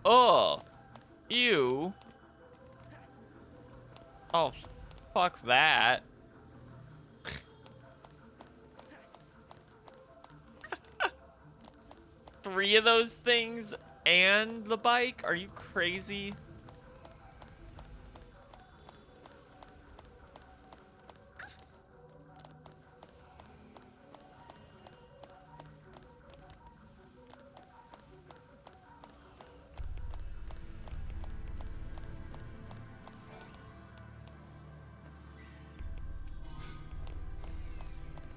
Oh. Ew. Oh, fuck that. Three of those things and the bike? Are you crazy?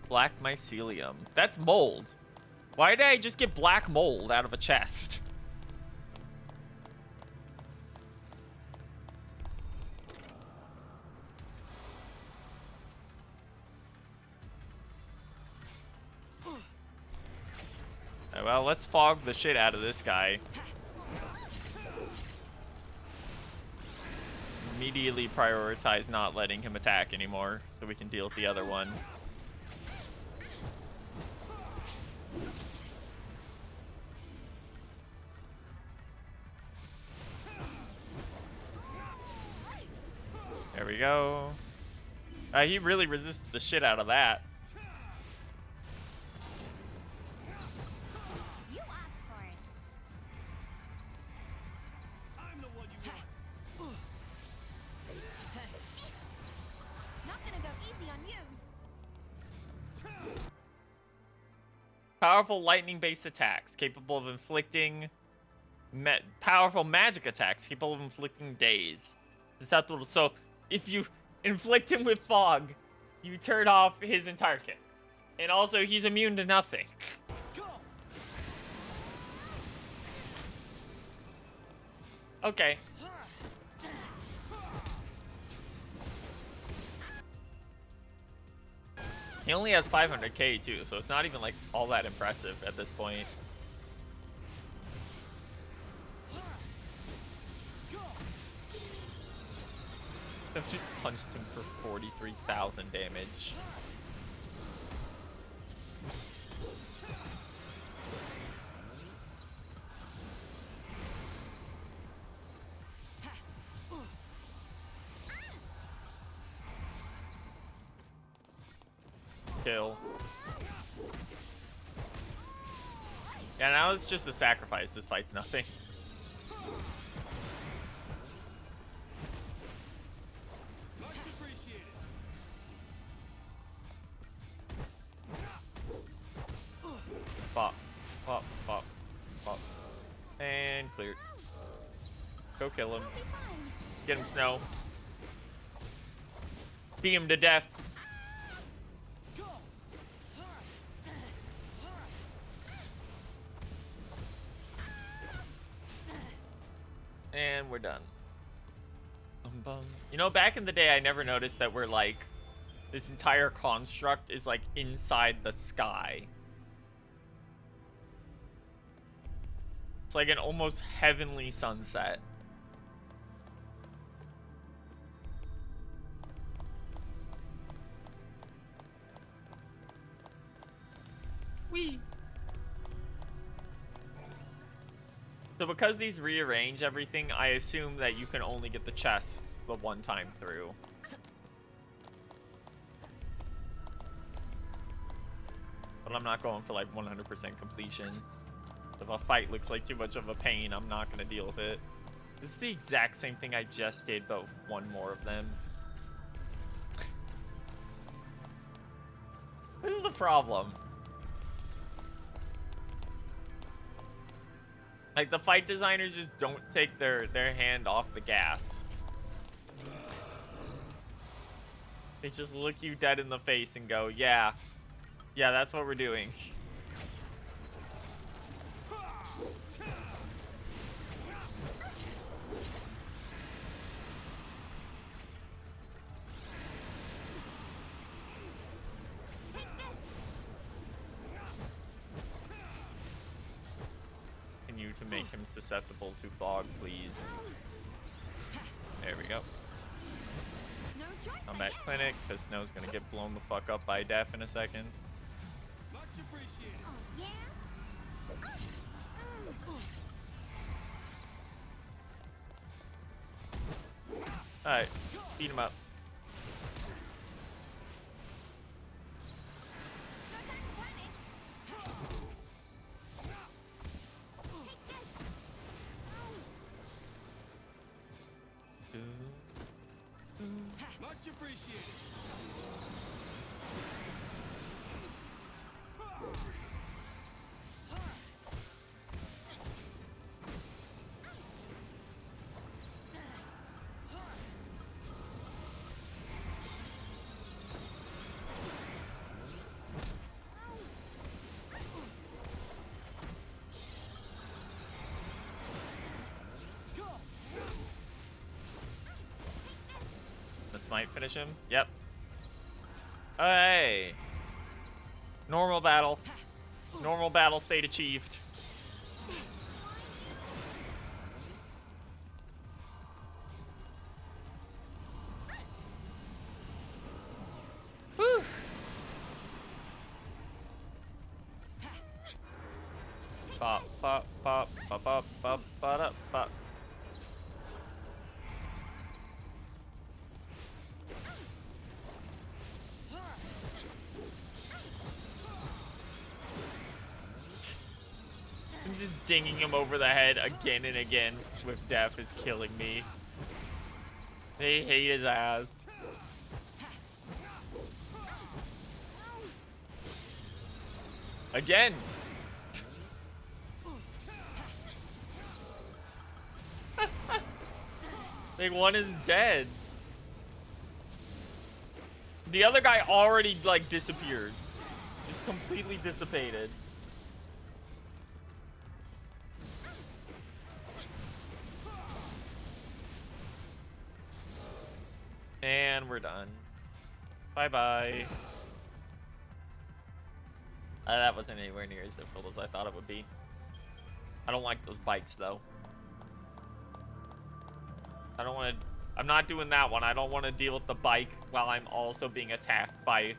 Black mycelium. That's mold. Why did I just get black mold out of a chest? Well, let's fog the shit out of this guy. Immediately prioritize not letting him attack anymore so we can deal with the other one. There we go. He really resisted the shit out of that. You asked for it. I'm the one you want. Not gonna go easy on you. Powerful lightning-based attacks capable of inflicting powerful magic attacks capable of inflicting daze. Susceptible. So if you inflict him with fog, you turn off his entire kit. And also, he's immune to nothing. Okay. He only has 500k too, so it's not even like all that impressive at this point. I've just punched him for 43,000 damage. Kill. Yeah, now it's just a sacrifice. This fight's nothing. Pop, pop, pop, pop. And cleared. Go kill him. Get him, Snow. Beat him to death. And we're done. You know, back in the day, I never noticed that we're like, this entire construct is like inside the sky. It's like an almost heavenly sunset. Whee! So because these rearrange everything, I assume that you can only get the chest the one time through. But I'm not going for like 100% completion. If a fight looks like too much of a pain, I'm not going to deal with it. This is the exact same thing I just did, but one more of them. This is the problem. Like, the fight designers just don't take their hand off the gas. They just look you dead in the face and go, yeah, that's what we're doing. To make him susceptible to fog, please. There we go. Combat clinic, because Snow's gonna get blown the fuck up by Def in a second. Much appreciated. Alright, beat him up. Much appreciated. This might finish him. Yep. Hey. Normal battle. Normal battle state achieved. Whew. Pop, pop, pop, pop, pop, pop, pop, pop. Just dinging him over the head again and again with Def is killing me. They hate his ass. Again. Like, one is dead. The other guy already, like, disappeared. Just completely dissipated. And we're done. Bye-bye. That wasn't anywhere near as difficult as I thought it would be. I don't like those bites, though. I don't want to... I'm not doing that one. I don't want to deal with the bike while I'm also being attacked by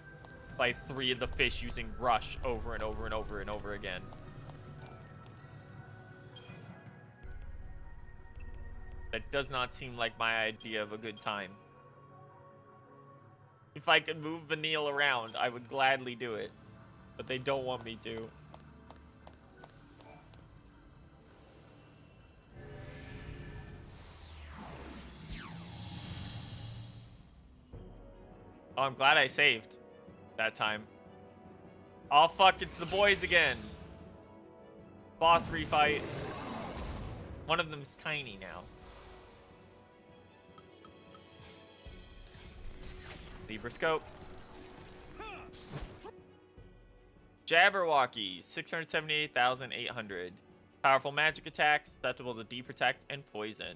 3 of the fish using rush over and over and over and over again. That does not seem like my idea of a good time. If I could move Vanille around, I would gladly do it. But they don't want me to. Oh, I'm glad I saved that time. Oh, fuck, it's the boys again. Boss refight. One of them's tiny now. Libra scope. Jabberwocky, 678,800. Powerful magic attacks, susceptible to D-Protect and Poison.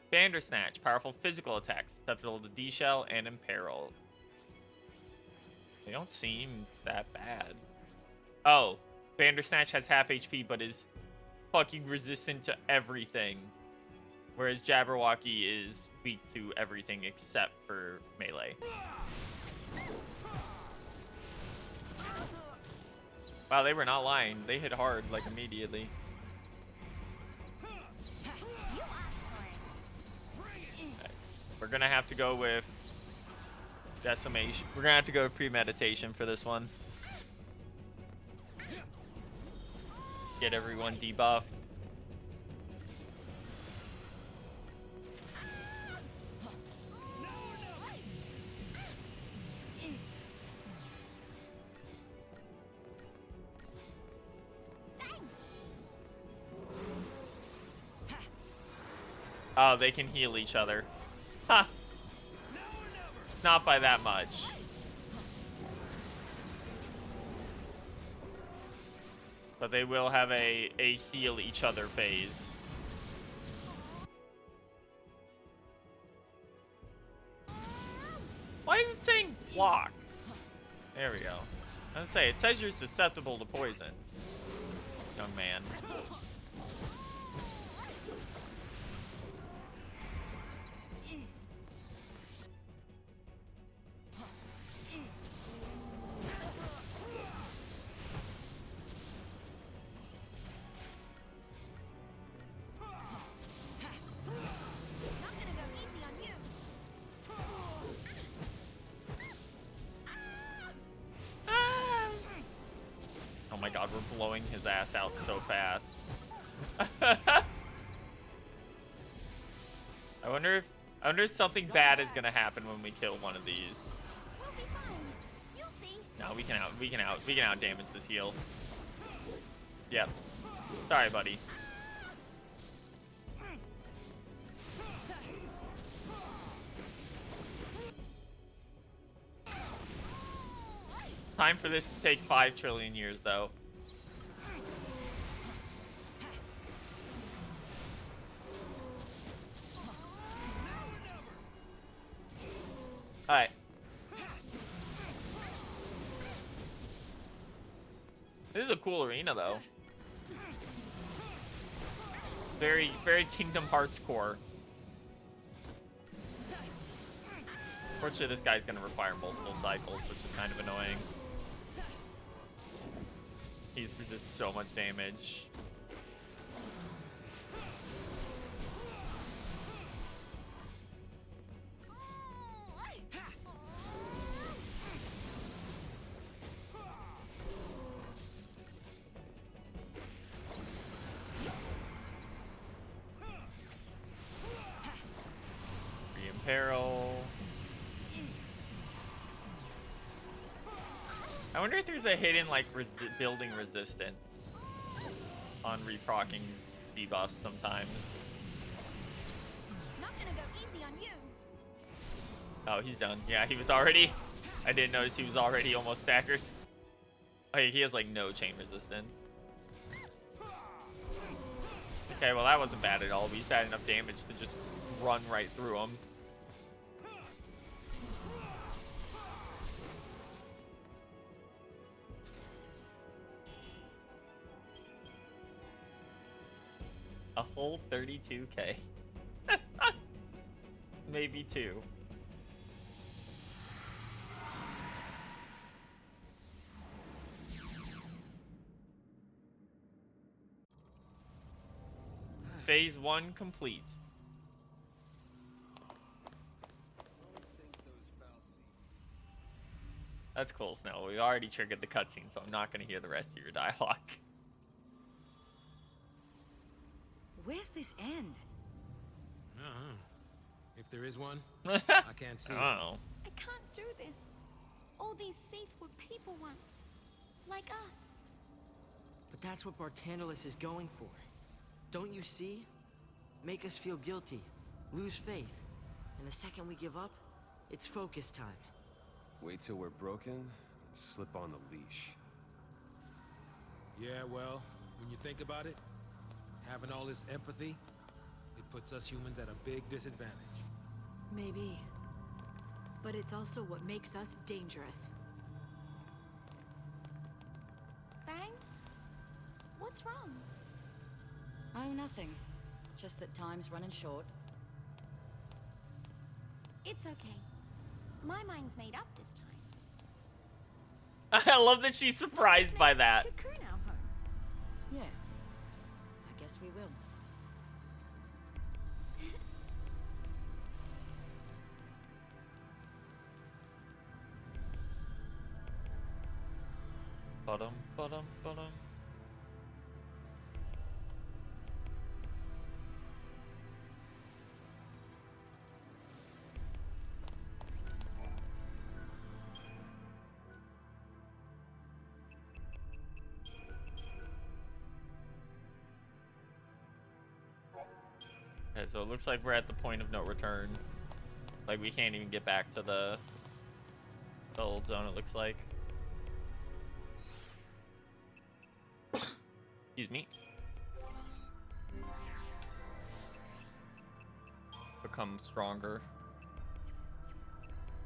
Bandersnatch, powerful physical attacks, susceptible to D-Shell and Imperil. They don't seem that bad. Oh, Bandersnatch has half HP but is fucking resistant to everything. Whereas Jabberwocky is weak to everything except for melee. Wow, they were not lying. They hit hard, like, immediately. Okay. We're gonna have to go with Decimation. We're gonna have to go with Premeditation for this one. Get everyone debuffed. Oh, they can heal each other. Ha! Not by that much. But they will have a heal each other phase. Why is it saying block? There we go. I was gonna say, it says you're susceptible to poison, young man. Oh my god, we're blowing his ass out so fast. I wonder if something bad is gonna happen when we kill one of these. We'll be fine. You'll see. No, we can out damage this heal. Yep. Sorry, buddy. Time for this to take 5 trillion years, though. Alright. This is a cool arena, though. Very, very Kingdom Hearts core. Unfortunately, this guy's going to require multiple cycles, which is kind of annoying. He's resist so much damage. Re-imperil. I wonder if there's a hidden, like, building resistance on reprocking debuffs sometimes. Not gonna go easy on you. Oh, he's done. Yeah, he was already... I didn't notice he was already almost staggered. Oh, he has, like, no chain resistance. Okay, well, that wasn't bad at all. We just had enough damage to just run right through him. A whole 32K. Maybe 2. Phase 1 complete. That's cool, Snow. We already triggered the cutscene, so I'm not going to hear the rest of your dialogue. Where's this end? If there is one, I can't see. Oh. I can't do this. All these Seath were people once. Like us. But that's what Bartandalus is going for. Don't you see? Make us feel guilty, lose faith. And the second we give up, it's focus time. Wait till we're broken and slip on the leash. Yeah, well, when you think about it, having all this empathy, it puts us humans at a big disadvantage. Maybe. But it's also what makes us dangerous. Fang? What's wrong? Oh, nothing. Just that time's running short. It's okay. My mind's made up this time. I love that she's surprised by that. Cocoon our home. Yeah. I guess we will. Ba-dum, ba-dum, ba-dum. Okay, so it looks like we're at the point of no return. Like, we can't even get back to the old zone, it looks like. Excuse me. Become stronger.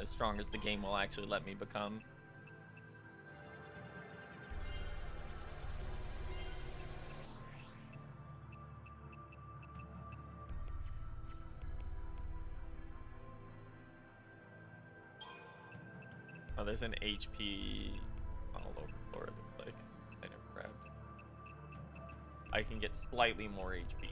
As strong as the game will actually let me become. Oh, there's an HP all over the floor, it looks like. I never grabbed. I can get slightly more HP.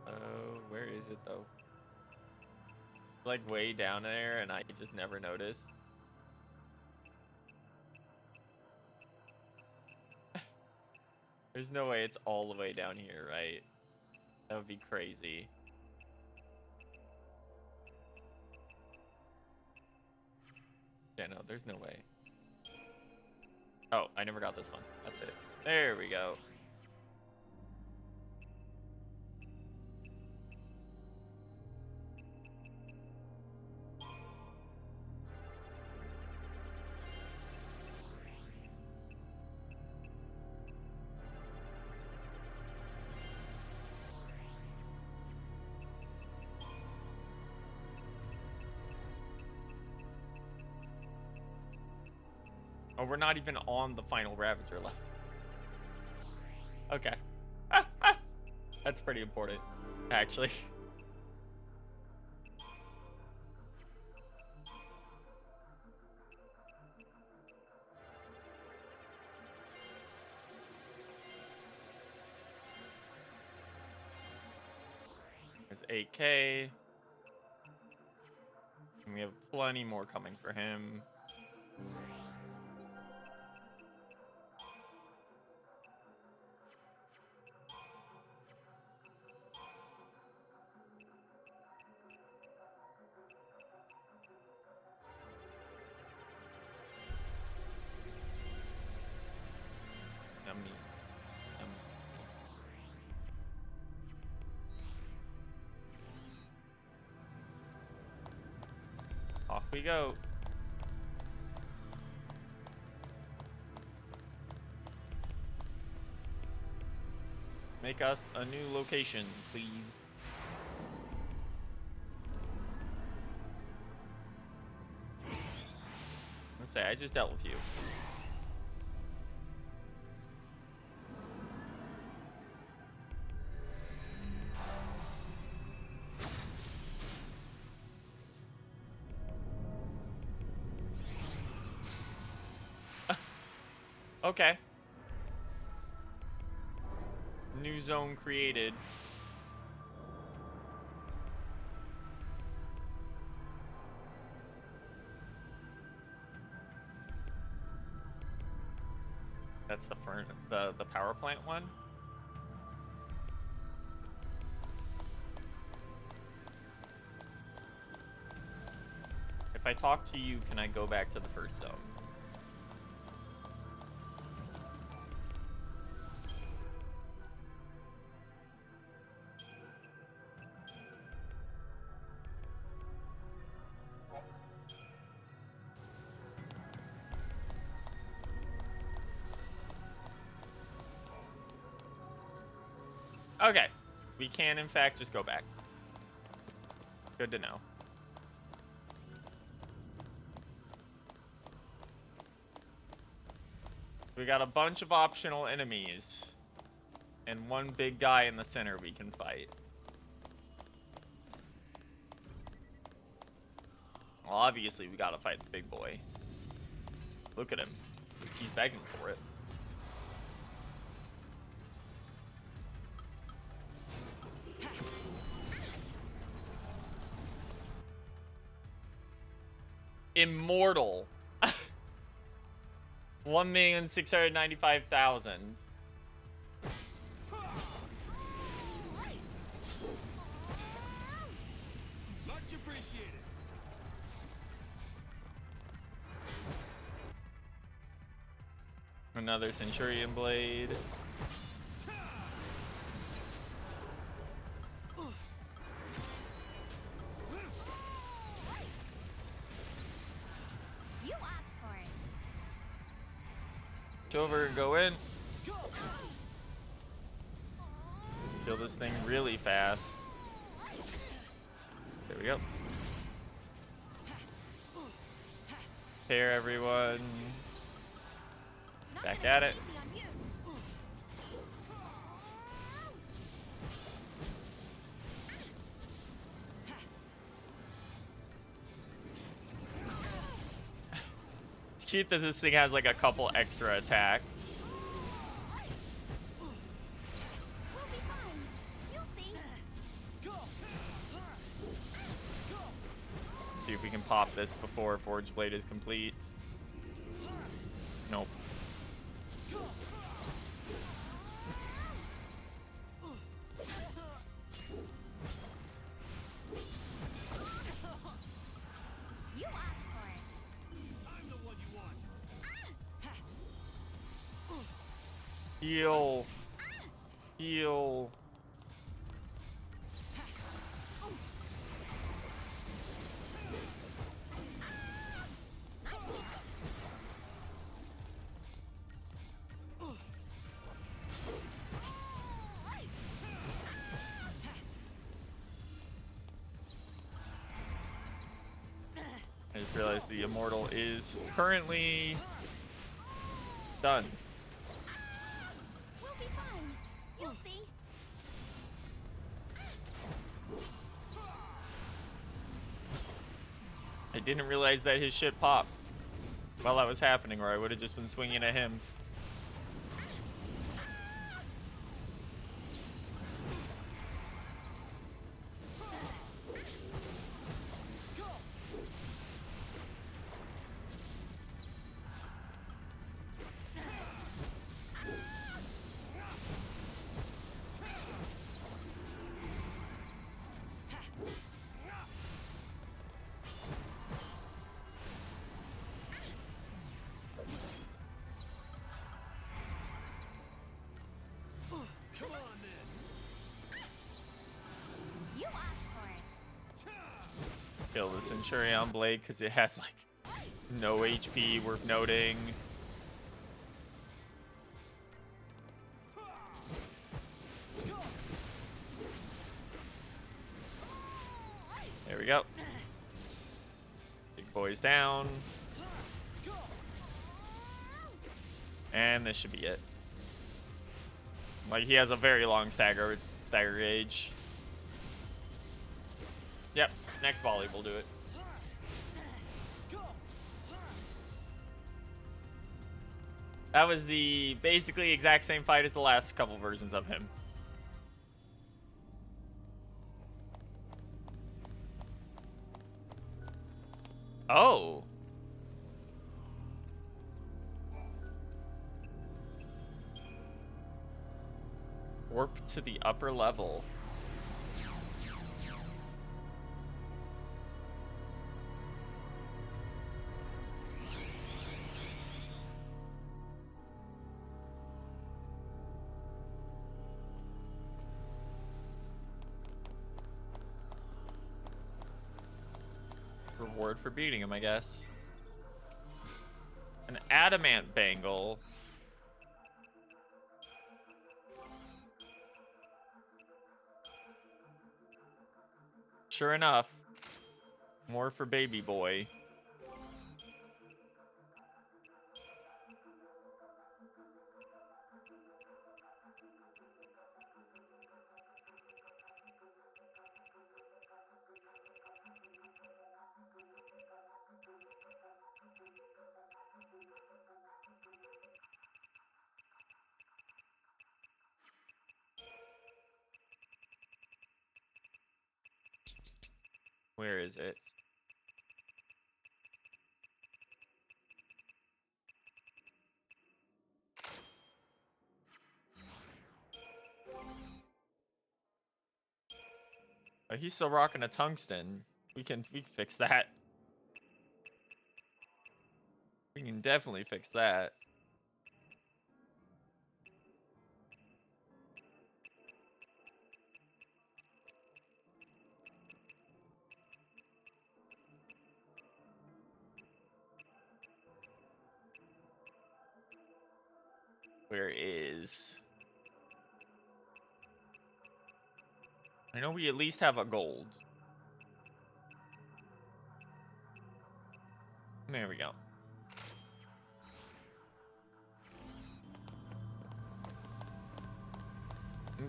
Oh, where is it though? Like way down there and I just never noticed. There's no way it's all the way down here, right? That would be crazy. Yeah, no, there's no way. Oh, I never got this one. That's it. There we go. Oh, we're not even on the final Ravager level. Okay. That's pretty important, actually. There's 8K. And we have plenty more coming for him. Off we go. Make us a new location, please. Let's say I just dealt with you. Okay. New zone created. That's the power plant one. If I talk to you, can I go back to the first zone? Okay, we can in fact just go back. Good to know. We got a bunch of optional enemies and one big guy in the center we can fight. Well, obviously we gotta fight the big boy. Look at him. He's begging for it. Immortal. 1,695,000. Much appreciated. Another Centurion Blade. You asked for it. Over, go in. Kill this thing really fast. There we go. Tear everyone. Back at it. It's cute that this thing has like a couple extra attacks. We'll be fine. You'll see. See if we can pop this before Forge Blade is complete. Nope. You asked for it. I'm the one you want. Heal. Heal. I just realized the Immortal is currently done. We'll be fine. You'll see. I didn't realize that his shit popped while that was happening, or I would have just been swinging at him. Come on, then. You asked for it. Kill the Centurion Blade because it has like no HP worth noting. go. Big boy's down. And this should be it. Like, he has a very long stagger gauge. Yep, next volley will do it. That was the basically exact same fight as the last couple versions of him. Oh. Warp to the upper level. Reward for beating him, I guess. An adamant bangle. Sure enough, more for baby boy. Where is it? Oh, he's still rocking a tungsten. We can fix that. We can definitely fix that. Where is... I know we at least have a gold. There we go.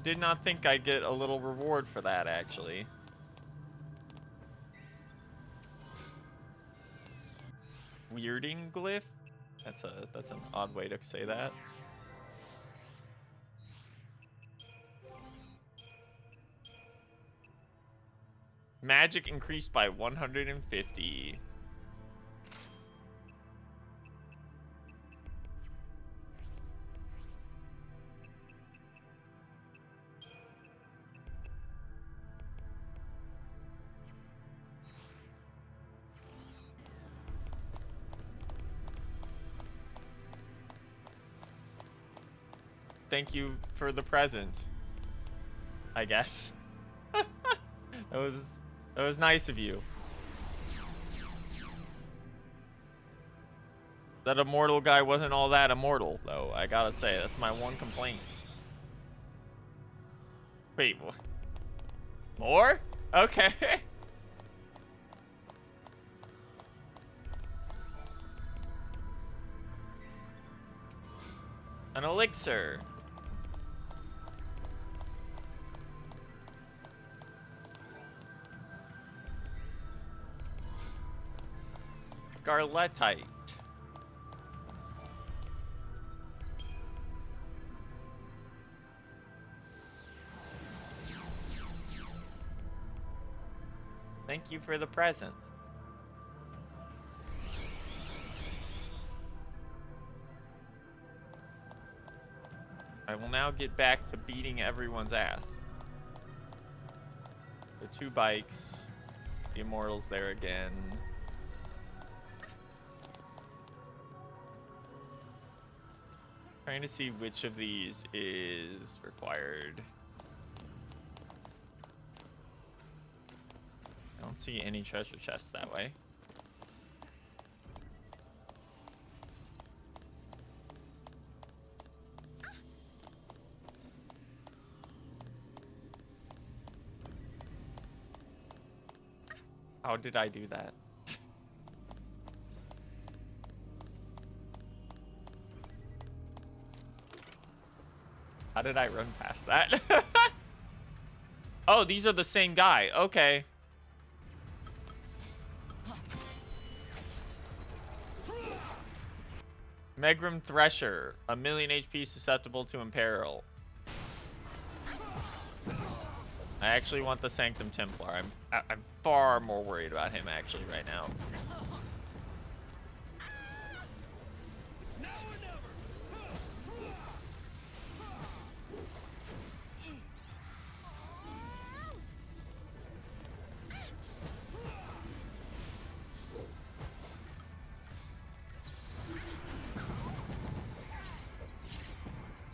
Did not think I'd get a little reward for that, actually. Weirding glyph? That's an odd way to say that. Magic increased by 150. Thank you for the present, I guess. That was nice of you. That immortal guy wasn't all that immortal, though. I gotta say, that's my one complaint. Wait, what? More? Okay. An elixir. Scarletite. Thank you for the present. I will now get back to beating everyone's ass. The 2 bikes. The immortals there again. Trying to see which of these is required. I don't see any treasure chests that way. How did I do that? How did I run past that? Oh, these are the same guy. Okay. Megrim Thresher, 1,000,000 HP, susceptible to imperil. I actually want the Sanctum Templar. I'm far more worried about him actually right now.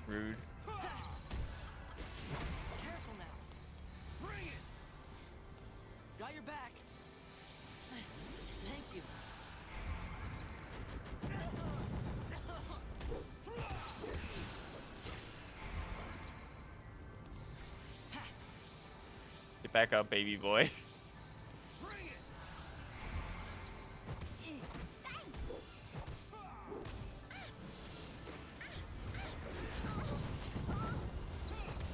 Rude. Careful now. Bring it. Got your back. Thank you. Get back up, baby boy. Bring it.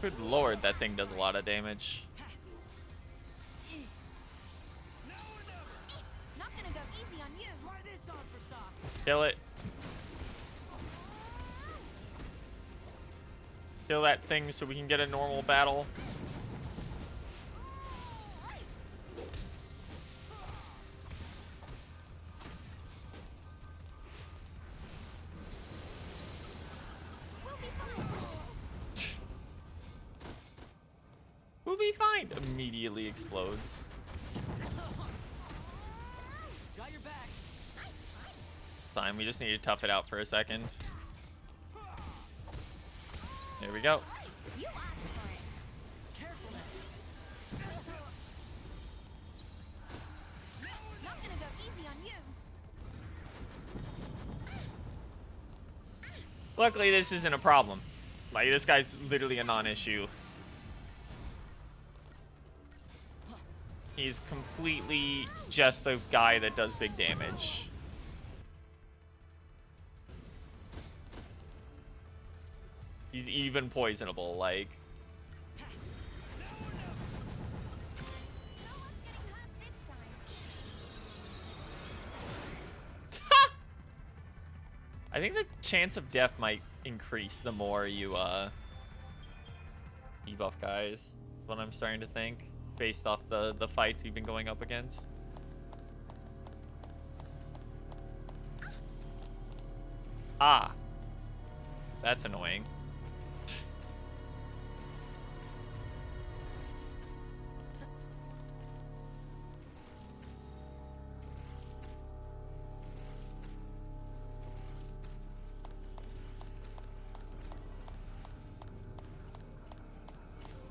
Good lord, that thing does a lot of damage. Not gonna go easy on you. Try this on for soft. Kill it. Kill that thing so we can get a normal battle. We'll be fine. We'll be fine. Immediately explodes. Got your back. Fine, we just need to tough it out for a second. There we go. You asked for it. Careful now. Not gonna go easy on you. Luckily, this isn't a problem. Like, this guy's literally a non-issue. He's completely just a guy that does big damage. He's even poisonable, like. No one's getting hurt this time. I think the chance of death might increase the more you debuff guys. Is what I'm starting to think, based off the fights we've been going up against. Ah, that's annoying.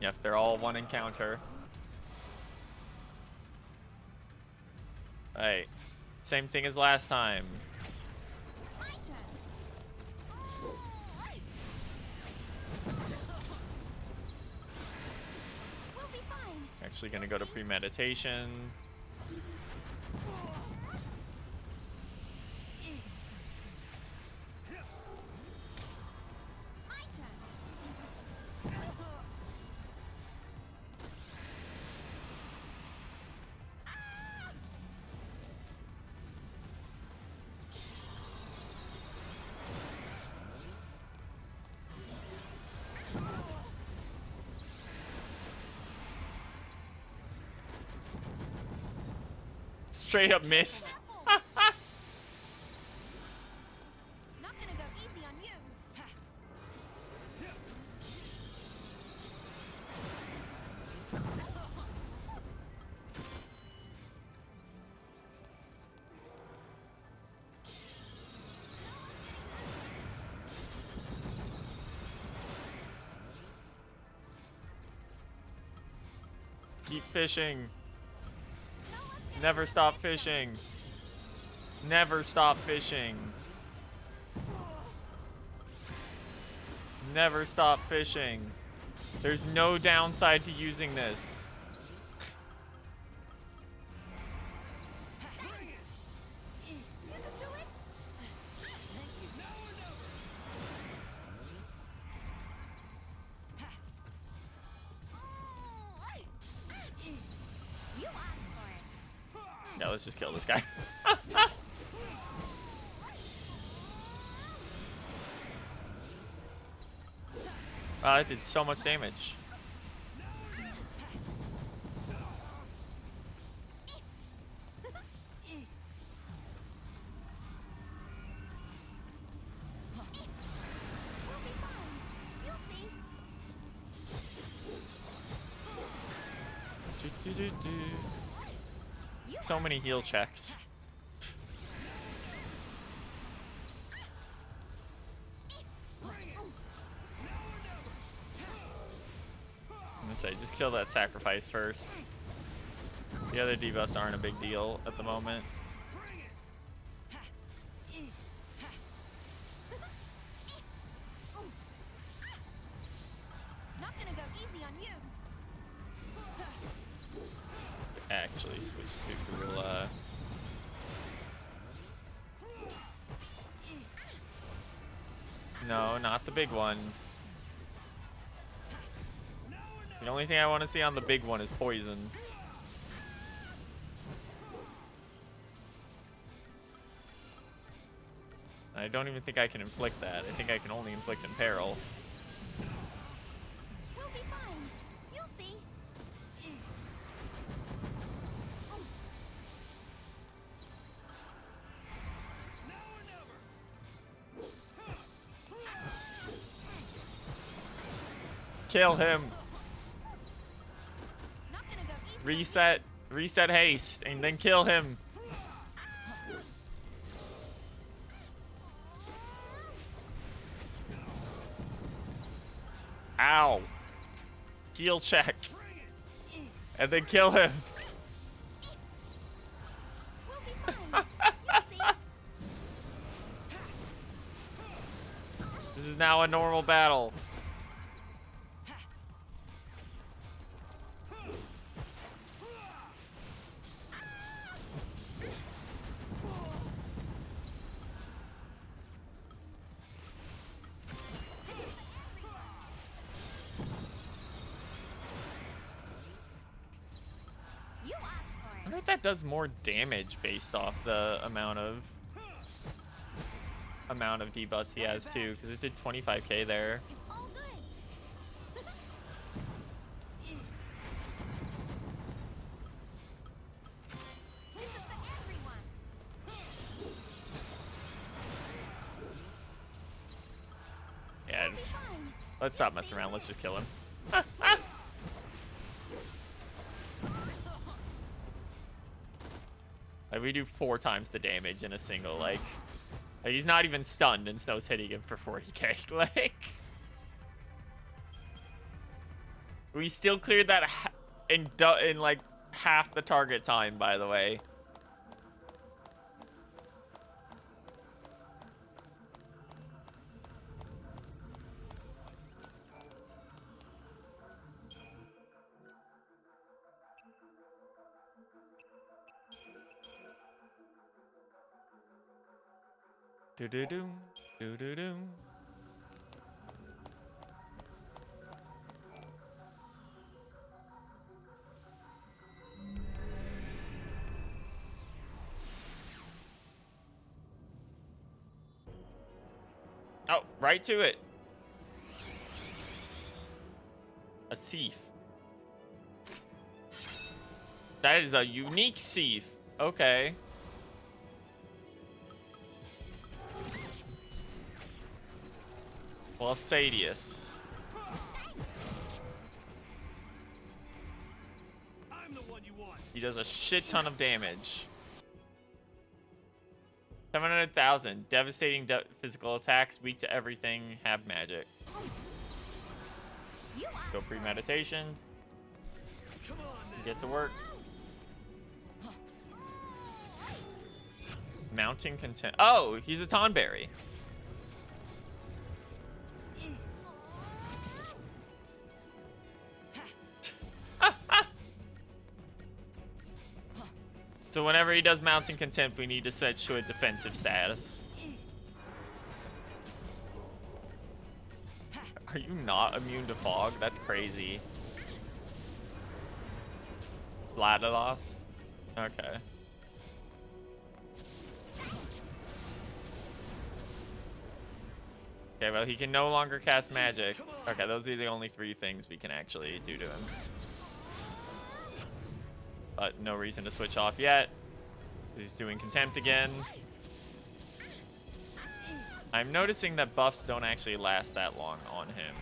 Yep, they're all one encounter. Right. Same thing as last time. My turn. We'll be fine. Actually gonna go to premeditation. My turn. Straight up missed. Not gonna go easy on you. Keep fishing. Never stop fishing. Never stop fishing. Never stop fishing. There's no downside to using this. let's just kill this guy. Wow, that did so much damage. So many heal checks. I'm gonna say, just kill that sacrifice first. The other debuffs aren't a big deal at the moment. Not gonna go easy on you. Actually, switch to Gorilla. No, not the big one. The only thing I want to see on the big one is poison. I don't even think I can inflict that. I think I can only inflict in peril. We'll be fine. You'll see. Kill him. Not gonna go easy. Reset haste, and then kill him. Ow. Heal check. And then kill him. We'll be fine. You'll see. This is now a normal battle. You asked for I it. wonder if that does more damage based off the amount of debuffs he has too, because it did 25k there. It's all good. This is for everyone. Yeah, We'll be fine. let's stop messing around. Let's just kill him. Like, we do 4 times the damage in a single, like he's not even stunned and Snow's hitting him for 40k. Like, we still cleared that in like half the target time, by the way. Do-do-do, do-do-do. Oh, right to it. A Seif. That is a unique Seif. Okay. Well, Sadius. I'm the one you want. He does a shit ton of damage. 700,000. Devastating physical attacks. Weak to everything. Have magic. You asked Go for it. premeditation. Come on, then. Get to work. Mounting content. Oh, he's a Tonberry. So whenever he does Mounting Contempt, we need to set to a defensive status. Are you not immune to fog? That's crazy. Vladilos? Okay. Okay, well, he can no longer cast magic. Okay, those are the only 3 things we can actually do to him. But no reason to switch off yet. He's doing contempt again. I'm noticing that buffs don't actually last that long on him.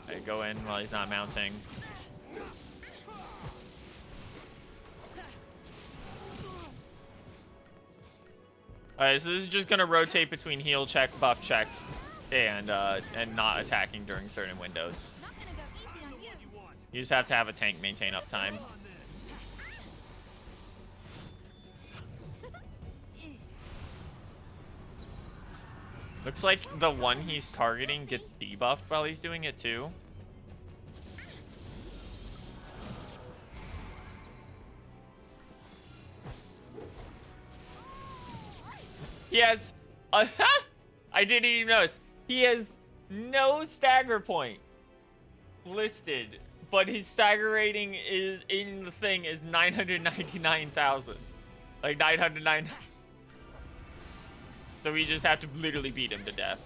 Okay, go in while he's not mounting. Alright, so this is just gonna rotate between heal check, buff check, and not attacking during certain windows. You just have to have a tank maintain uptime. Looks like the one he's targeting gets debuffed while he's doing it too. He has a I didn't even notice. He has no stagger point listed, but his stagger rating is in the thing is 999,000. Like 909. So we just have to literally beat him to death.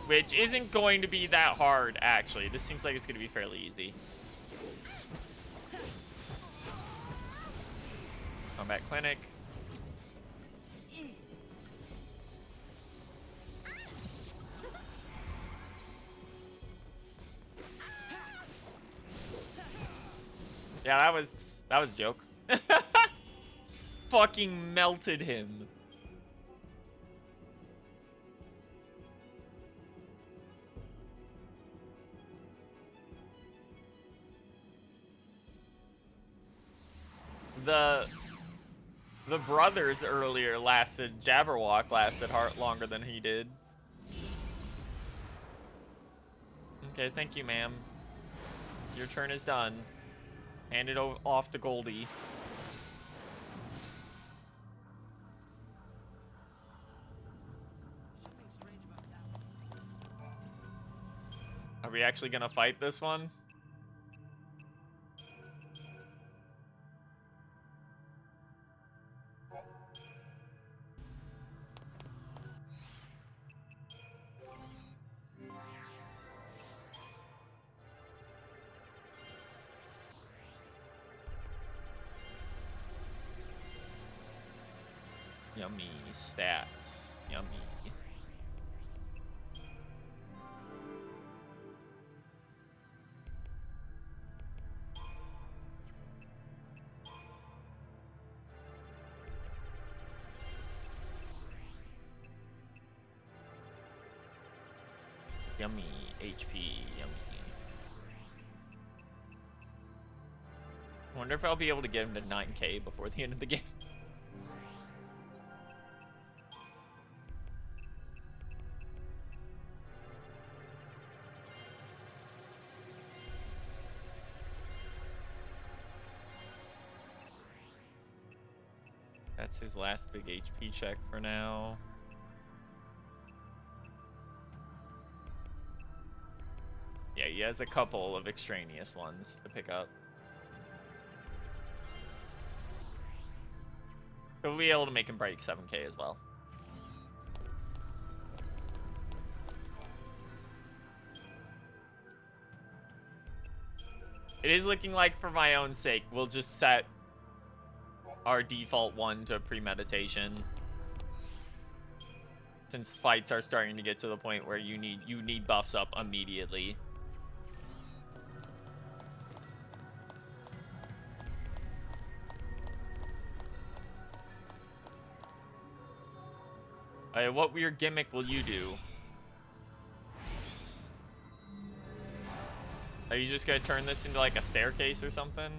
Which isn't going to be that hard, actually. This seems like it's going to be fairly easy. Combat Clinic. Yeah, that was a joke. Fucking melted him. The brothers earlier Jabberwock lasted longer than he did. Okay, thank you, ma'am. Your turn is done. Hand it off to Goldie. Are we actually gonna fight this one? Yummy stats. Yummy. Yummy HP. Yummy. I wonder if I'll be able to get him to 9k before the end of the game. That's his last big HP check for now. Yeah, he has a couple of extraneous ones to pick up. But we'll be able to make him break 7k as well. It is looking like, for my own sake, we'll just set our default one to premeditation, since fights are starting to get to the point where you need buffs up immediately. Alright, what weird gimmick will you do? Are you just gonna turn this into like a staircase or something?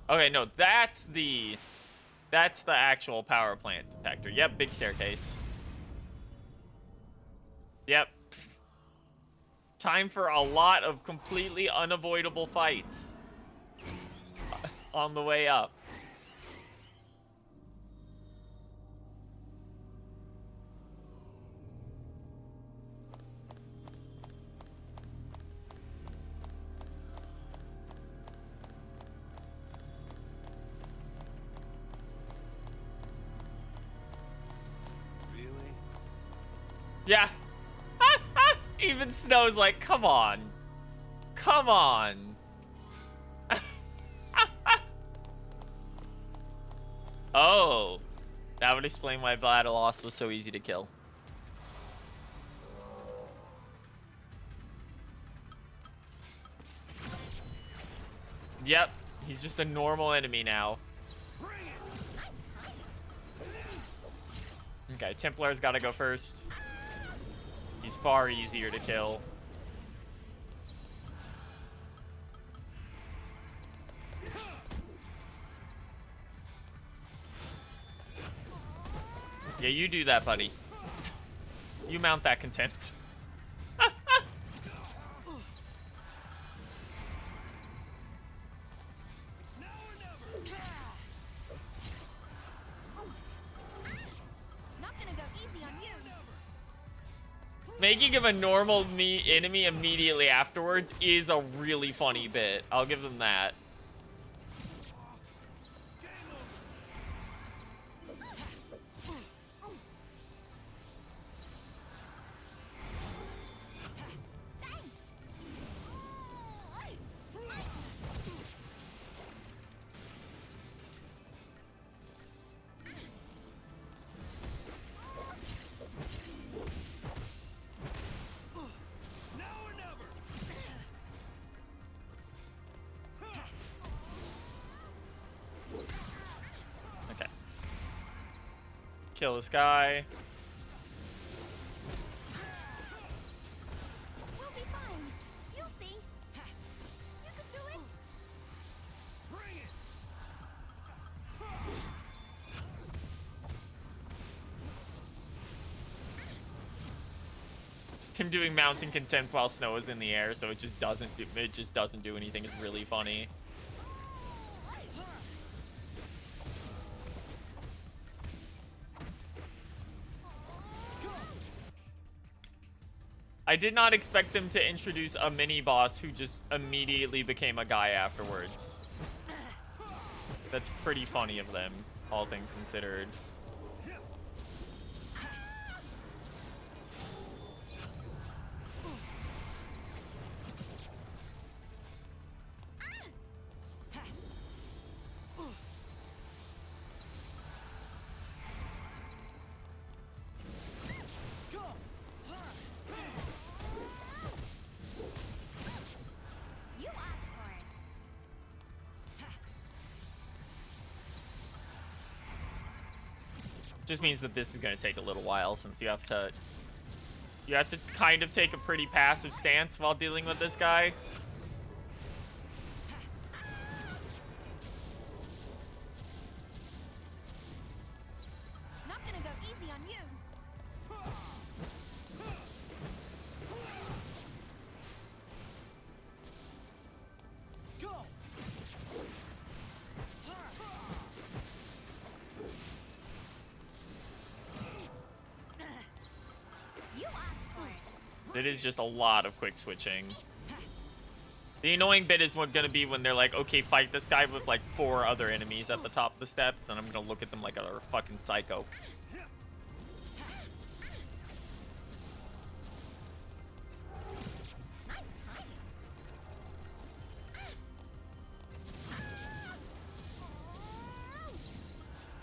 Okay, no, that's the actual power plant detector. Yep, big staircase. Yep. Time for a lot of completely unavoidable fights on the way up. Yeah, Even Snow's like, come on. Come on. Oh. That would explain why Vladilos was so easy to kill. Yep. He's just a normal enemy now. Okay, Templar's gotta go first. He's far easier to kill. Yeah, you do that, buddy. You mount that contempt. Making him a normal enemy immediately afterwards is a really funny bit. I'll give them that. Kill this guy. We'll be fine. You'll see. You can do it. Bring it. Him doing mountain contempt while Snow is in the air, so it just doesn't do anything. It's really funny. I did not expect them to introduce a mini-boss who just immediately became a guy afterwards. That's pretty funny of them, all things considered. Just means that this is going to take a little while since you have to kind of take a pretty passive stance while dealing with this guy. Not gonna go easy on you. It is just a lot of quick switching. The annoying bit is going to be when they're like, okay, fight this guy with like 4 other enemies at the top of the steps, and I'm going to look at them like a fucking psycho.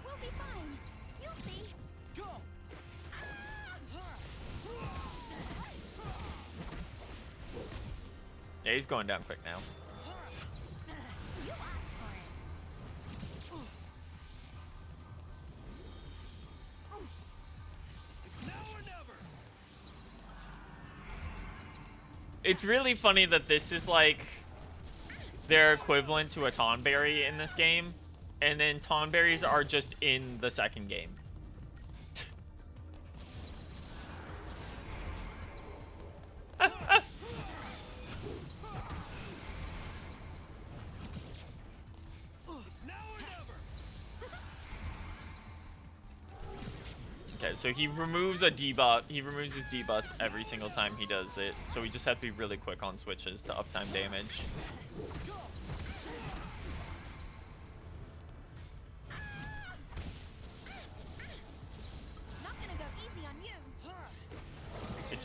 We'll be fine. You'll see. Yeah, he's going down quick now. You asked for it. It's now or never. It's really funny that this is like their equivalent to a Tonberry in this game, and then Tonberries are just in the second game. Okay, so he removes a debuff. He removes his debuffs every single time he does it. So we just have to be really quick on switches to uptime damage.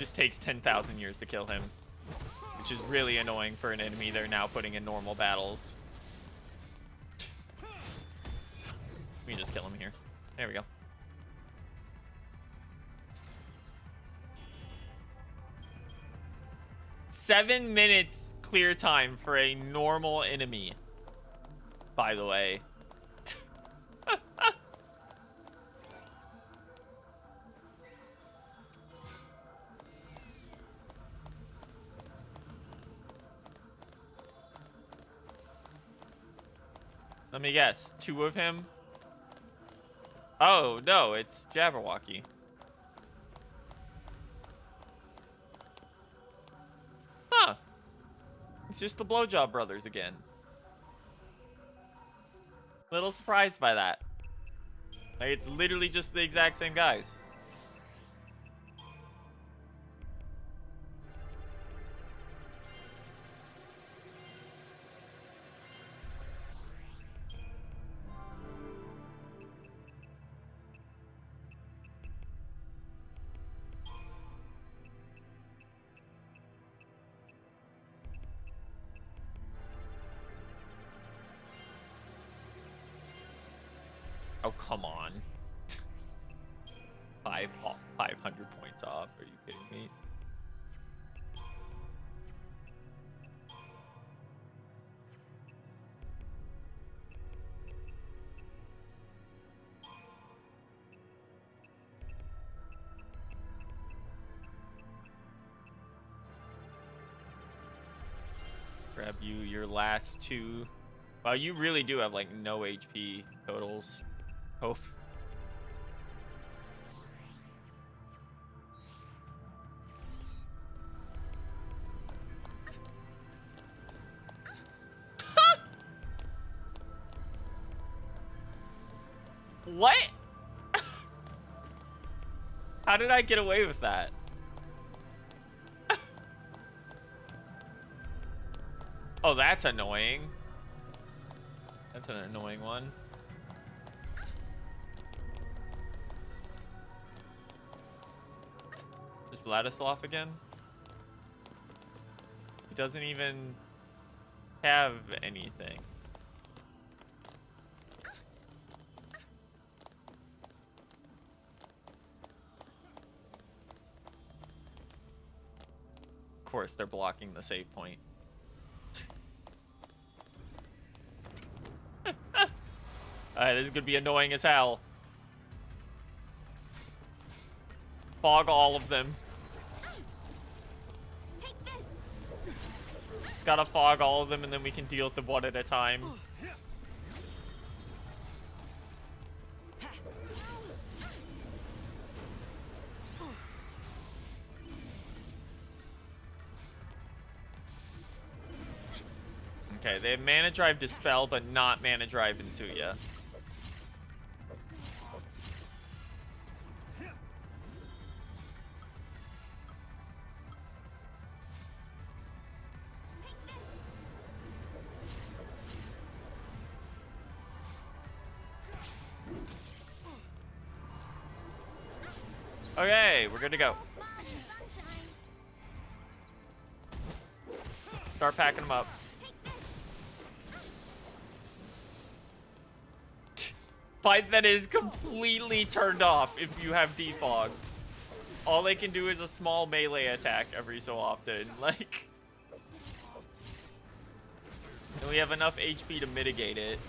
just takes 10,000 years to kill him. Which is really annoying for an enemy they're now putting in normal battles. We can just kill him here. There we go. Seven minutes clear time for a normal enemy, by the way. Let me guess. 2 of him? Oh, no, it's Jabberwocky. Huh. It's just the Blowjob Brothers again. Little surprised by that. Like, it's literally just the exact same guys. Oh, come on. 500 points off. Are you kidding me? Grab you your last 2. Wow, you really do have like no HP totals. Hope. What? How did I get away with that? Oh, that's annoying. That's an annoying one. Is Vladislav again? He doesn't even have anything. Of course, they're blocking the save point. Alright, this is gonna be annoying as hell. Fog all of them. It's gotta fog all of them, and then we can deal with them one at a time. Okay, they have Mana Drive Dispel, but not Mana Drive Insuya. Okay, we're good to go. Start packing them up. Fight that is completely turned off if you have defog. All they can do is a small melee attack every so often. Like, and we have enough HP to mitigate it.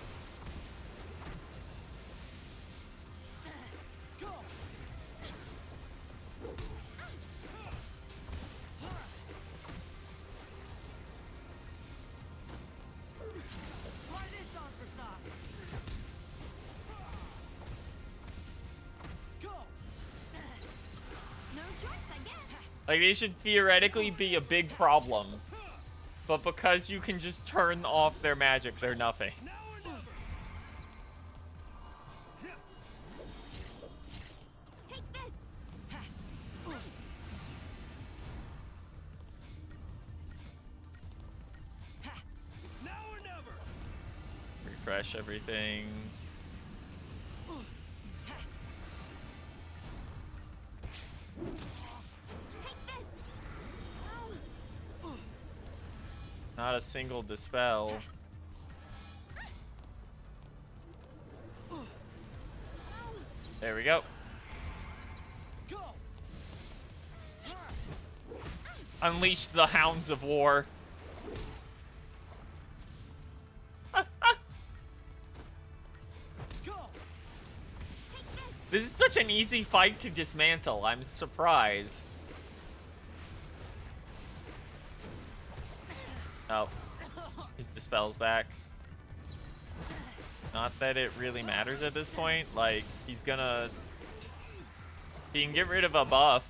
Like, they should theoretically be a big problem. But because you can just turn off their magic, they're nothing. Refresh everything. Not a single dispel. There we go. Unleash the hounds of war. This is such an easy fight to dismantle. I'm surprised. Oh. His dispel's back. Not that it really matters at this point. Like, he's gonna... He can get rid of a buff.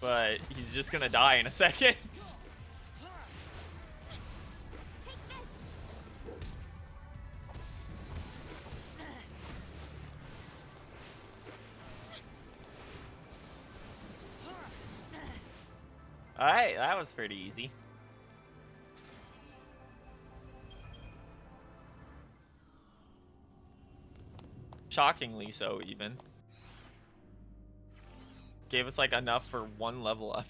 But he's just gonna die in a second. Alright, that was pretty easy. Shockingly so, even. Gave us, like, enough for one level up.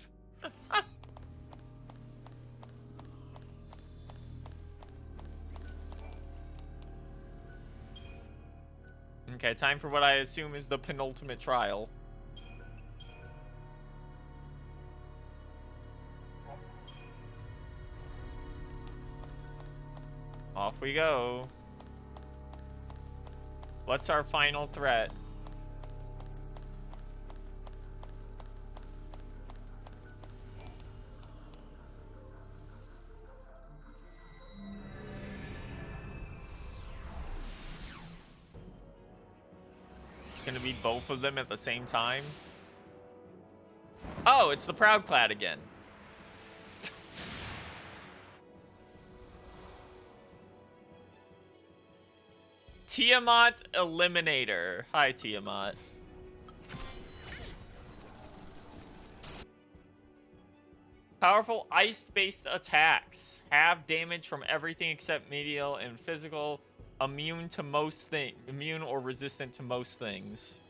Okay, time for what I assume is the penultimate trial. Off we go. What's our final threat? Gonna be both of them at the same time? Oh, it's the Proudclad again. Tiamat Eliminator. Hi, Tiamat. Powerful ice-based attacks. Have damage from everything except medial and physical. Immune to most things. Immune or resistant to most things.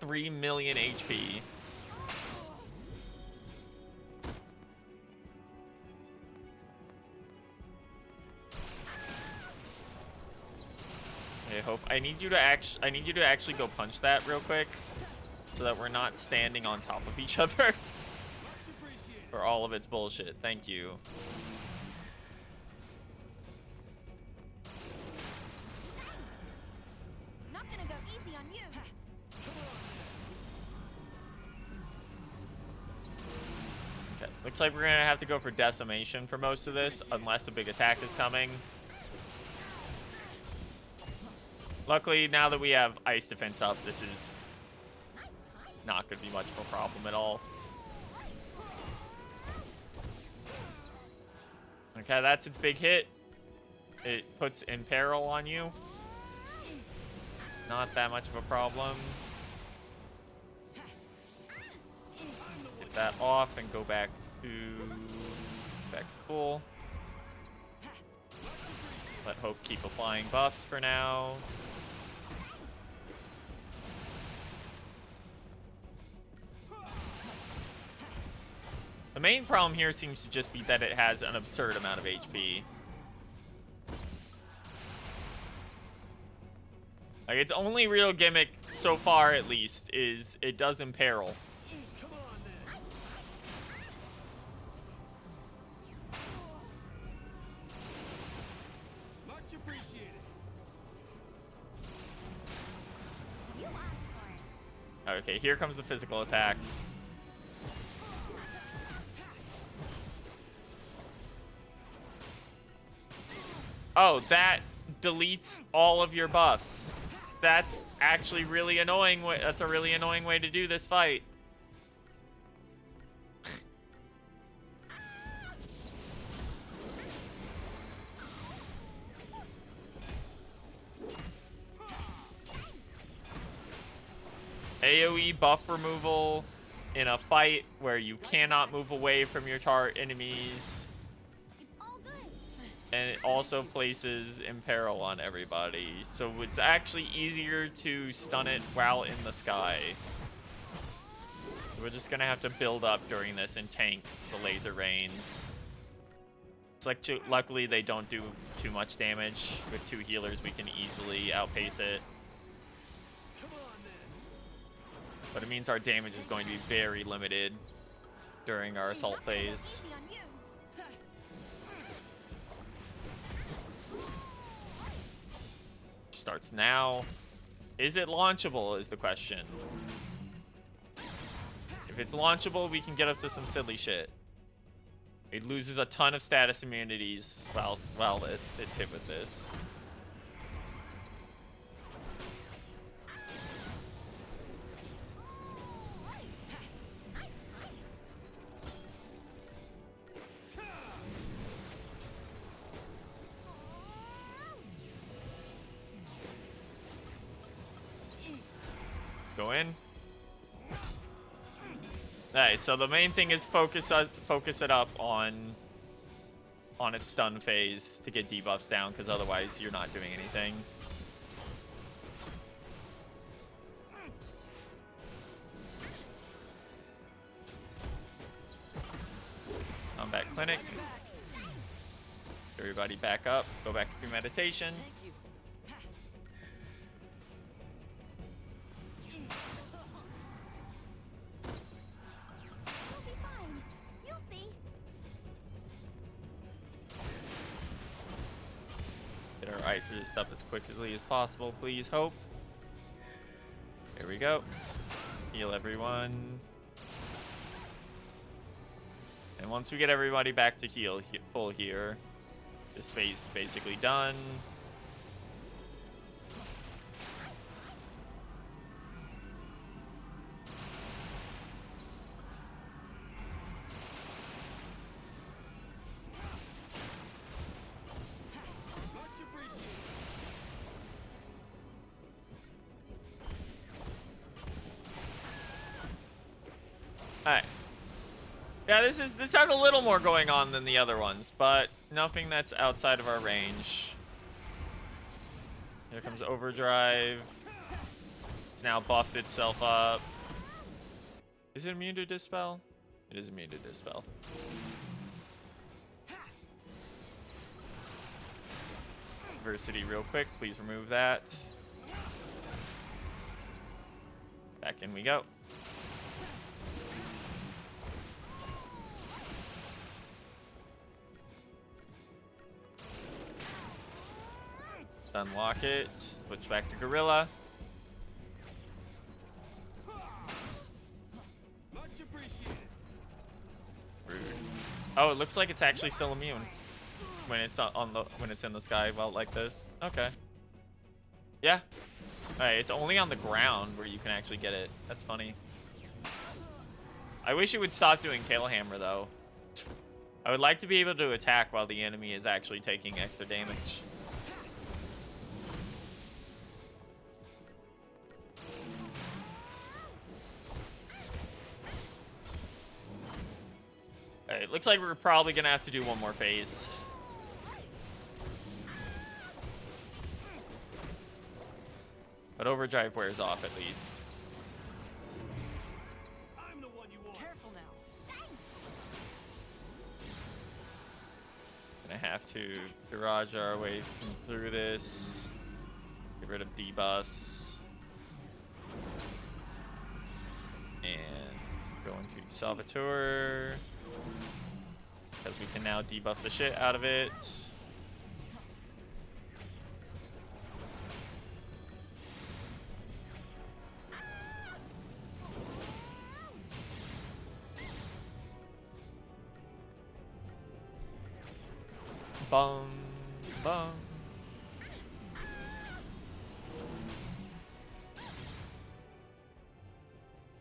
3 million HP. Okay, hope. I need you to actually go punch that real quick, so that we're not standing on top of each other for all of its bullshit. Thank you. Not gonna go easy on you. Okay, looks like we're gonna have to go for decimation for most of this, unless a big attack is coming. Luckily, now that we have ice defense up, this is not going to be much of a problem at all. Okay, that's its big hit. It puts Imperil on you. Not that much of a problem. Get that off and go back to full. Let Hope keep applying buffs for now. The main problem here seems to just be that it has an absurd amount of HP. Like, its only real gimmick, so far at least, is it does Imperil. Much appreciated. Okay, here comes the physical attacks. Oh, that deletes all of your buffs. That's actually really annoying. That's a really annoying way to do this fight. AoE buff removal in a fight where you cannot move away from your enemies. And it also places Imperil on everybody. So it's actually easier to stun it while in the sky. We're just gonna have to build up during this and tank the laser rains. It's like, luckily they don't do too much damage. With 2 healers, we can easily outpace it. But it means our damage is going to be very limited during our assault phase. Starts now. Is it launchable is the question. If it's launchable, we can get up to some silly shit. It loses a ton of status immunities while it's hit with this. Go in. Alright, so the main thing is focus it up on its stun phase to get debuffs down, because otherwise you're not doing anything. Combat clinic. Everybody back up. Go back to your meditation. Get our ice resist up as quickly as possible, please. Hope. Here we go. Heal everyone. And once we get everybody back to full here, this phase is basically done. Alright. Yeah, this has a little more going on than the other ones, but nothing that's outside of our range. Here comes Overdrive. It's now buffed itself up. Is it immune to Dispel? It is immune to Dispel. Adversity real quick, please remove that. Back in we go. Unlock it. Switch back to Gorilla. Rude. Oh, it looks like it's actually still immune when it's when it's in the sky vault like this. Okay. Yeah. Alright, it's only on the ground where you can actually get it. That's funny. I wish it would stop doing tail hammer though. I would like to be able to attack while the enemy is actually taking extra damage. Alright, looks like we're probably gonna have to do one more phase. But Overdrive wears off at least. I'm the one you want. Careful now. Gonna have to garage our way through this. Get rid of debuffs. And go into Salvatore. Because we can now debuff the shit out of it. Bum, bum.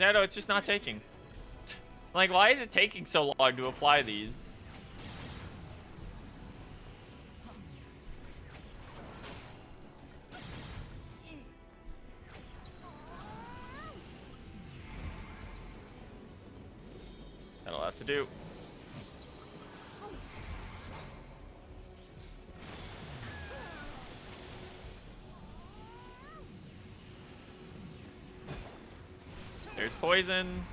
Yeah, no, it's just not taking. Like, why is it taking so long to apply these? That'll have to do. There's poison.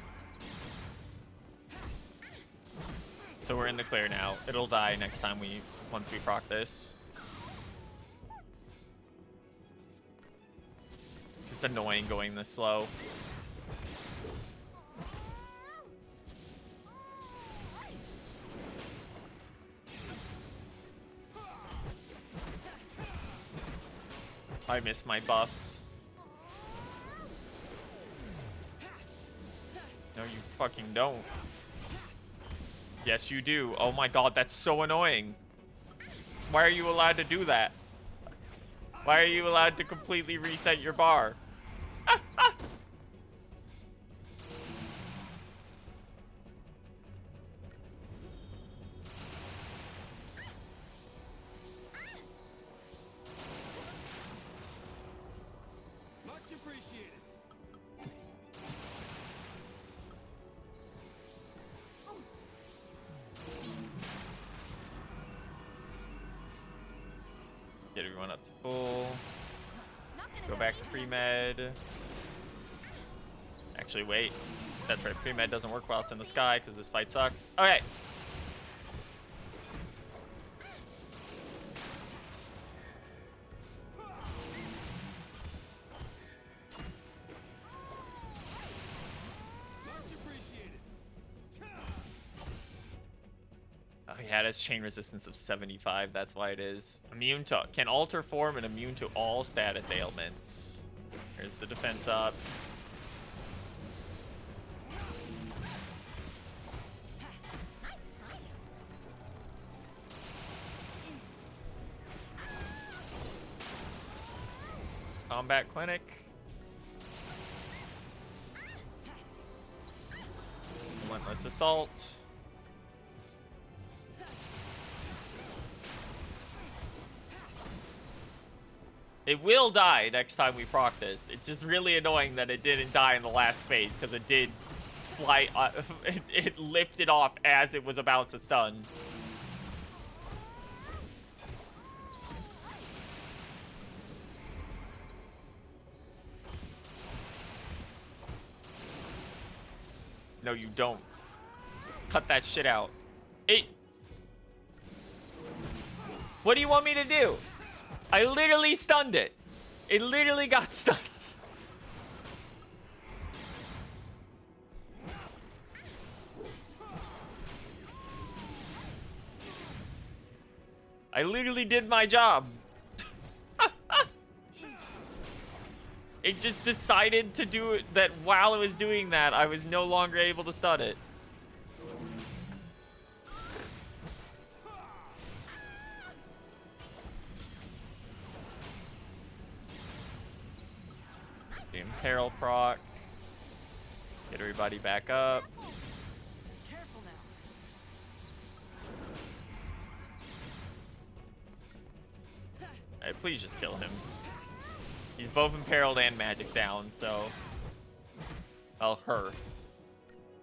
So we're in the clear now. It'll die next time once we proc this. Just annoying going this slow. I missed my buffs. No, you fucking don't. Yes, you do. Oh my god, that's so annoying. Why are you allowed to do that? Why are you allowed to completely reset your bar? Much appreciated. Get everyone up to full. Go back to pre-med. Actually, wait. That's right, pre-med doesn't work while it's in the sky because this fight sucks. Okay. Oh, yeah, it has chain resistance of 75. That's why it is. Immune to... Can alter form and immune to all status ailments. Here's the defense up. Combat clinic. Relentless assault. It will die next time we proc this. It's just really annoying that it didn't die in the last phase because it did fly. It lifted off as it was about to stun. No, you don't. Cut that shit out. What do you want me to do? I literally stunned it. It literally got stunned. I literally did my job. It just decided to do it that while it was doing that, I was no longer able to stun it. The Imperil proc. Get everybody back up. Careful now. Alright, please just kill him. He's both imperiled and magic down, so... Well, her.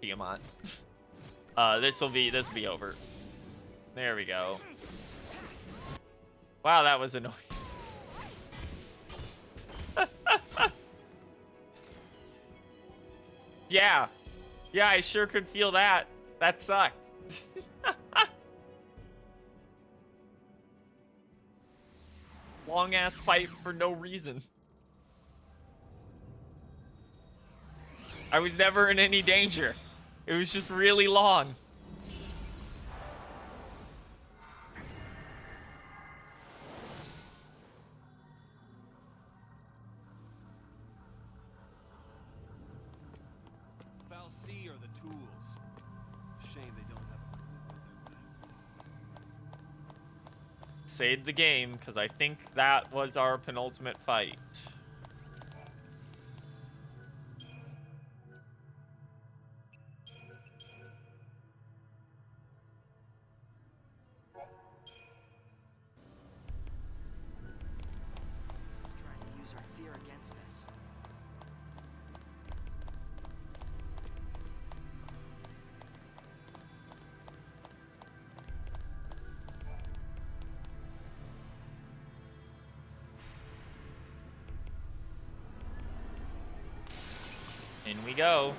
Tiamat. This'll be over. There we go. Wow, that was annoying. Yeah. Yeah, I sure could feel that. That sucked. Long ass fight for no reason. I was never in any danger. It was just really long. Fal'Cie are the tools. Shame they don't have a clue where they're at. Saved the game, because I think that was our penultimate fight. He's trying to use our fear against us. In we go.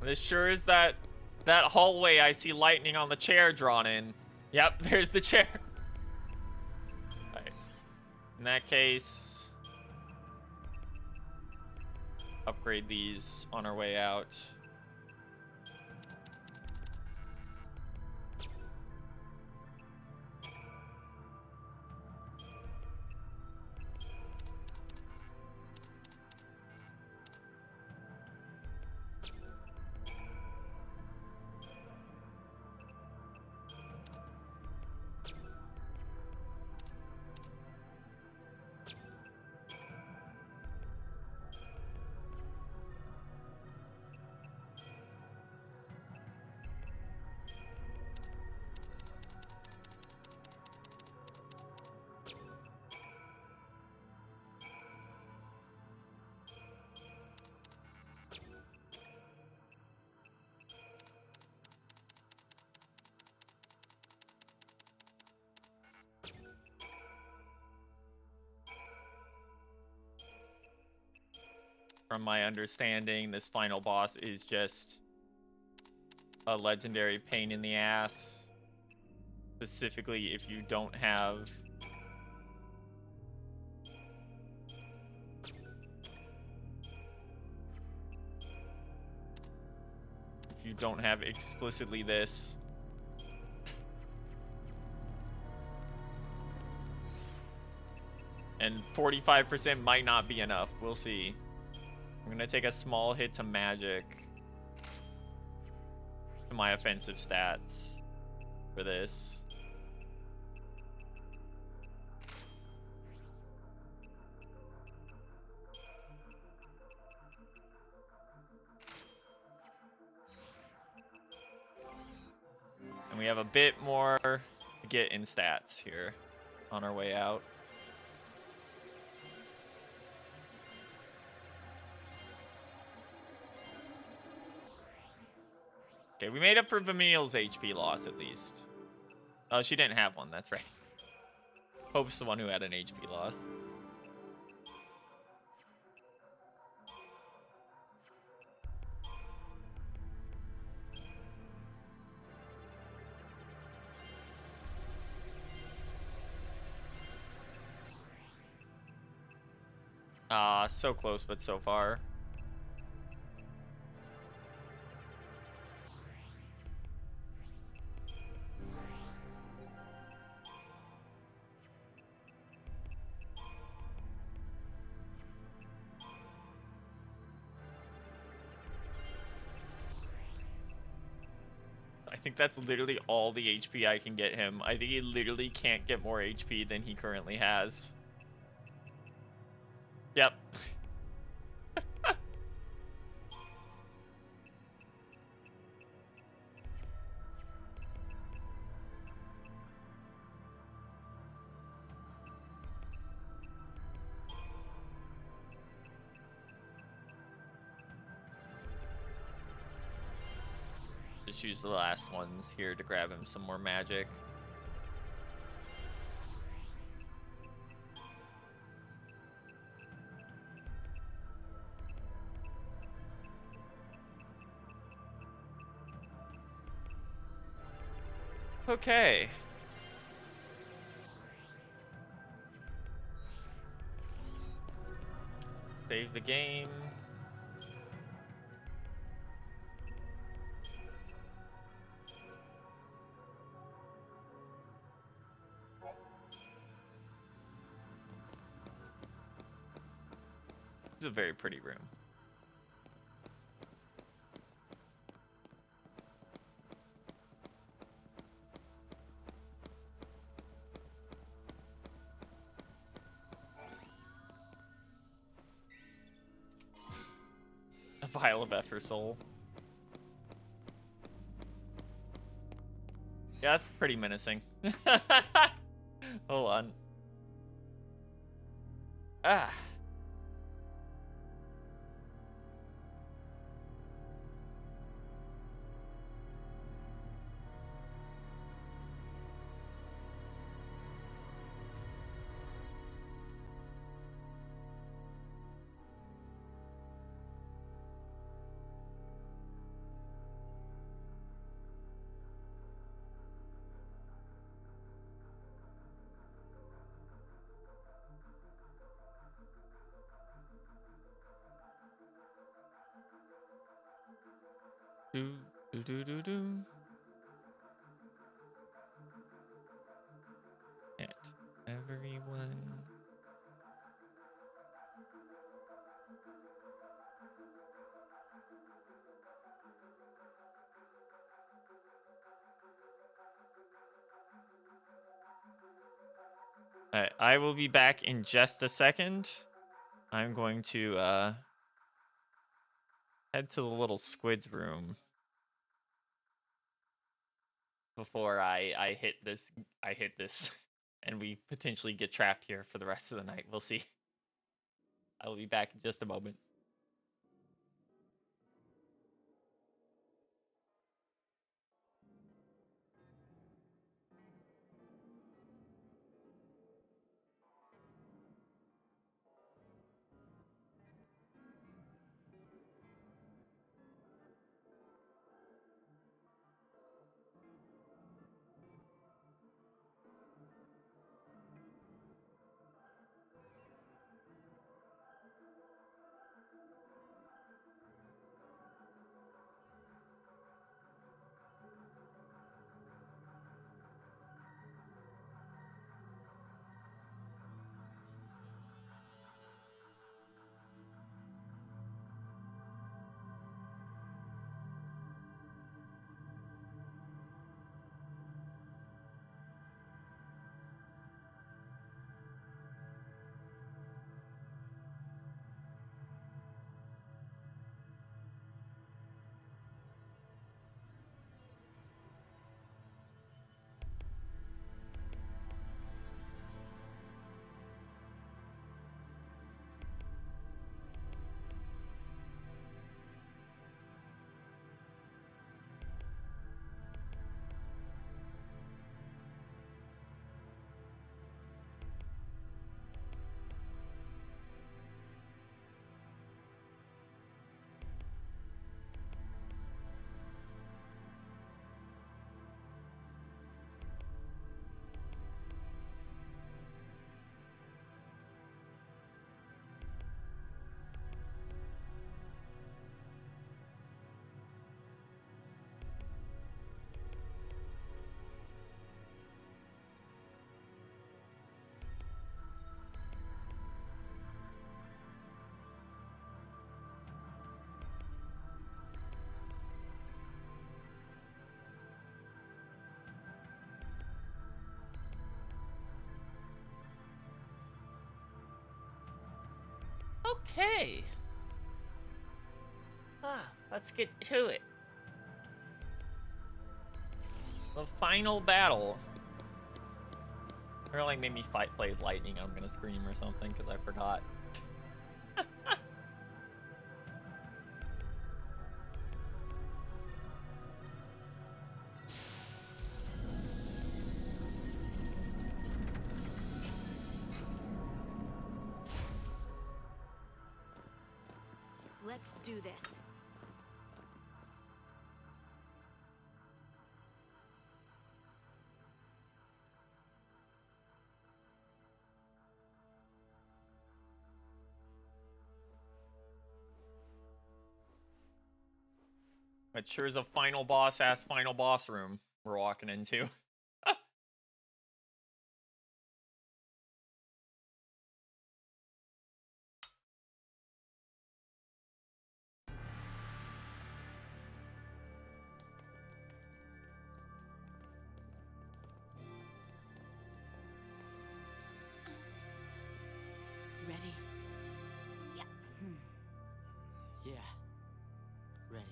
This sure is that hallway I see lightning on the chair drawn in. Yep, there's the chair. Alright. In that case, upgrade these on our way out. From my understanding, this final boss is just a legendary pain in the ass. Specifically, if you don't have explicitly this. And 45% might not be enough. We'll see. I'm gonna take a small hit to magic to my offensive stats for this. And we have a bit more to get in stats here on our way out. Okay, we made up for Vamil's HP loss at least. Oh, she didn't have one, that's right. Hope's the one who had an HP loss. So close, but so far. I think that's literally all the HP I can get him. I think he literally can't get more HP than he currently has. Yep. Just use the last ones here to grab him some more magic. Okay. Save the game. It's a very pretty room. A vial of Ether Soul. Yeah, that's pretty menacing. Hold on. Ah. Do do do do do. At everyone. Alright, I will be back in just a second. I'm going to head to the little squid's room before I hit this and we potentially get trapped here for the rest of the night. We'll see. I will be back in just a moment. Okay. Let's get to it. The final battle. Or like made me play as lightning. I'm gonna scream or something because I forgot. Let's do this. It sure is a final boss room we're walking into. Ready? Yep. Yeah. Ready.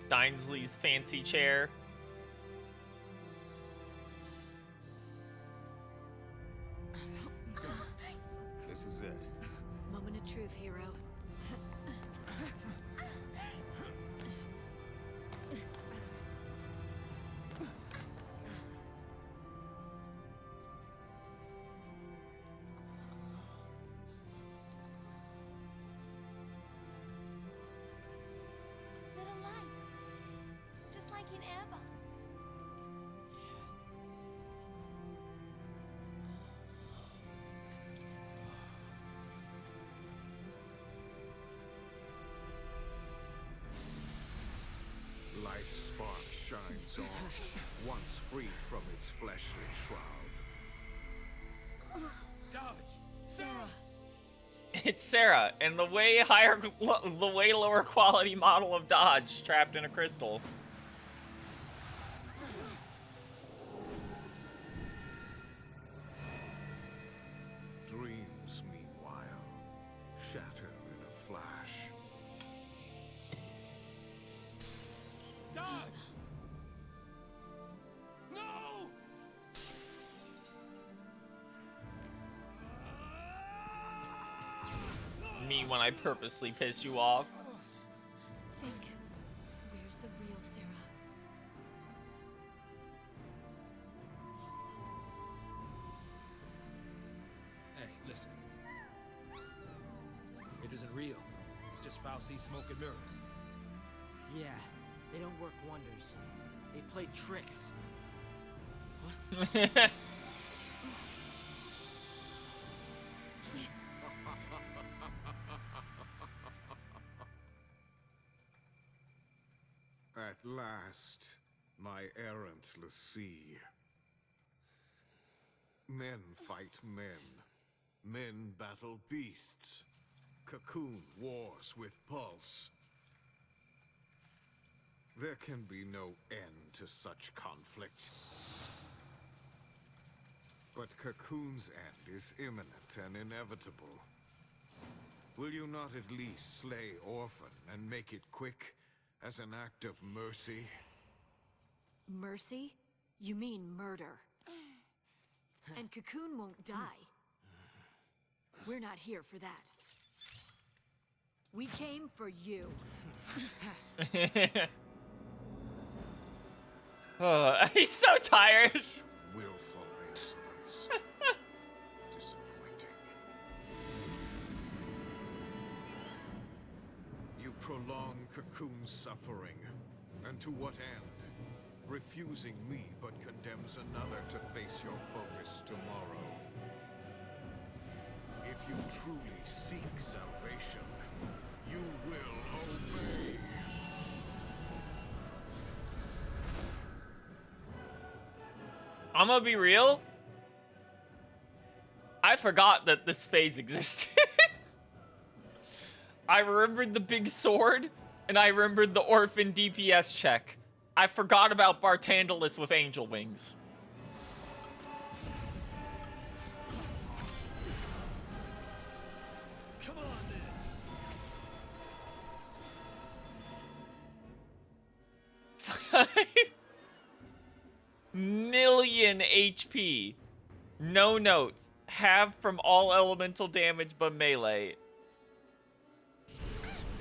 Dinsley's fancy chair. This is it. Moment of truth, hero. thinking ever. Life's spark shines on, once freed from its fleshly shroud. Dodge! Sarah! It's Sarah, and the way lower quality model of Dodge trapped in a crystal. Dreams, meanwhile, shatter in a flash. Dodge! No! Me when I purposely piss you off. Think. Where's the real Sarah? Hey, listen. It isn't real. It's just Falsey smoke and mirrors. Yeah, they don't work wonders. They play tricks. At last, my errant l'Cie. Men fight men. Men battle beasts. Cocoon wars with Pulse. There can be no end to such conflict. But Cocoon's end is imminent and inevitable. Will you not at least slay Orphan and make it quick, as an act of mercy? Mercy? You mean murder. And Cocoon won't die. We're not here for that. We came for you. Oh, he's so tired. Willful insolence. Disappointing. You prolong Cocoon's suffering. And to what end? Refusing me but condemns another to face your focus tomorrow. If you truly seek salvation, you will obey. I'm gonna be real. I forgot that this phase existed. I remembered the big sword, and I remembered the Orphan DPS check. I forgot about Bartandalus with angel wings. Come on, then. 5,000,000 HP. No notes. Have from all elemental damage but melee.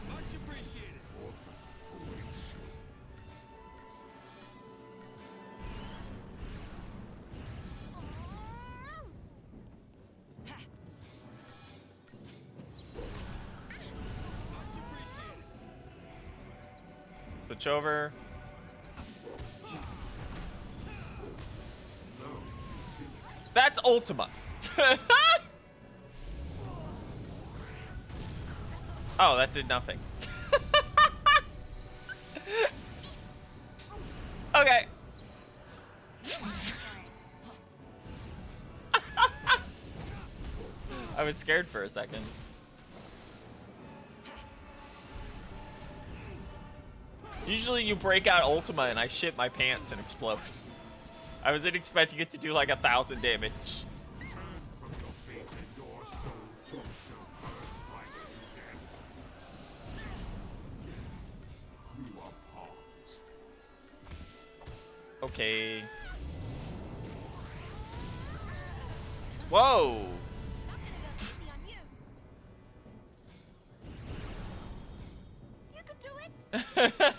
Much appreciated. Much appreciated. Switch over. That's Ultima. Oh, that did nothing. Okay. I was scared for a second. Usually you break out Ultima and I shit my pants and explode. I wasn't expecting it to do like 1,000 damage. Turn from your fate and your soul too shall burn like death. You are pawns. Okay. Whoa! Not gonna go easy on you. You can do it.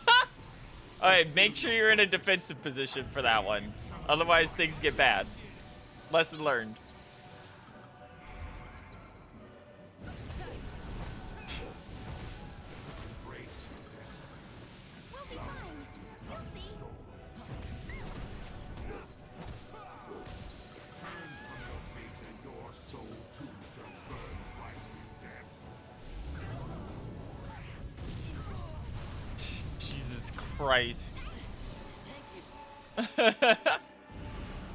Alright, make sure you're in a defensive position for that one. Otherwise, things get bad. Lesson learned. We'll be fine. You'll see. Christ.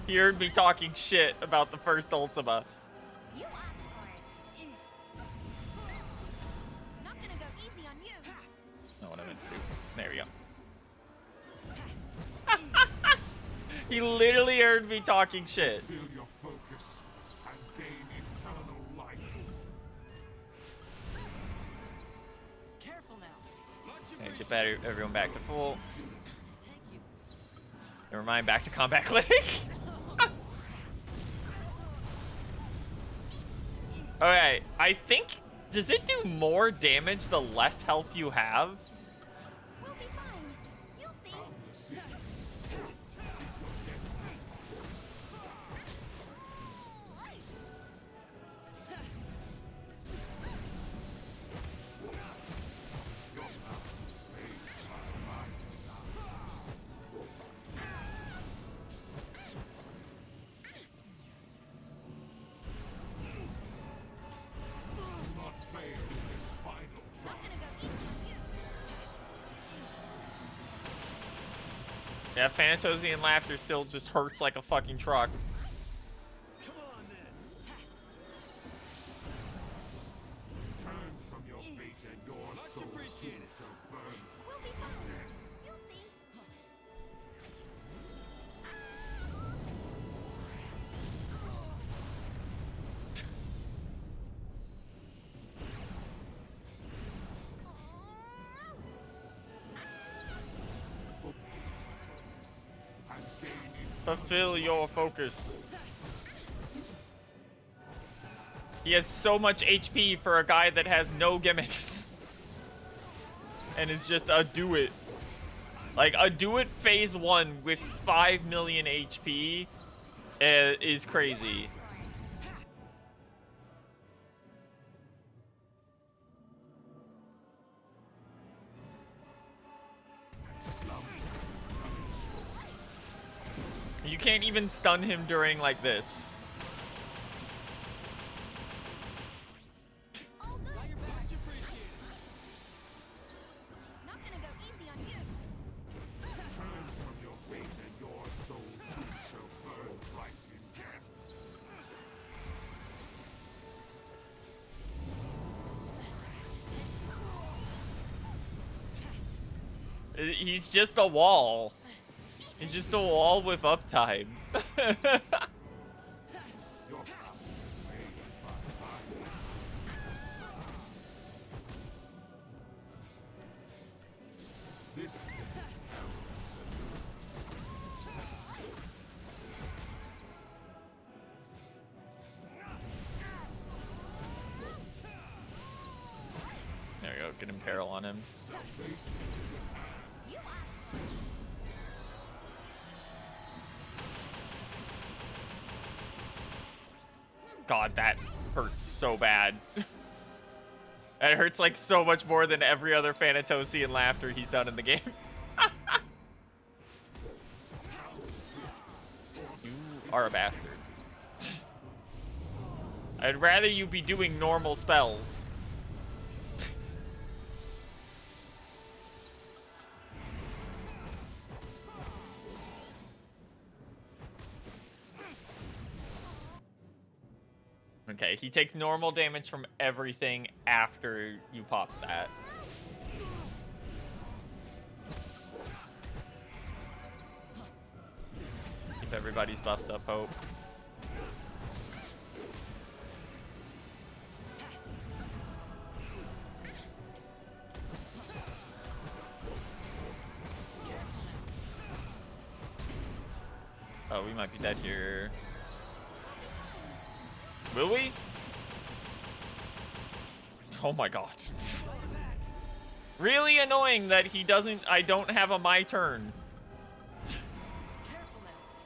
He heard me talking shit about the first Ultima. You asked for it. Not gonna go easy on you. Not what I meant to do. There we go. He literally heard me talking shit. Feel your focus and gain eternal life. Careful now. Okay, get better, everyone back to full. Never mind, back to combat clinic. Alright, I think, does it do more damage the less health you have? We'll be fine. You'll see. Yeah, Fanatosian laughter still just hurts like a fucking truck. Come on then. Turn from your fate and your soul appreciated. shall burn. We'll be fine. You'll see. Fulfill your focus. He has so much HP for a guy that has no gimmicks. And is just a do-it. Like, a do-it phase 1 with 5 million HP is crazy. You can't even stun him during like this. All good. Much appreciated. Not gonna go easy on you. Turn from your fate and your soul too shall burn bright in death. He's just a wall. He's just a wall with uptime. Your path is made by this There we go, get Imperil on him. You asked. God, that hurts so bad. It hurts like so much more than every other Fanatosian laughter he's done in the game. You are a bastard. I'd rather you be doing normal spells. Okay, he takes normal damage from everything after you pop that. Keep everybody's buffs up, Hope. Oh, we might be dead here. Will we? Oh my god. Really annoying that he doesn't... I don't have a my turn.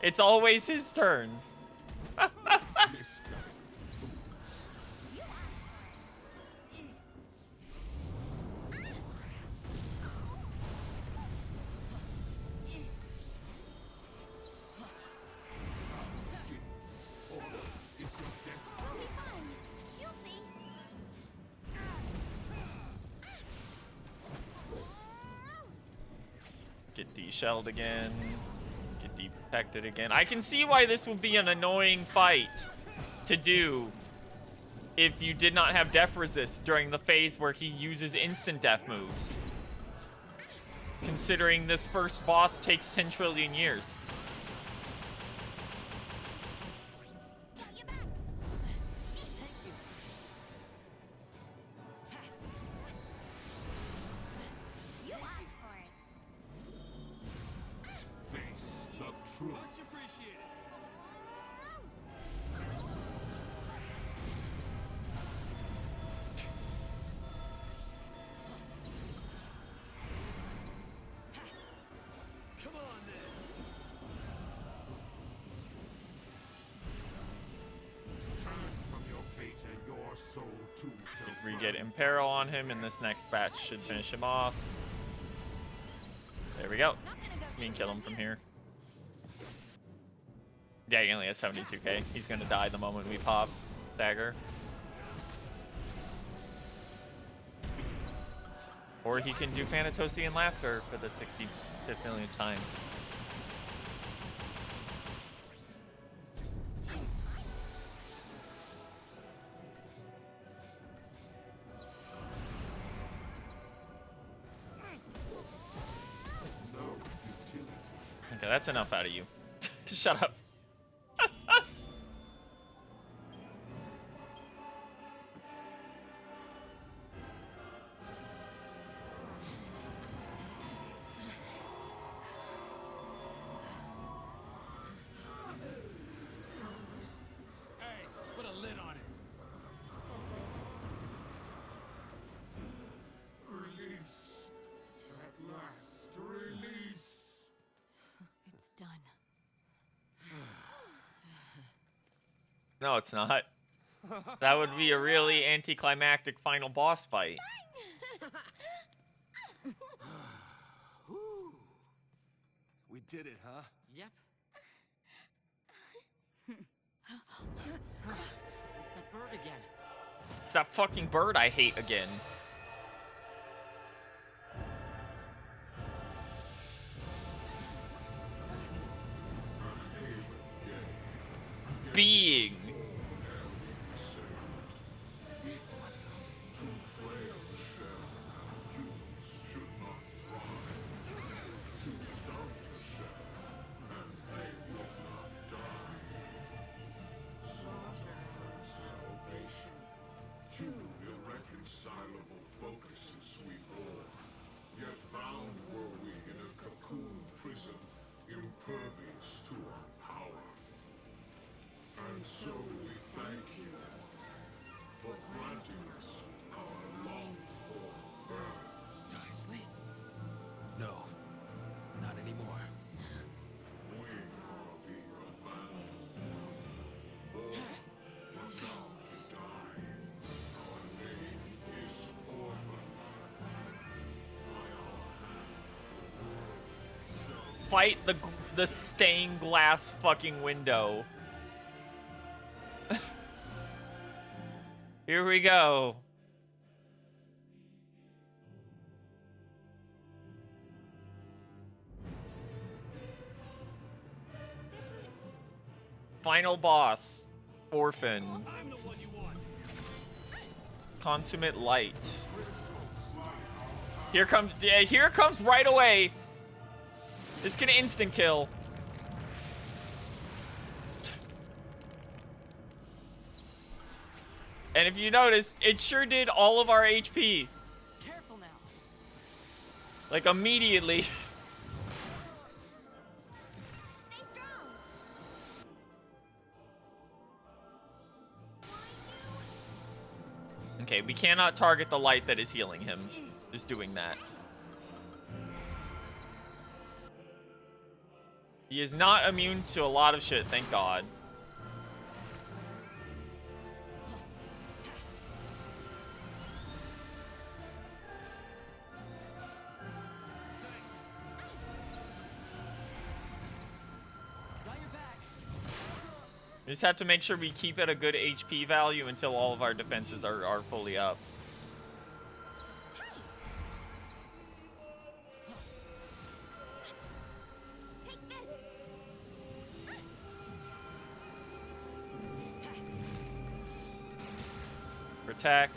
It's always his turn. We'll be fine. You'll see. Get de-shelled again. Get de-protected again. I can see why this would be an annoying fight to do if you did not have death resist during the phase where he uses instant death moves. Considering this first boss takes 10 trillion years. You asked for it. Face the truth. Much appreciated. Come on then. Turn from your fate and your soul too shall We get Imperil on him, and this next batch should finish him off. There we go. We can kill him from here. Yeah, he only has 72k. He's gonna die the moment we pop dagger. Or he can do Thanatosian Laughter for the 65th millionth time. Okay, that's enough out of you. Shut up. Hey, put a lid on it. release. At last, release. It's done. No, it's not. That would be a really anticlimactic final boss fight. Whew. We did it, huh? Yep. It's that bird again. It's that fucking bird I hate again. Being. Too frail a shell. Humans should not thrive. Too stout a shell, and they will not die. Salvation. Two irreconcilable focuses we bore. Yet bound were we in a cocoon prison, impervious to our power. And so we thank you for granting us our longed-for birth. Dysley? No, not anymore. We are the abandoned. All were bound to die. Our name is Orphan. By our hand, the world shall Fight the stained glass fucking window. Here we go. Final boss, Orphan. I'm the one you want. Consummate light. Here comes right away. It's gonna instant kill. And if you notice, it sure did all of our HP. Careful now. Like immediately. Stay strong. Okay, we cannot target the light that is healing him. Just doing that. He is not immune to a lot of shit, thank God. Got your back. We just have to make sure we keep at a good HP value until all of our defenses are fully up. protect.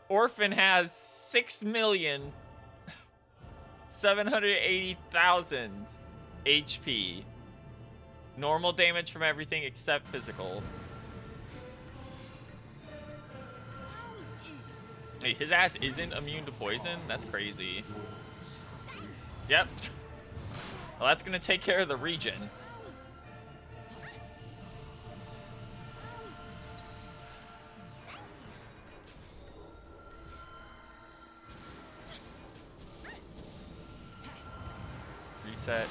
Orphan has 6,780,000 HP. Normal damage from everything except physical. Hey, his ass isn't immune to poison? That's crazy. Yep. Well, that's gonna take care of the region. Reset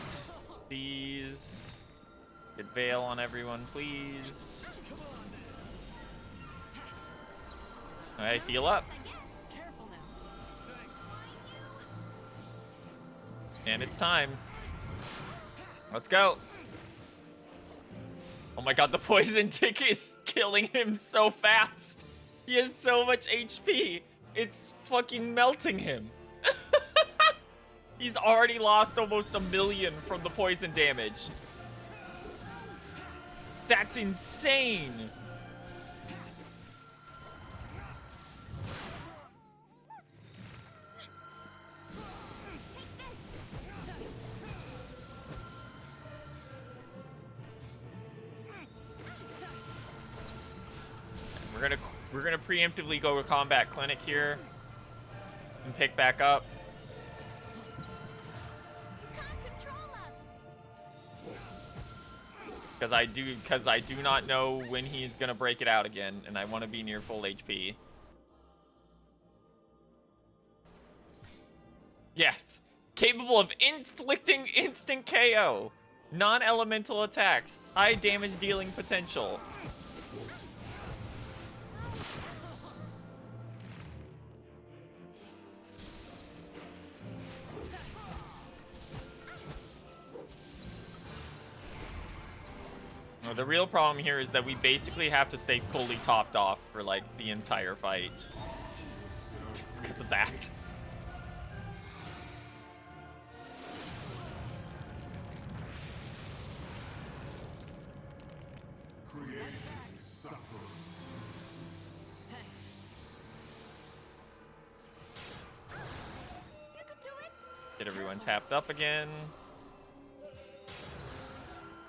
these. Get Veil on everyone, please. Alright, heal up. And it's time. Let's go. Oh my god, the poison tick is killing him so fast. He has so much HP. It's fucking melting him. He's already lost almost 1 million from the poison damage. That's insane. We're gonna preemptively go to combat clinic here and pick back up. Because I do not know when he's gonna break it out again, and I want to be near full HP. Yes, capable of inflicting instant KO, non-elemental attacks, high damage dealing potential. The real problem here is that we basically have to stay fully topped off for like the entire fight because of that. Get everyone tapped up again.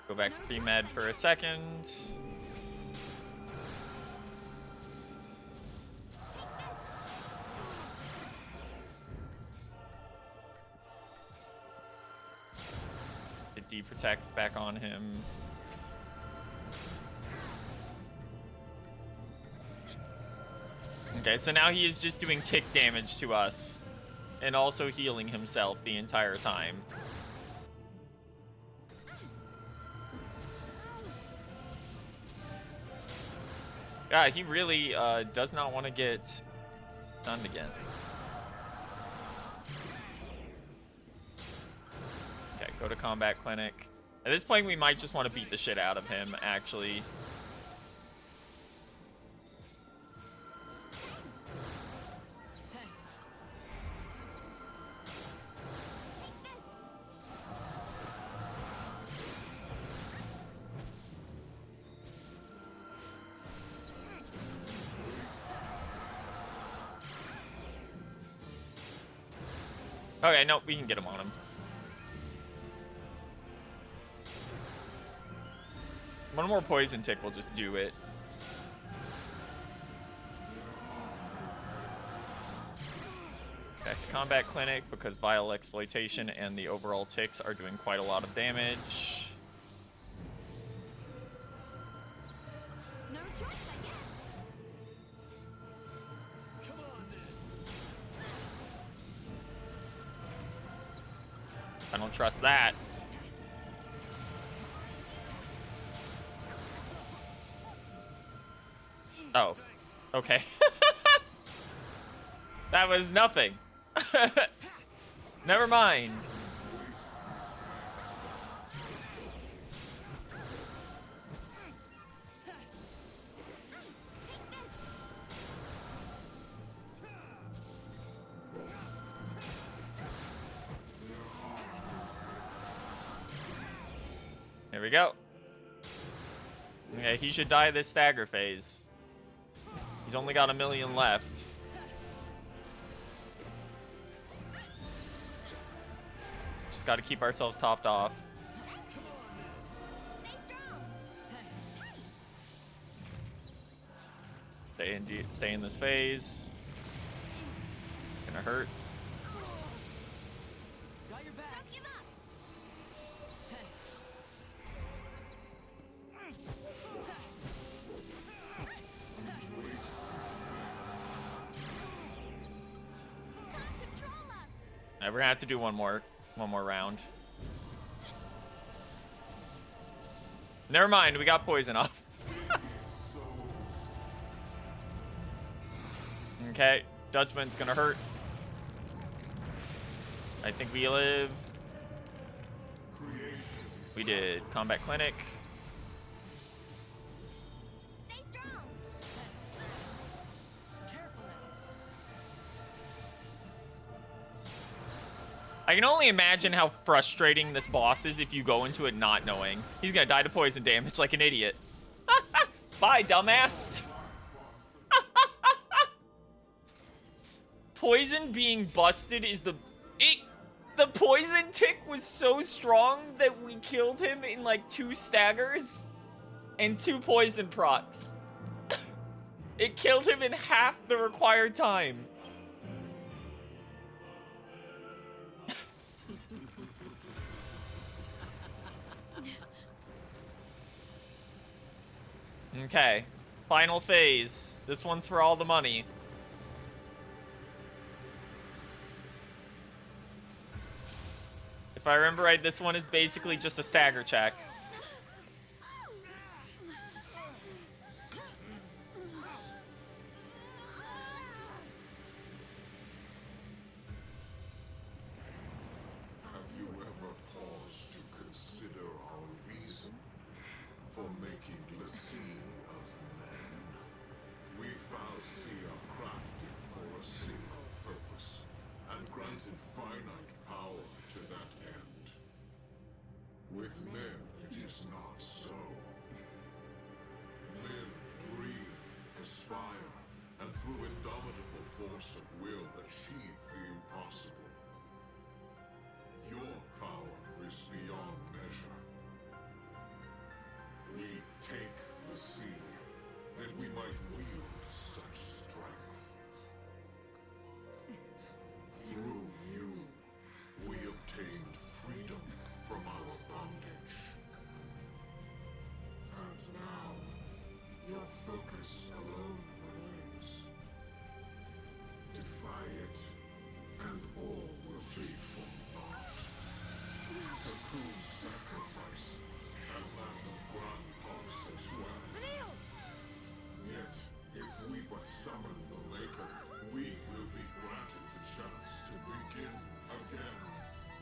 Go back to pre-med for a second. Get D-Protect back on him. Okay, so now he is just doing tick damage to us and also healing himself the entire time. God, he really does not want to get stunned again. Okay, go to combat clinic. At this point, we might just want to beat the shit out of him, actually. Okay, no, we can get him on him. One more poison tick will just do it. Back to combat clinic because Vile Exploitation and the overall ticks are doing quite a lot of damage. No choice, I guess. I don't trust that. Oh, okay. That was nothing. Never mind. Here we go. Okay, he should die this stagger phase. He's only got 1 million left. Just got to keep ourselves topped off. Stay in this phase. Gonna hurt. Got your back. Don't give up. Can't control us. We're gonna have to do one more round. Never mind, we got poison off. Okay, Judgment's gonna hurt. I think we live. We did Combat Clinic. Stay strong. I can only imagine how frustrating this boss is if you go into it not knowing. He's gonna die to poison damage like an idiot. Bye, dumbass. Poison being busted is the poison tick was so strong that we killed him in like 2 staggers and 2 poison procs. It killed him in half the required time. Okay, final phase. This one's for all the money. If I remember right, this one is basically just a stagger check. Have you ever paused to consider our reason for making l'Cie of men? We Fal'Cie are crafted for a single purpose, and granted finite power to that end. With men, it is not so. Men dream, aspire, and through indomitable force of will achieve the impossible. Your power is beyond measure. We take the sea, that we might wield such strength. Through you, we obtained freedom from our bondage. And now, your focus alone remains. Defy it, and all will fade from naught. Cocoon's sacrifice, and that of Grand Pulse as well. Yet, if we but summon the Maker, we will be granted the chance to begin again.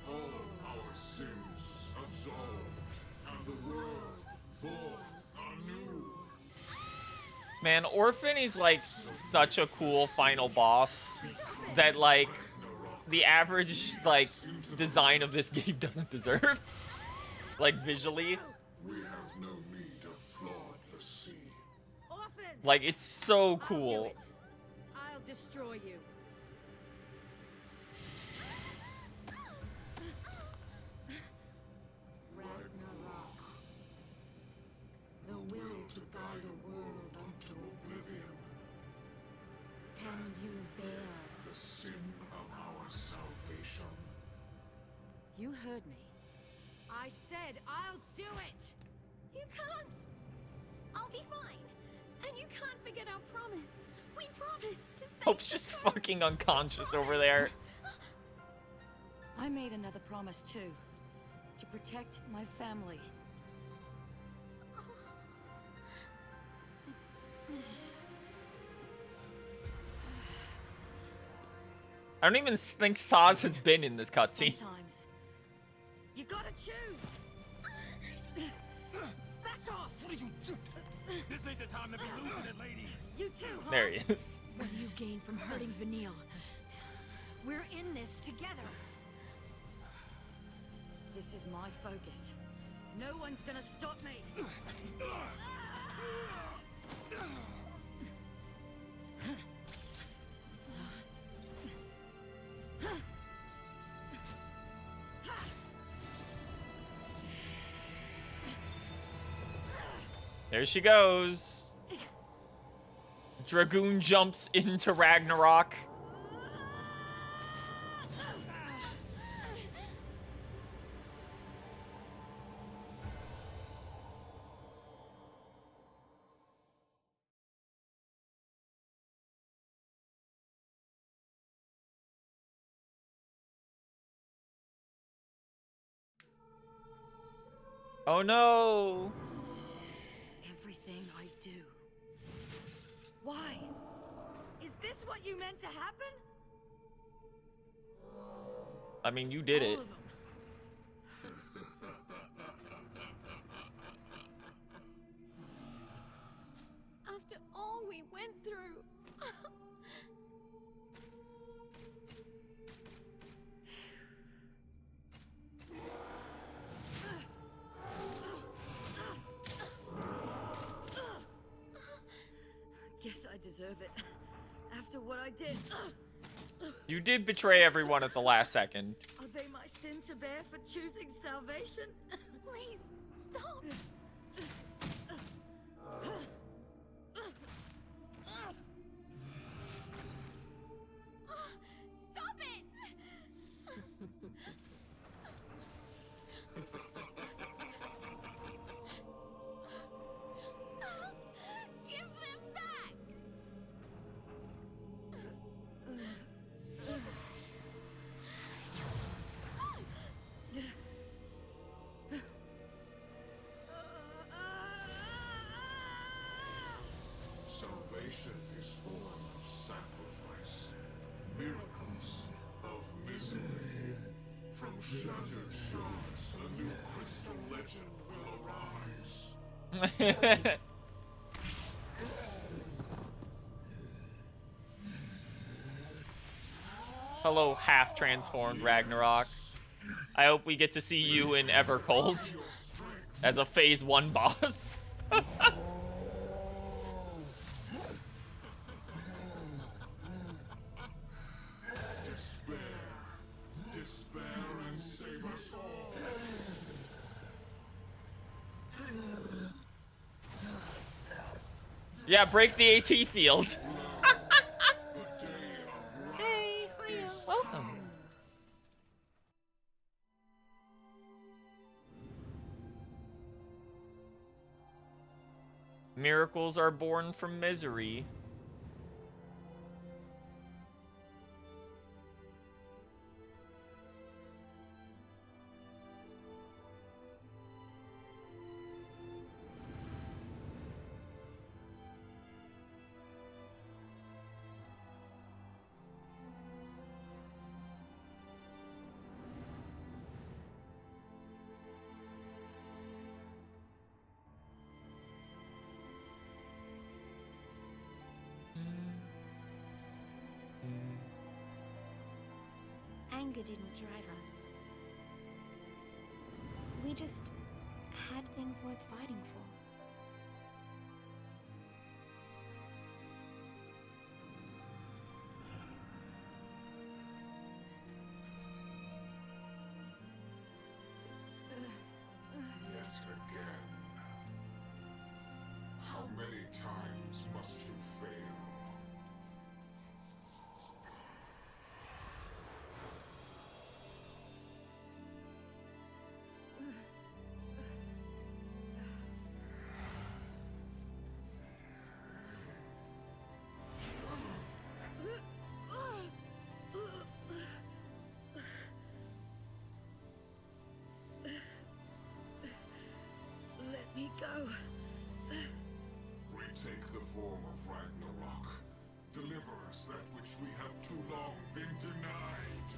All our sins absolved, and the world born anew. Man, Orphan is like such a cool final boss that like the average like design of this game doesn't deserve. Like visually. We have no need of flawed l'Cie. Orphan! Like it's so I'll do cool. it. I'll destroy you. Ragnarok. The will to guide a world unto oblivion. Can you bear the sin of our salvation? You heard me. I said I'll do it. You can't. I'll be fine. And you can't forget our promise. We promised to save Hope's the just throne. fucking unconscious over there. I made another promise too. To protect my family. I don't even think Saz has been in this cutscene. Sometimes you gotta choose. Back off. What did you do? This ain't the time to be losing it, lady. You too, huh? There he is. What do you gain from hurting Vanille? We're in this together. This is my focus. No one's gonna stop me. There she goes. Dragoon jumps into Ragnarok. Oh no! Everything I do. Why? Is this what you meant to happen? I mean, you did it. All of them. After all we went through. Guess I deserve it. After what I did. You did betray everyone at the last second. Are they my sin to bear for choosing salvation? Please, stop. Stop it! Give them back! Salvation is born of sacrifice, miracles of misery. From shattered shards, a new crystal legend will arise. Hello, half-transformed Ragnarok. I hope we get to see you in Evercold as a Phase 1 boss. Despair and save us all. Yeah, break the AT field. Hey, Welcome. Miracles are born from misery. Anger didn't drive us. We just had things worth fighting for. Yet again. How many times must you fail? Let me go. Retake the form of Ragnarok. Deliver us that which we have too long been denied.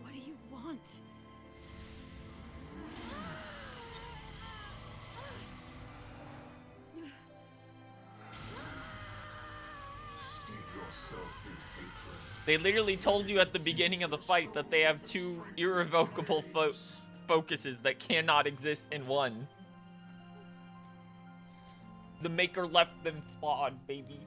What do you want? Steal They literally told you at the beginning of the fight that they have two irrevocable focuses that cannot exist in one. The Maker left them flawed, baby.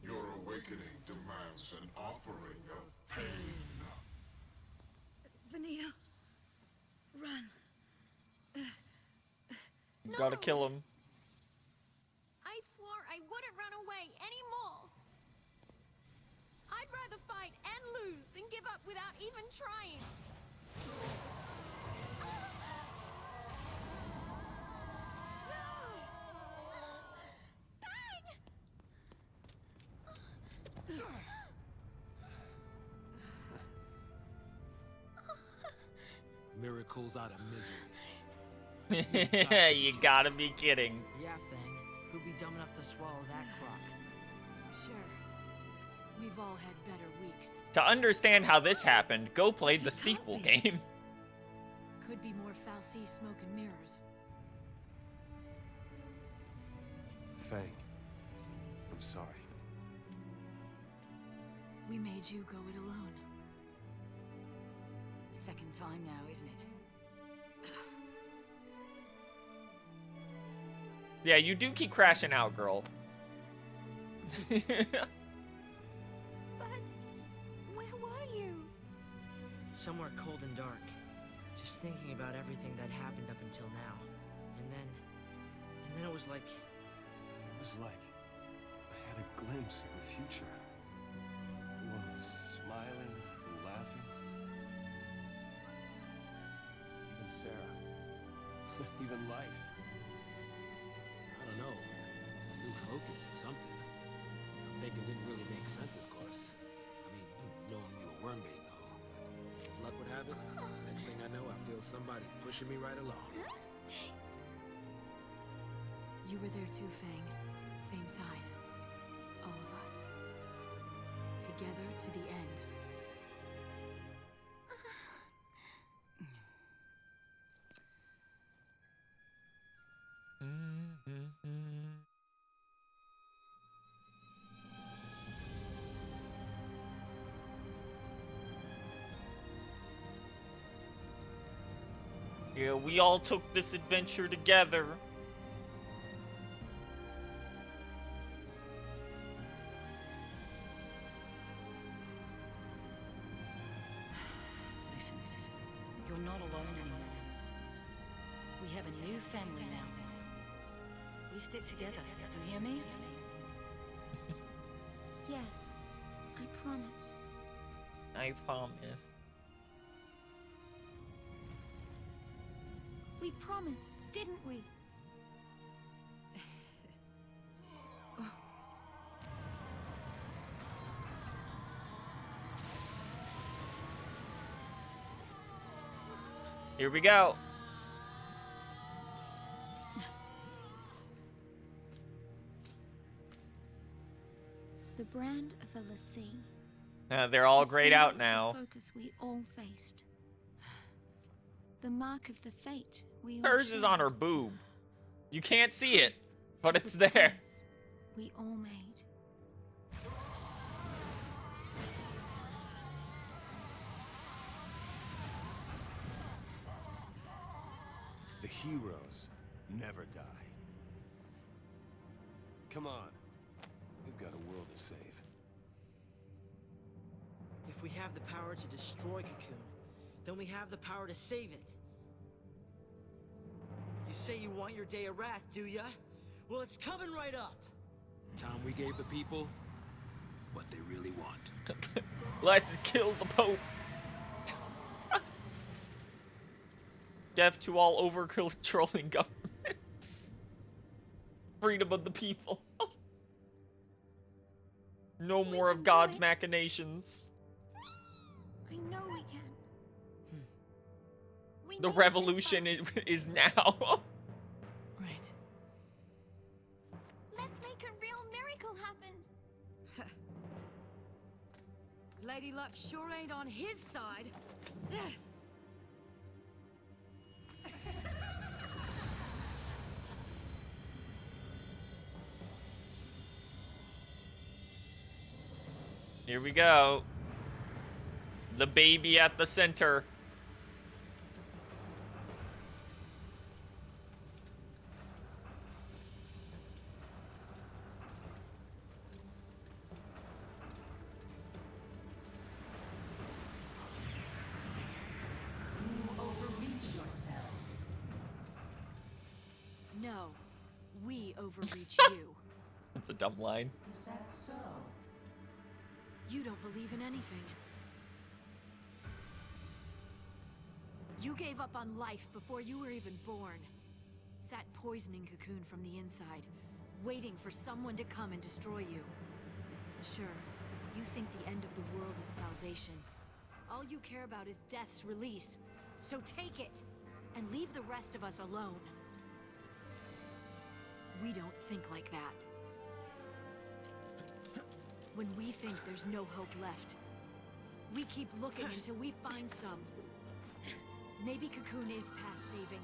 Your awakening demands an offering of pain. Vanita, run. You gotta kill him. I swore I wouldn't run away anymore. I'd rather fight and lose than give up without even trying. Miracles out of misery. You gotta be kidding. Yeah, Fang. Who'd be dumb enough to swallow that crock? Sure. We've all had better weeks. To understand how this happened, go play the sequel game. Could be more Fal'Cie smoke and mirrors. Fang, I'm sorry. We made you go it alone. Second time now, isn't it? Yeah, you do keep crashing out, girl. But where were you? Somewhere cold and dark. Just thinking about everything that happened up until now. And then it was like... It was like I had a glimpse of the future. Everyone was smiling and laughing. Even Sarah. Even Light. I don't know. A new focus or something. Thinking didn't really make sense, of course. I mean, knowing we were worm-bait and all. But as luck would have it, next thing I know, I feel somebody pushing me right along. You were there too, Fang. Same side. All of us. Together to the end. Yeah, we all took this adventure together. Listen, you're not alone anymore. We have a new family now. We stick together, you hear me? Yes, I promise. I promise. We promised, didn't we? Here we go. The brand of a lassie. They're all The grayed symbol out of now. the focus we all faced. The mark of the fate we all Hers is on her shared. boob. You can't see it, but it's The there. promise we all made. The heroes never die. Come on. We've got a world to save. If we have the power to destroy Cocoon, then we have the power to save it. You say you want your day of wrath, do ya? Well, it's coming right up. Time we gave the people what they really want. Let's kill the Pope. Death to all over-controlling governments. Freedom of the people. No more of can do God's it. machinations. I know we can. We The made it this revolution far. is now. Right. Let's make a real miracle happen. Lady Luck sure ain't on his side. Here we go. The baby at the center. No, we overreach you. That's a dumb line. Is that so? You don't believe in anything. You gave up on life before you were even born. Sat poisoning Cocoon from the inside, waiting for someone to come and destroy you. Sure, you think the end of the world is salvation. All you care about is death's release. So take it, and leave the rest of us alone. We don't think like that. When we think there's no hope left, we keep looking until we find some. Maybe Cocoon is past saving,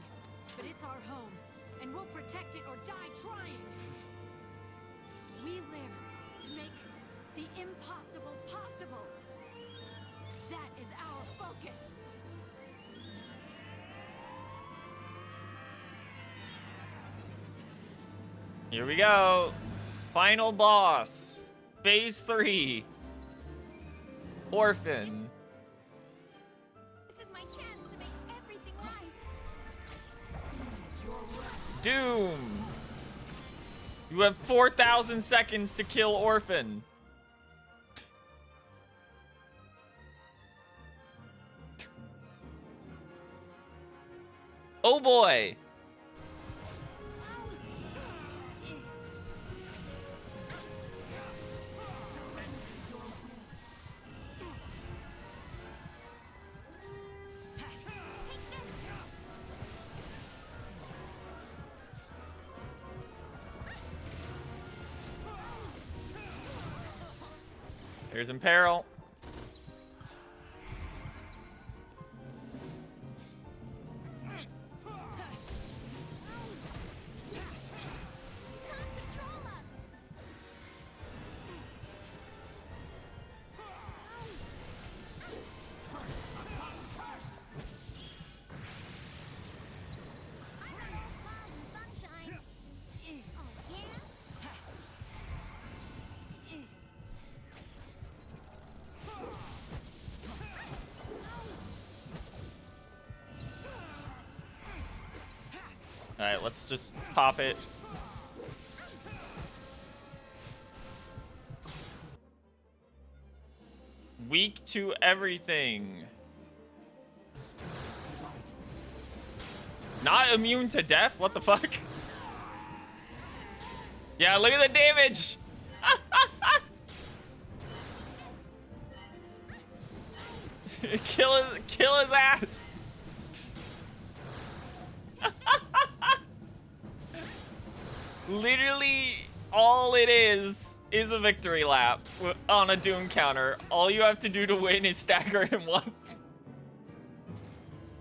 but it's our home, and we'll protect it or die trying. We live to make the impossible possible. That is our focus. Here we go. Final boss. Phase 3. Orphan. This is my chance to make everything right. Doom. You have 4,000 seconds to kill Orphan. Oh boy. Here's Imperil. Alright, let's just pop it. Weak to everything. Not immune to death? What the fuck? Yeah, look at the damage! kill his ass! Literally, all it is a victory lap on a Doom counter. All you have to do to win is stagger him once.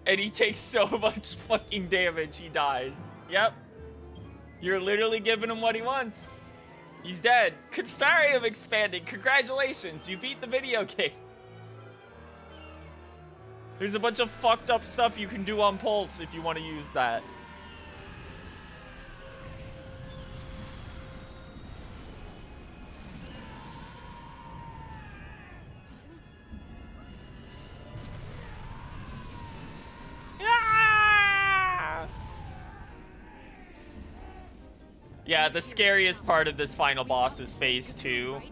And he takes so much fucking damage, he dies. Yep. You're literally giving him what he wants. He's dead. Constarium expanded. Congratulations, you beat the video game. There's a bunch of fucked up stuff you can do on Pulse if you want to use that. Yeah, the scariest part of this final boss is Phase 2.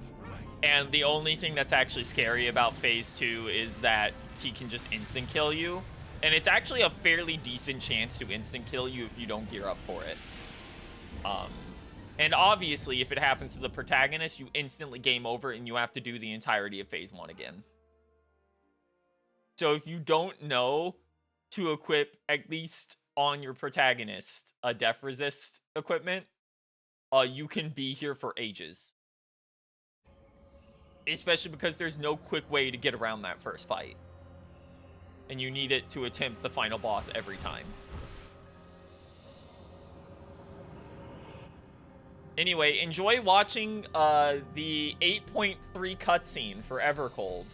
And the only thing that's actually scary about Phase 2 is that he can just instant kill you. And it's actually a fairly decent chance to instant kill you if you don't gear up for it. And obviously, if it happens to the protagonist, you instantly game over and you have to do the entirety of Phase 1 again. So if you don't know to equip, at least on your protagonist, a death resist equipment, you can be here for ages. Especially because there's no quick way to get around that first fight. And you need it to attempt the final boss every time. Anyway, enjoy watching the 8.3 cutscene for Evercold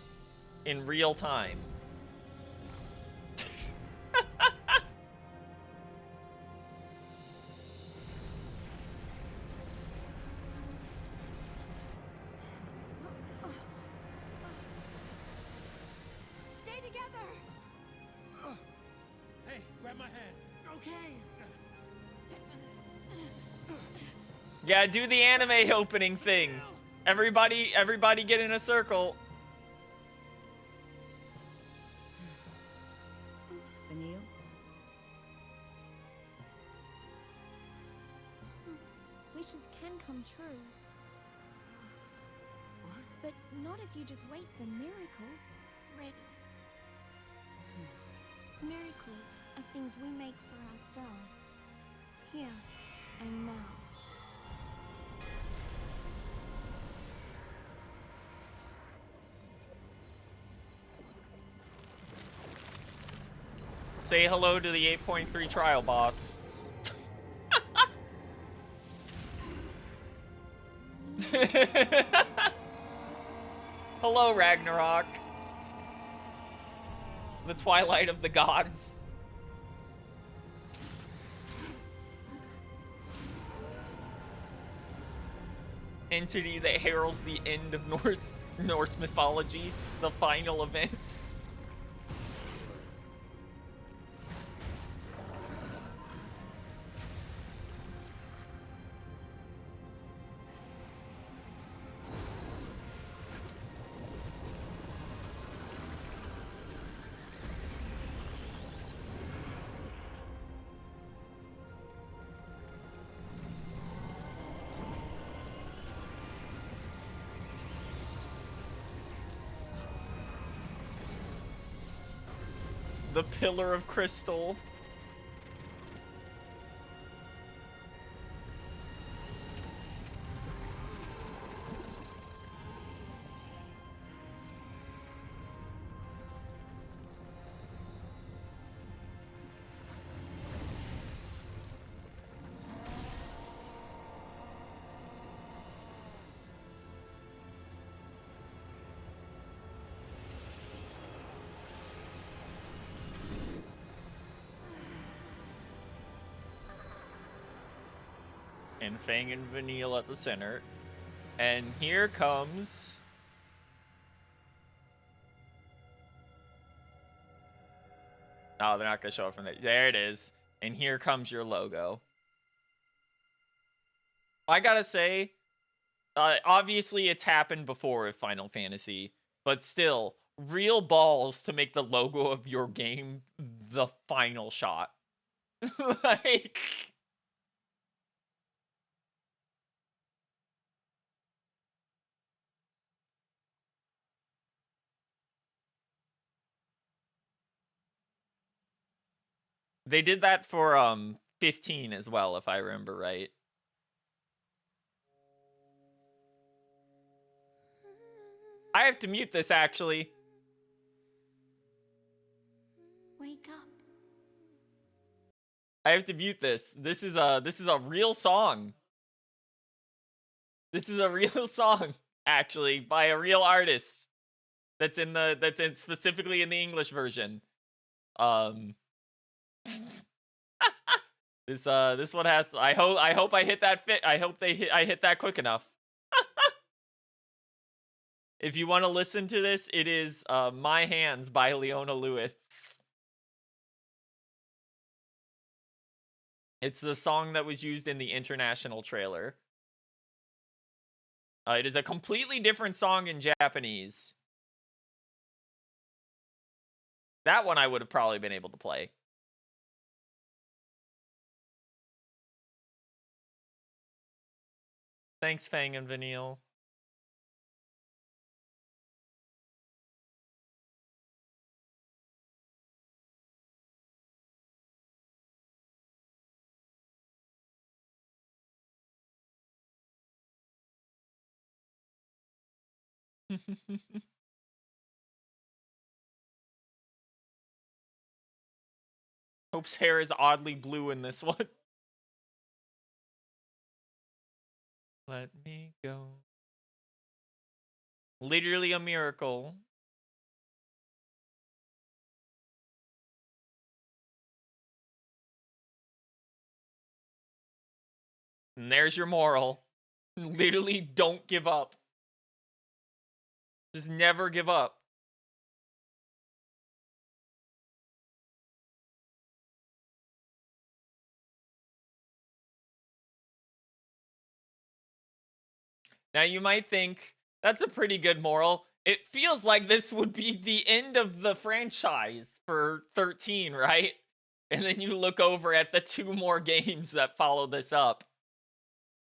in real time. Stay together. Hey, grab my hand. Okay. Yeah, do the anime opening thing. Everybody get in a circle. Vanille? Wishes can come true. But not if you just wait for miracles. Ready. Miracles are things we make for ourselves. Here and now. Say hello to the 8.3 trial boss. Hello, Ragnarok. The twilight of the gods. Entity that heralds the end of Norse mythology, the final event. The Pillar of Crystal. And Fang and Vanille at the center. And here comes... Oh, they're not going to show it from there. There it is. And here comes your logo. I gotta say, obviously it's happened before with Final Fantasy, but still, real balls to make the logo of your game the final shot. Like... They did that for 15 as well, if I remember right. I have to mute this actually. Wake up. I have to mute this. This is a real song. This is a real song actually by a real artist. That's specifically in the English version. This one has. I hope I hit that fit. I hope I hit that quick enough. If you want to listen to this, it is My Hands by Leona Lewis. It's the song that was used in the international trailer. It is a completely different song in Japanese. That one I would have probably been able to play. Thanks, Fang and Vanille. Hope's hair is oddly blue in this one. let me go. Literally a miracle. And there's your moral. Literally don't give up. Just never give up. Now you might think, that's a pretty good moral. It feels like this would be the end of the franchise for 13, right? And then you look over at the 2 more games that follow this up.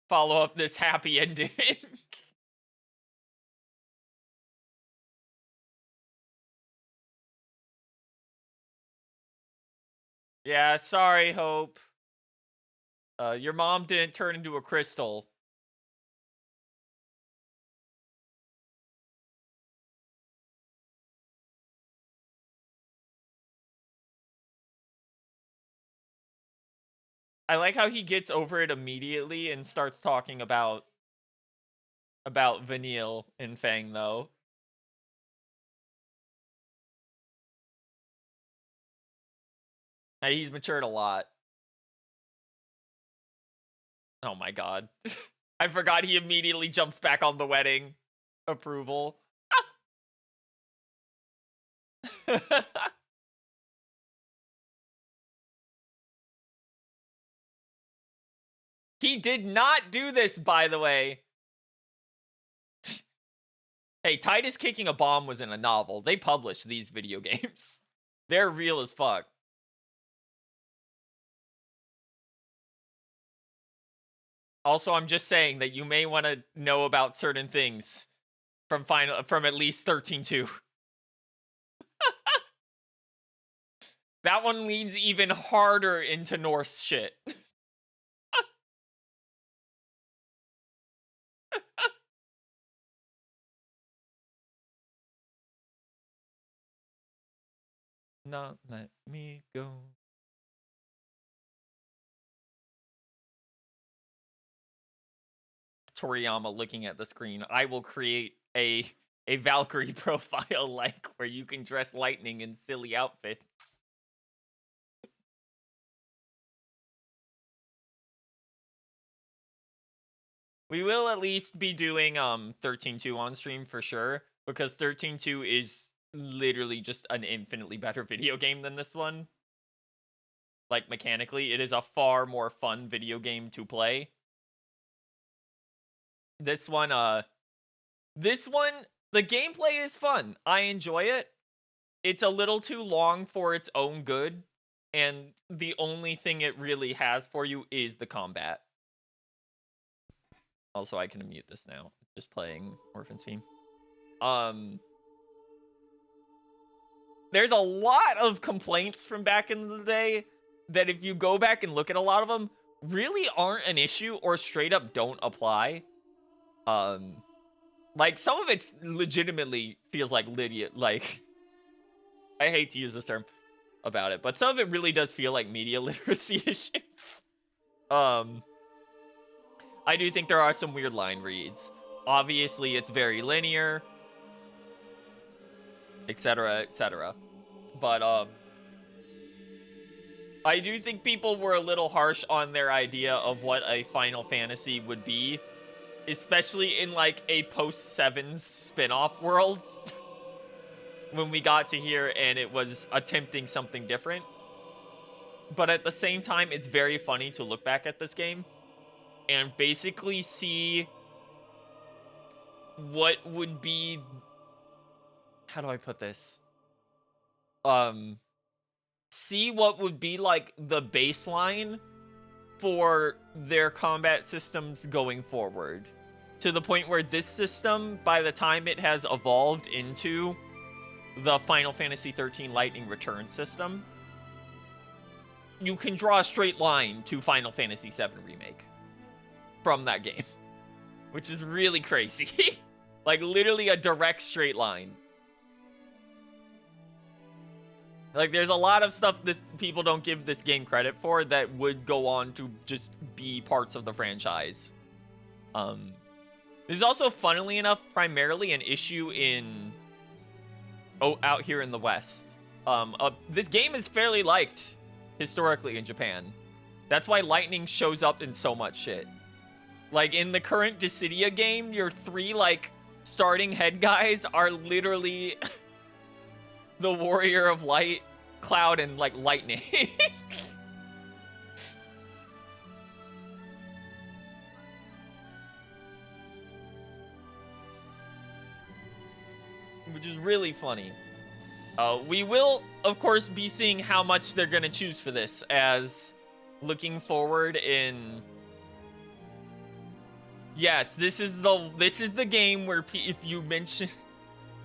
Follow up this happy ending. Yeah, sorry, Hope. Your mom didn't turn into a crystal. I like how he gets over it immediately and starts talking about Vanille and Fang, though. He's matured a lot. Oh my god. I forgot he immediately jumps back on the wedding. Approval. He did not do this, by the way. Hey, Titus kicking a bomb was in a novel. They published these video games. They're real as fuck. Also, I'm just saying that you may want to know about certain things from at least 13.2. That one leans even harder into Norse shit. Not let me go. Toriyama looking at the screen. I will create a Valkyrie profile like where you can dress Lightning in silly outfits. We will at least be doing 13.2 on stream for sure, because 13.2 is literally just an infinitely better video game than this one. Like, mechanically, it is a far more fun video game to play. This one, the gameplay is fun. I enjoy it. It's a little too long for its own good, and the only thing it really has for you is the combat. Also, I can mute this now. Just playing Orphan theme. There's a lot of complaints from back in the day that if you go back and look at a lot of them, really aren't an issue or straight up don't apply. Like, some of it legitimately feels like like, I hate to use this term about it, but some of it really does feel like media literacy issues. I do think there are some weird line reads. Obviously, it's very linear, etc., etc. But, I do think people were a little harsh on their idea of what a Final Fantasy would be, especially in, like, a post-7's spin-off world. When we got to here and it was attempting something different. But at the same time, it's very funny to look back at this game and basically see what would be... How do I put this? See what would be, like, the baseline for their combat systems going forward. To the point where this system, by the time it has evolved into the Final Fantasy XIII Lightning Return system, you can draw a straight line to Final Fantasy VII Remake from that game, which is really crazy. Like, literally a direct straight line. Like, there's a lot of stuff people don't give this game credit for that would go on to just be parts of the franchise. This is also, funnily enough, primarily an issue in out here in the West. This game is fairly liked historically in Japan. That's why lightning shows up in so much shit. Like, in the current Dissidia game, your 3, like, starting head guys are literally the Warrior of Light, Cloud, and, like, Lightning. Which is really funny. We will, of course, be seeing how much they're gonna choose for this, as looking forward in... Yes, this is the game where if you mention...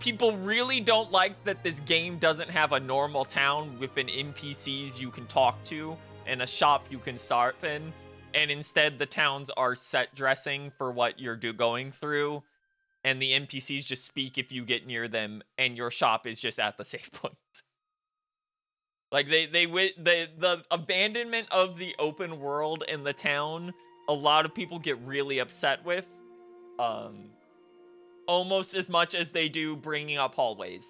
People really don't like that this game doesn't have a normal town with an NPCs you can talk to and a shop you can start in, and instead the towns are set dressing for what you're going through, and the NPCs just speak if you get near them, and your shop is just at the save point. Like, the abandonment of the open world in the town, a lot of people get really upset with. Almost as much as they do bringing up hallways.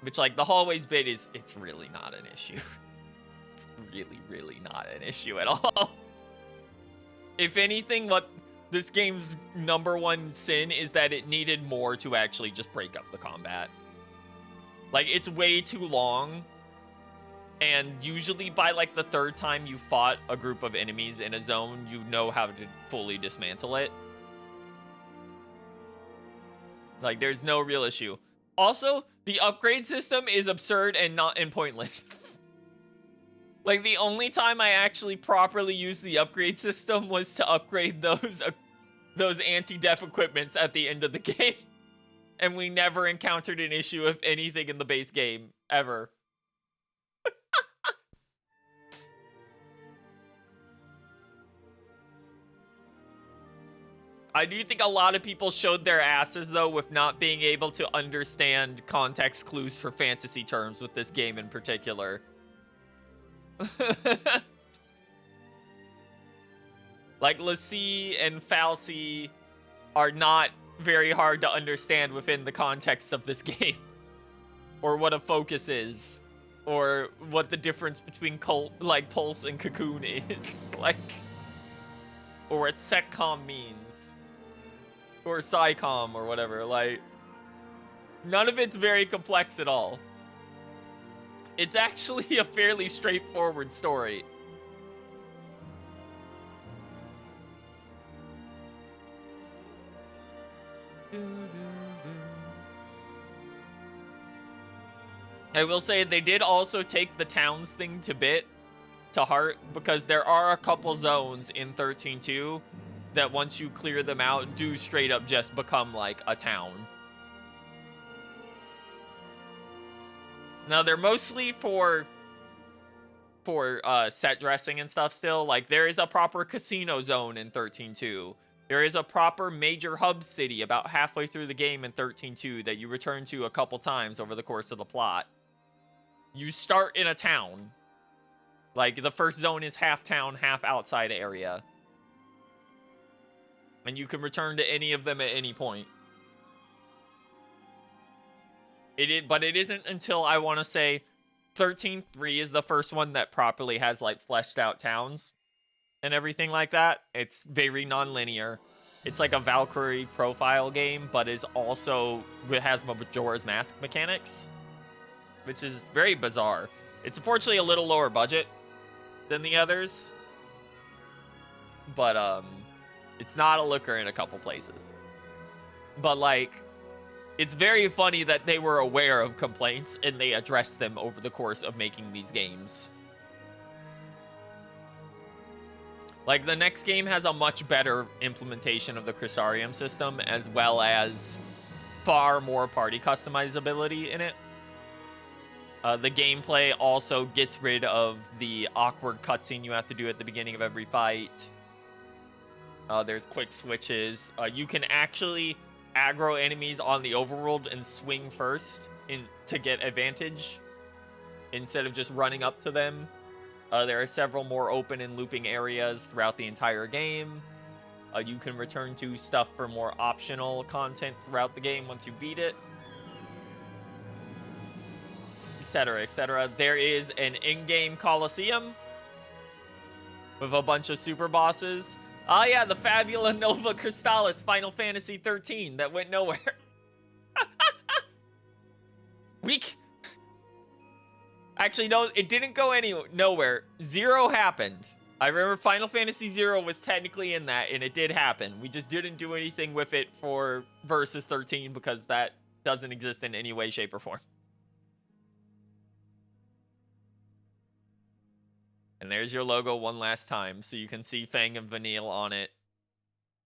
Which, like, the hallways bit it's really not an issue. It's really, really not an issue at all. If anything, what this game's #1 sin is that it needed more to actually just break up the combat. Like, it's way too long. And usually by, like, the 3rd time you fought a group of enemies in a zone, you know how to fully dismantle it. Like, there's no real issue. Also, the upgrade system is absurd and pointless. Like, the only time I actually properly used the upgrade system was to upgrade those anti-def equipments at the end of the game. And we never encountered an issue with anything in the base game, ever. I do think a lot of people showed their asses, though, with not being able to understand context clues for fantasy terms with this game in particular. Like, Lassie and Falsey are not very hard to understand within the context of this game. Or what a focus is. Or what the difference between Pulse and Cocoon is. Like, or what Seccom means. Or Psycom or whatever. Like, none of it's very complex at all. It's actually a fairly straightforward story. I will say they did also take the towns thing to heart, because there are a couple zones in 13.2 that once you clear them out do straight up just become like a town. Now they're mostly for set dressing and stuff still. Like, there is a proper casino zone in 13.2. There is a proper major hub city about halfway through the game in 13.2 that you return to a couple times over the course of the plot. You start in a town. Like, the first zone is half town, half outside area. And you can return to any of them at any point. But it isn't until, I want to say, 13.3 is the first one that properly has, like, fleshed out towns and everything like that. It's very non-linear. It's like a Valkyrie profile game, but it has Majora's Mask mechanics, which is very bizarre. It's unfortunately a little lower budget than the others, but it's not a looker in a couple places. But, like, it's very funny that they were aware of complaints and they addressed them over the course of making these games. Like, the next game has a much better implementation of the Crystarium system, as well as far more party customizability in it. The gameplay also gets rid of the awkward cutscene you have to do at the beginning of every fight. There's quick switches. You can actually aggro enemies on the overworld and swing first to get advantage instead of just running up to them There are several more open and looping areas throughout the entire game. You can return to stuff for more optional content throughout the game once you beat it. Etc, etc. There is an in-game Coliseum with a bunch of super bosses. Oh yeah, the Fabula Nova Crystallis Final Fantasy XIII that went nowhere. Weak. Actually, no, it didn't go nowhere. 0 happened. I remember Final Fantasy 0 was technically in that, and it did happen. We just didn't do anything with it for Versus 13 because that doesn't exist in any way, shape, or form. And there's your logo one last time, so you can see Fang and Vanille on it,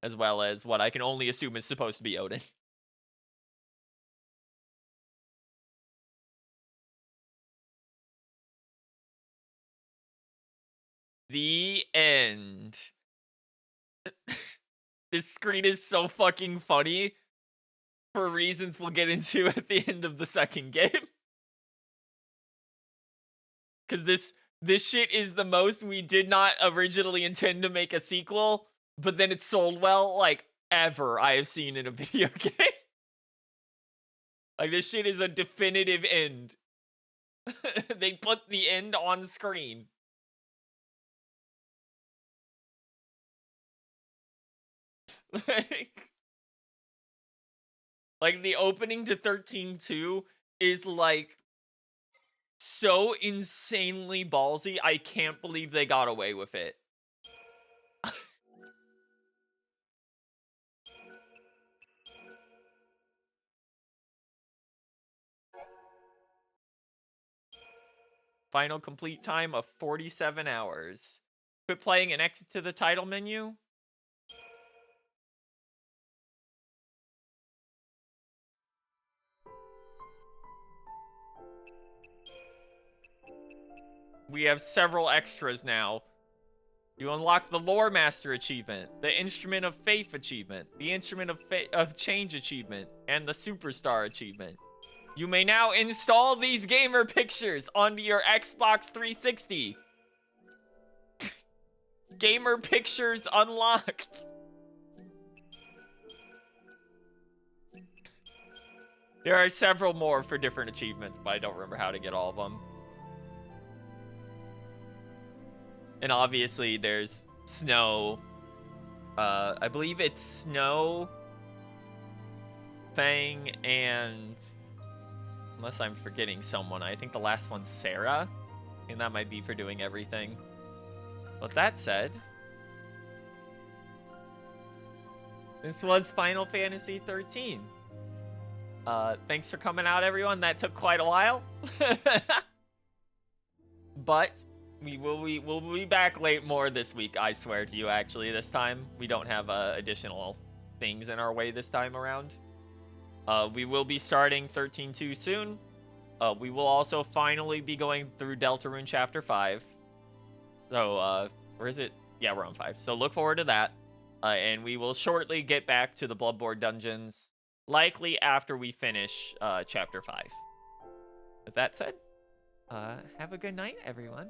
as well as what I can only assume is supposed to be Odin. The end. This screen is so fucking funny for reasons we'll get into at the end of the second game. Because this shit is the most we did not originally intend to make a sequel, but then it sold well, like, ever I have seen in a video game. Like, this shit is a definitive end. They put the end on screen. Like the opening to 13-2 is like so insanely ballsy. I can't believe they got away with it. Final complete time of 47 hours. Quit playing and exit to the title menu. We have several extras now. You unlock the Lore Master achievement, the Instrument of Faith achievement, the Instrument of Change achievement, and the Superstar achievement. You may now install these gamer pictures onto your Xbox 360. Gamer pictures unlocked. There are several more for different achievements, but I don't remember how to get all of them. And obviously there's Snow. I believe it's Snow, Fang, and... unless I'm forgetting someone, I think the last one's Sarah. And that might be for doing everything. But that said... this was Final Fantasy XIII. Thanks for coming out, everyone. That took quite a while. But... we'll be back late more this week, I swear to you, actually, this time. We don't have additional things in our way this time around. We will be starting 13-2 soon. We will also finally be going through Deltarune Chapter 5. So, where is it? Yeah, we're on 5. So look forward to that. And we will shortly get back to the Bloodborne dungeons, likely after we finish Chapter 5. With that said, have a good night, everyone.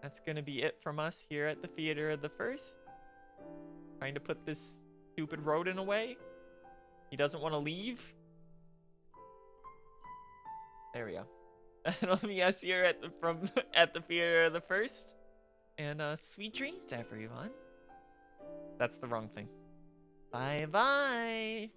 That's gonna be it from us here at the Theater of the First. Trying to put this stupid rodent away. He doesn't want to leave. There we go. That'll be us here at the Theater of the First. And sweet dreams, everyone. That's the wrong thing. Bye bye.